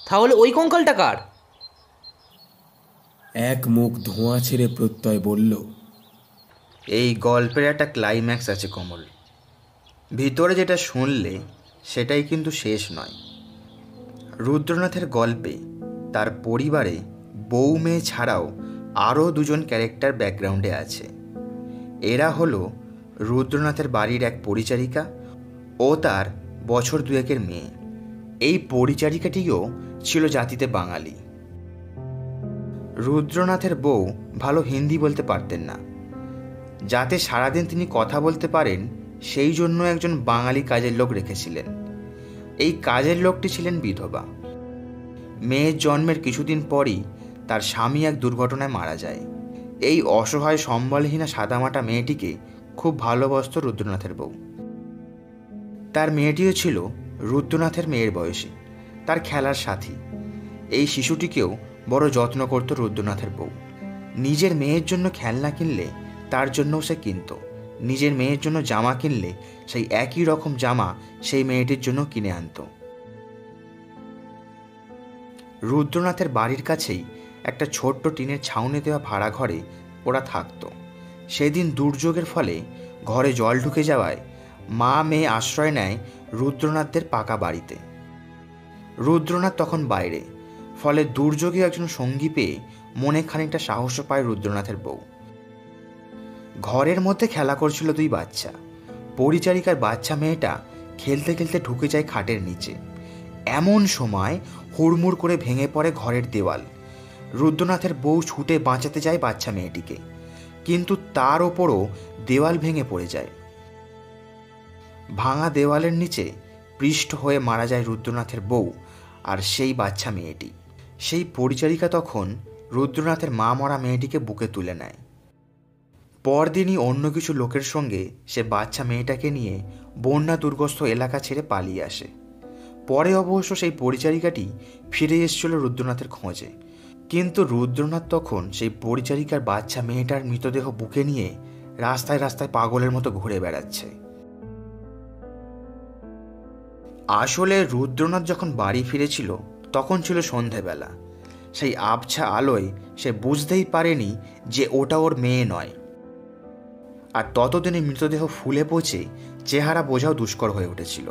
Speaker 4: তাহলে ওই কঙ্কালটা কার?
Speaker 1: এক মুখ ধোঁয়া ছেড়ে প্রত্যয় বলল,
Speaker 3: এই গল্পের একটা ক্লাইম্যাক্স আছে কমল। ভিতরে যেটা শুনলে সেটাই কিন্তু শেষ নয়। রুদ্রনাথের গল্পে তার পরিবারে বউ মেয়ে ছাড়াও আরও দুজন ক্যারেক্টার ব্যাকগ্রাউন্ডে আছে। এরা হলো রুদ্রনাথের বাড়ির এক পরিচারিকা ও তার বছর দুয়েকের মেয়ে। এই পরিচারিকাটিও ছিল জাতিতে বাঙালি। রুদ্রনাথের বউ ভালো হিন্দি বলতে পারতেন না, যাতে সারাদিন তিনি কথা বলতে পারেন সেই জন্য একজন বাঙালি কাজের লোক রেখেছিলেন। এই কাজের লোকটি ছিলেন বিধবা। মেয়ের জন্মের কিছুদিন পরই তার স্বামী এক দুর্ঘটনায় মারা যায়। এই অসহায় সম্বলহীনা সাদামাটা মেয়েটিকে খুব ভালোবাসত রুদ্রনাথের বউ। তার মেয়েটিও ছিল রুদ্রনাথের মেয়ের বয়সী, তার খেলার সাথী। এই শিশুটিকেও বড় যত্ন করত রুদ্রনাথের বউ। নিজের মেয়ের জন্য খেলনা কিনলে তার জন্যও সে কিনত। নিজের মেয়ের জন্য জামা কিনলে সেই একই রকম জামা সেই মেয়েটির জন্য কিনে আনত। রুদ্রনাথের বাড়ির কাছেই একটা ছোট্ট টিনের ছাউনি দেওয়া ভাড়া ঘরে ওরা থাকত। সেদিন দুর্যোগের ফলে ঘরে জল ঢুকে যাওয়ায় মা মেয়ে আশ্রয় নেয় রুদ্রনাথদের পাকা বাড়িতে। রুদ্রনাথ তখন বাইরে, ফলে দুর্যোগে একজন সঙ্গী পেয়ে মনে খানিকটা সাহস পায় রুদ্রনাথের বউ। ঘরের মধ্যে খেলা করছিল দুই বাচ্চা। পরিচারিকার বাচ্চা মেয়েটা খেলতে খেলতে ঢুকে যায় খাটের নিচে। এমন সময় হুড়মুড় করে ভেঙে পড়ে ঘরের দেওয়াল। রুদ্রনাথের বউ ছুটে বাঁচাতে যায় বাচ্চা মেয়েটিকে, কিন্তু তার ওপরও দেওয়াল ভেঙে পড়ে যায়। ভাঙা দেওয়ালের নিচে পৃষ্ঠ হয়ে মারা যায় রুদ্রনাথের বউ আর সেই বাচ্চা মেয়েটি। সেই পরিচারিকা তখন রুদ্রনাথের মা মরা মেয়েটিকে বুকে তুলে নেয়। পরদিনই অন্য কিছু লোকের সঙ্গে সে বাচ্চা মেয়েটাকে নিয়ে বন্যা দুর্গস্ত এলাকা ছেড়ে পালিয়ে আসে। পরে অবশ্য সেই পরিচারিকাটি ফিরে এসেছিল রুদ্রনাথের খোঁজে, কিন্তু রুদ্রনাথ তখন সেই পরিচারিকার বাচ্চা মেয়েটার মৃতদেহ বুকে নিয়ে রাস্তায় রাস্তায় পাগলের মতো ঘুরে বেড়াচ্ছে। আসলে রুদ্রনাথ যখন বাড়ি ফিরেছিল তখন ছিল সন্ধেবেলা। সেই আবছা আলোয় সে বুঝতেই পারেনি যে ওটা ওর মেয়ে নয়। আর ততদিনে মৃতদেহ ফুলে পচে চেহারা বোঝাও দুষ্কর হয়ে উঠেছিল।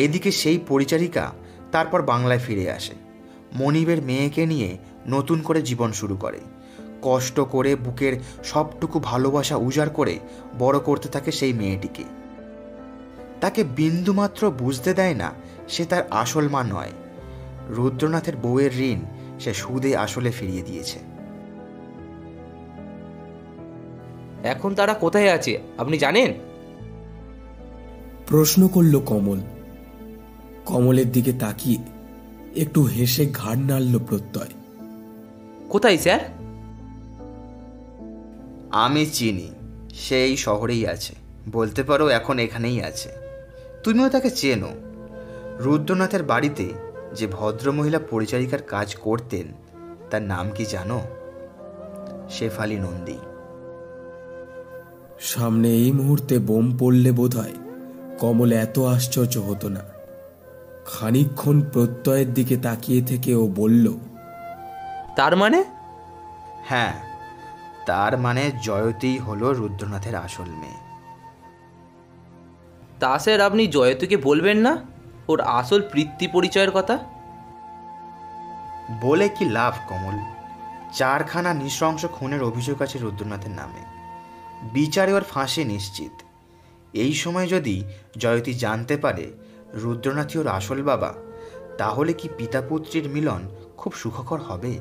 Speaker 3: এদিকে সেই পরিচারিকা তারপর বাংলায় ফিরে আসে। মনিবের মেয়েকে নিয়ে নতুন করে জীবন শুরু করে। কষ্ট করে বুকের সবটুকু ভালোবাসা উজাড় করে বড় করতে থাকে সেই মেয়েটিকে। তাকে বিন্দুমাত্র বুঝতে দেয় না সে তার আসল মা নয়। রুদ্রনাথের বউয়ের ঋণ সে সুদে আসলে ফিরিয়ে দিয়েছে।
Speaker 4: এখন তারা কোথায় আছে আপনি জানেন?
Speaker 1: প্রশ্ন করল কমল। কমলের দিকে তাকিয়ে একটু হেসে ঘাড় নাড়ল প্রত্যয়।
Speaker 4: কোথায় স্যার?
Speaker 3: আমি চিনি, সেই শহরেই আছে, বলতে পারো এখন এখানেই আছে। তুমিও তাকে চেনো। রুদ্রনাথের বাড়িতে যে ভদ্রমহিলা পরিচারিকার কাজ করতেন তার নাম কি জানো? শেফালি নন্দী।
Speaker 1: সামনে এই মুহূর্তে বোম পড়লে বোধহয় কমল এত আশ্চর্য হতো না। খানিকক্ষণ প্রত্যয়ের দিকে তাকিয়ে থেকে ও বলল,
Speaker 4: তার মানে?
Speaker 3: হ্যাঁ, তার মানে জয়তীই হলো রুদ্রনাথের আসল মেয়ে।
Speaker 4: তা স্যার আপনি জয়তীকে বলবেন না ওর আসল পিতৃ পরিচয়ের কথা?
Speaker 3: বলে কি লাভ কমল? 4খানা নৃশংস খুনের অভিযোগ আছে রুদ্রনাথের নামে। বিচারে ওর ফাঁসি নিশ্চিত। এই সময় যদি জয়তী জানতে পারে রুদ্রনাথই ওর আসল বাবা, তাহলে কি পিতা পুত্রীর মিলন খুব সুখকর হবে?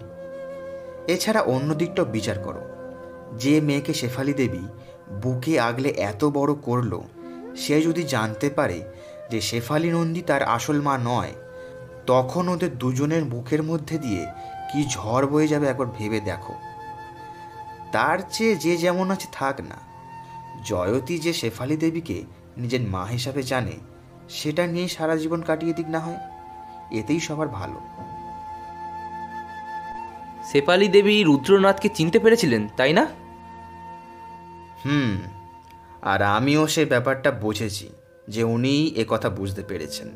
Speaker 3: এছাড়া অন্য দিকটাও বিচার করো। যে মেয়েকে শেফালি দেবী বুকে আগলে এত বড় করল, সে যদি জানতে পারে যে শেফালি নন্দী তার আসল মা নয়, তখন ওদের দুজনের মুখের মধ্যে দিয়ে কি ঝড় বয়ে যাবে একবার ভেবে দেখো। তার চেয়ে যে যেমন আছে থাক না। জয়তী যে শেফালি দেবীকে নিজের মা হিসাবে জানে, সেটা নিয়ে সারা জীবন কাটিয়ে দিক না হয়, এতেই সবার ভালো।
Speaker 4: শেফালি দেবী রুদ্রনাথকে চিনতে পেরেছিলেন, তাই না?
Speaker 3: আর আমিও সে ব্যাপারটা বুঝেছি যে উনিই এ কথা বুঝতে পেরেছেন।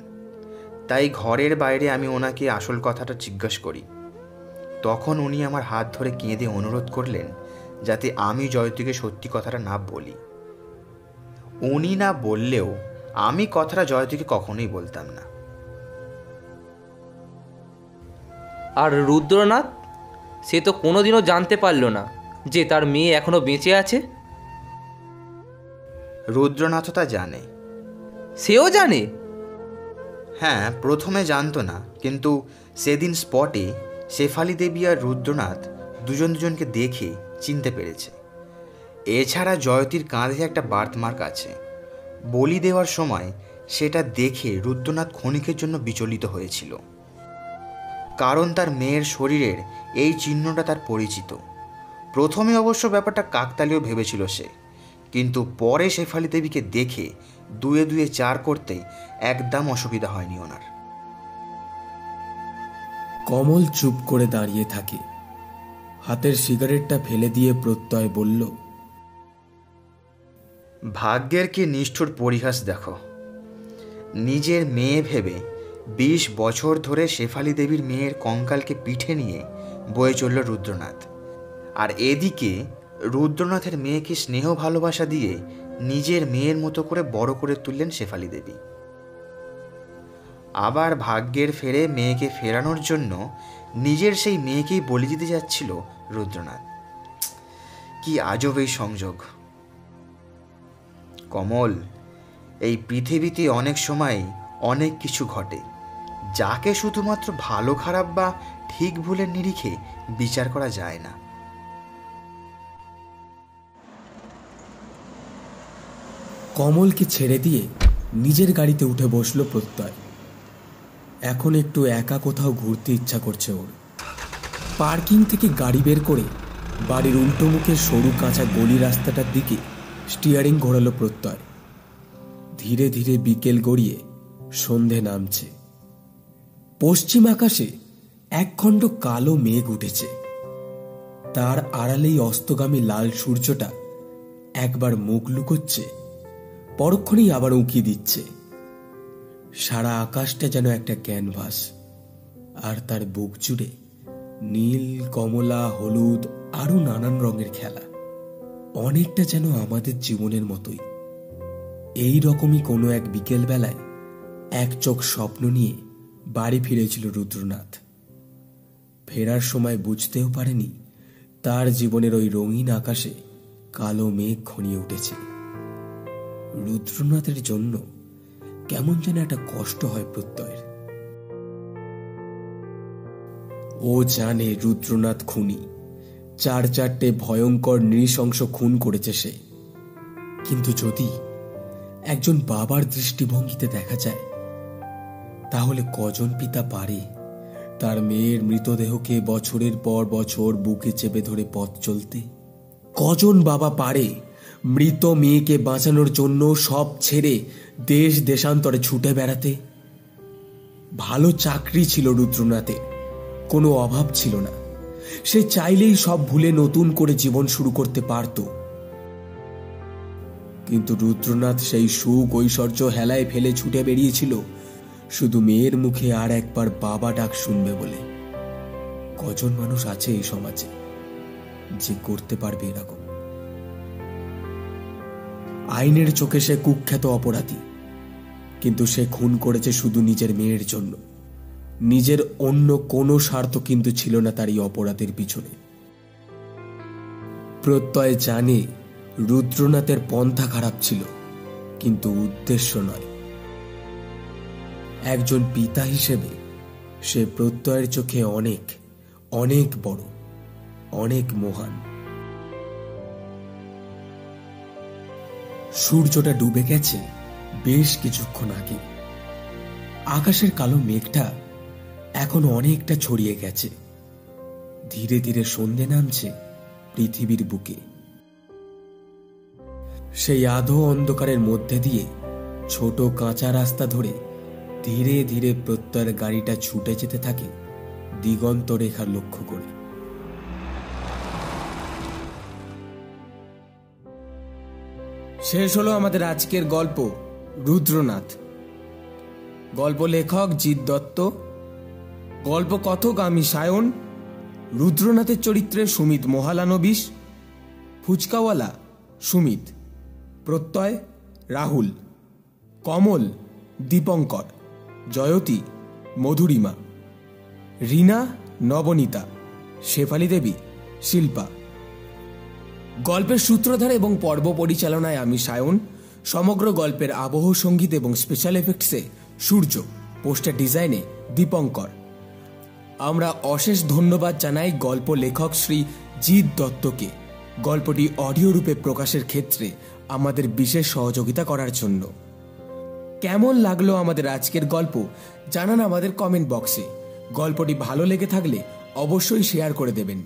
Speaker 3: তাই ঘরের বাইরে আমি ওনাকে আসল কথাটা জিজ্ঞাসা করি। তখন উনি আমার হাত ধরে কেঁদে অনুরোধ করলেন যাতে আমি জয়তীকে সত্যি কথাটা না বলি। উনি না বললেও আমি কথাটা জয়তীকে কখনোই বলতাম না।
Speaker 4: আর রুদ্রনাথ, সে তো কোনোদিনও জানতে পারল না যে তার মেয়ে এখনো বেঁচে আছে।
Speaker 3: রুদ্রনাথ তা জানে।
Speaker 4: সেও জানে?
Speaker 3: হ্যাঁ, প্রথমে জানতো না, কিন্তু সেদিন স্পটে শেফালি দেবী আর রুদ্রনাথ দুজনকে দেখে চিনতে পেরেছে। এছাড়া জয়তীর কাঁধে একটা বার্থমার্ক আছে। বলি দেওয়ার সময় সেটা দেখে রুদ্রনাথ ক্ষণিকের জন্য বিচলিত হয়েছিল, কারণ তার মেয়ের শরীরের এই চিহ্নটা তার পরিচিত। প্রথমে অবশ্য ব্যাপারটা কাকতালীয় ভেবেছিল সে, কিন্তু পরে শেফালি দেবীকে দেখে 2 × 4 করতে একদম অসুবিধা হয়নি ওনার।
Speaker 1: কমল চুপ করে দাঁড়িয়ে থাকে। হাতের সিগারেটটা ফেলে দিয়ে প্রত্যয় বলল,
Speaker 3: ভাগ্যের কি নিষ্ঠুর পরিহাস দেখো। নিজের মেয়ে ভেবে 20 বছর ধরে শেফালি দেবীর মেয়ের কঙ্কালকে পিঠে নিয়ে বয়ে চলল রুদ্রনাথ, আর এদিকে রুদ্রনাথের মেয়েকে স্নেহ ভালোবাসা দিয়ে নিজের মেয়ের মতো করে বড় করে তুললেন শেফালি দেবী। আবার ভাগ্যের ফেরে মেয়েকে ফেরানোর জন্য নিজের সেই মেয়েকেই বলি দিতে যাচ্ছিল রুদ্রনাথ। কি আজব এই সংযোগ। কমল, এই পৃথিবীতে অনেক সময় অনেক কিছু ঘটে, যাকে শুধুমাত্র ভালো খারাপ বা ঠিক ভুলের নিরিখে বিচার করা যায় না।
Speaker 1: কমলকে ছেড়ে দিয়ে নিজের গাড়িতে উঠে বসল প্রত্যয়। এখন একটু একা কোথাও ঘুরতে ইচ্ছা করছে ওর। পার্কিং থেকে গাড়ি বের করে বাড়ির উল্টো মুখের সরু কাঁচা গলি রাস্তাটার দিকে স্টিয়ারিং ঘোরালো প্রত্যয়। ধীরে ধীরে বিকেল গড়িয়ে সন্ধে নামছে। পশ্চিম আকাশে একখণ্ড কালো মেঘ উঠেছে। তার আড়ালেই অস্তগামী লাল সূর্যটা একবার মুখ লুকোচ্ছে, পরক্ষণেই আবার উঁকি দিচ্ছে। সারা আকাশটা যেন একটা ক্যানভাস, আর তার বুক জুড়ে নীল, কমলা, হলুদ আরো নানান রঙের খেলা। অনেকটা যেন আমাদের জীবনের মতোই। এই রকমই কোনো এক বিকেল বেলায় এক চোখ স্বপ্ন নিয়ে বাড়ি ফিরেছিল রুদ্রনাথ। ফেরার সময় বুঝতেও পারেনি তার জীবনের ওই রঙিন আকাশে কালো মেঘ ঘনিয়ে উঠেছে। রুদ্রনাথের জন্য কেমন যেন একটা কষ্ট হয় প্রত্যয়ের। ও জানে রুদ্রনাথ খুনি, 4-4টে ভয়ঙ্কর নৃশংস খুন করেছে সে। কিন্তু যদি একজন বাবার দৃষ্টিভঙ্গিতে দেখা যায়, তাহলে কজন পিতা পারে তার মেয়ের মৃতদেহকে বছরের পর বছর বুকে চেপে ধরে পথ চলতে? কজন বাবা পারে মৃত মেয়েকে বাঁচানোর জন্য সব ছেড়ে দেশ দেশান্তরে ছুটে বেড়াতে? ভালো চাকরি ছিল রুদ্রনাথের, কোনো অভাব ছিল না। সে চাইলেই সব ভুলে নতুন করে জীবন শুরু করতে পারত। কিন্তু রুদ্রনাথ সেই সুখ ঐশ্বর্য হেলায় ফেলে ছুটে বেরিয়েছিল শুধু মেয়ের মুখে আর একবার বাবা ডাক শুনবে বলে। কজন মানুষ আছে এই সমাজে যে করতে পারবে এরকম? আইনের চোখে সে কুখ্যাত অপরাধী, কিন্তু সে খুন করেছে শুধু নিজের মেয়ের জন্য। নিজের অন্য কোনো স্বার্থ কিন্তু ছিল না তার এই অপরাধের পিছনে। প্রত্যয় জানে রুদ্রনাথের পন্থা খারাপ ছিল, কিন্তু উদ্দেশ্য নয়। একজন পিতা হিসেবে সে প্রত্যয়ের চোখে অনেক অনেক বড়, অনেক মহান। সূর্যটা ডুবে গেছে বেশ কিছুক্ষণ আগে। আকাশের কালো মেঘটা এখন অনেকটা ছড়িয়ে গেছে। ধীরে ধীরে সন্ধে নামছে পৃথিবীর বুকে। সেই আধো অন্ধকারের মধ্যে দিয়ে ছোট কাঁচা রাস্তা ধরে ধীরে ধীরে প্রত্যয়ের গাড়িটা ছুটে যেতে থাকে দিগন্ত রেখা লক্ষ্য করে। শেষ হলো আমাদের আজকের গল্প রুদ্রনাথ। গল্প লেখক জিৎ দত্ত, গল্প কথক আমি সায়ন, রুদ্রনাথের চরিত্রে সুমিত মহালানবিশ, ফুচকাওয়ালা সুমিত, প্রত্যয় রাহুল, কমল দীপঙ্কর, জয়তী মধুরিমা, রীনা নবনীতা, শেফালি দেবী শিল্পা। গল্পের সূত্রধার এবং পর্ব পরিচালনায় আমি সায়ন, সমগ্র গল্পের আবহ সঙ্গীত এবং স্পেশাল এফেক্টসে সূর্য, পোস্টার ডিজাইনে দীপঙ্কর। আমরা অশেষ ধন্যবাদ জানাই গল্প লেখক শ্রী জিৎ দত্তকে গল্পটি অডিও রূপে প্রকাশের ক্ষেত্রে আমাদের বিশেষ সহযোগিতা করার জন্য। কেমন লাগলো আমাদের আজকের গল্প জানান আমাদের কমেন্ট বক্সে। গল্পটি ভালো লেগে থাকলে অবশ্যই শেয়ার করে দেবেন।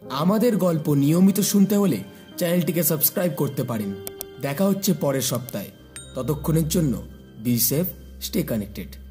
Speaker 1: আমাদের গল্প নিয়মিত শুনতে হলে চ্যানেলটিকে সাবস্ক্রাইব করতে পারেন। দেখা হচ্ছে পরের সপ্তাহে। ততক্ষণের জন্য বি সেফ, স্টে কানেক্টেড।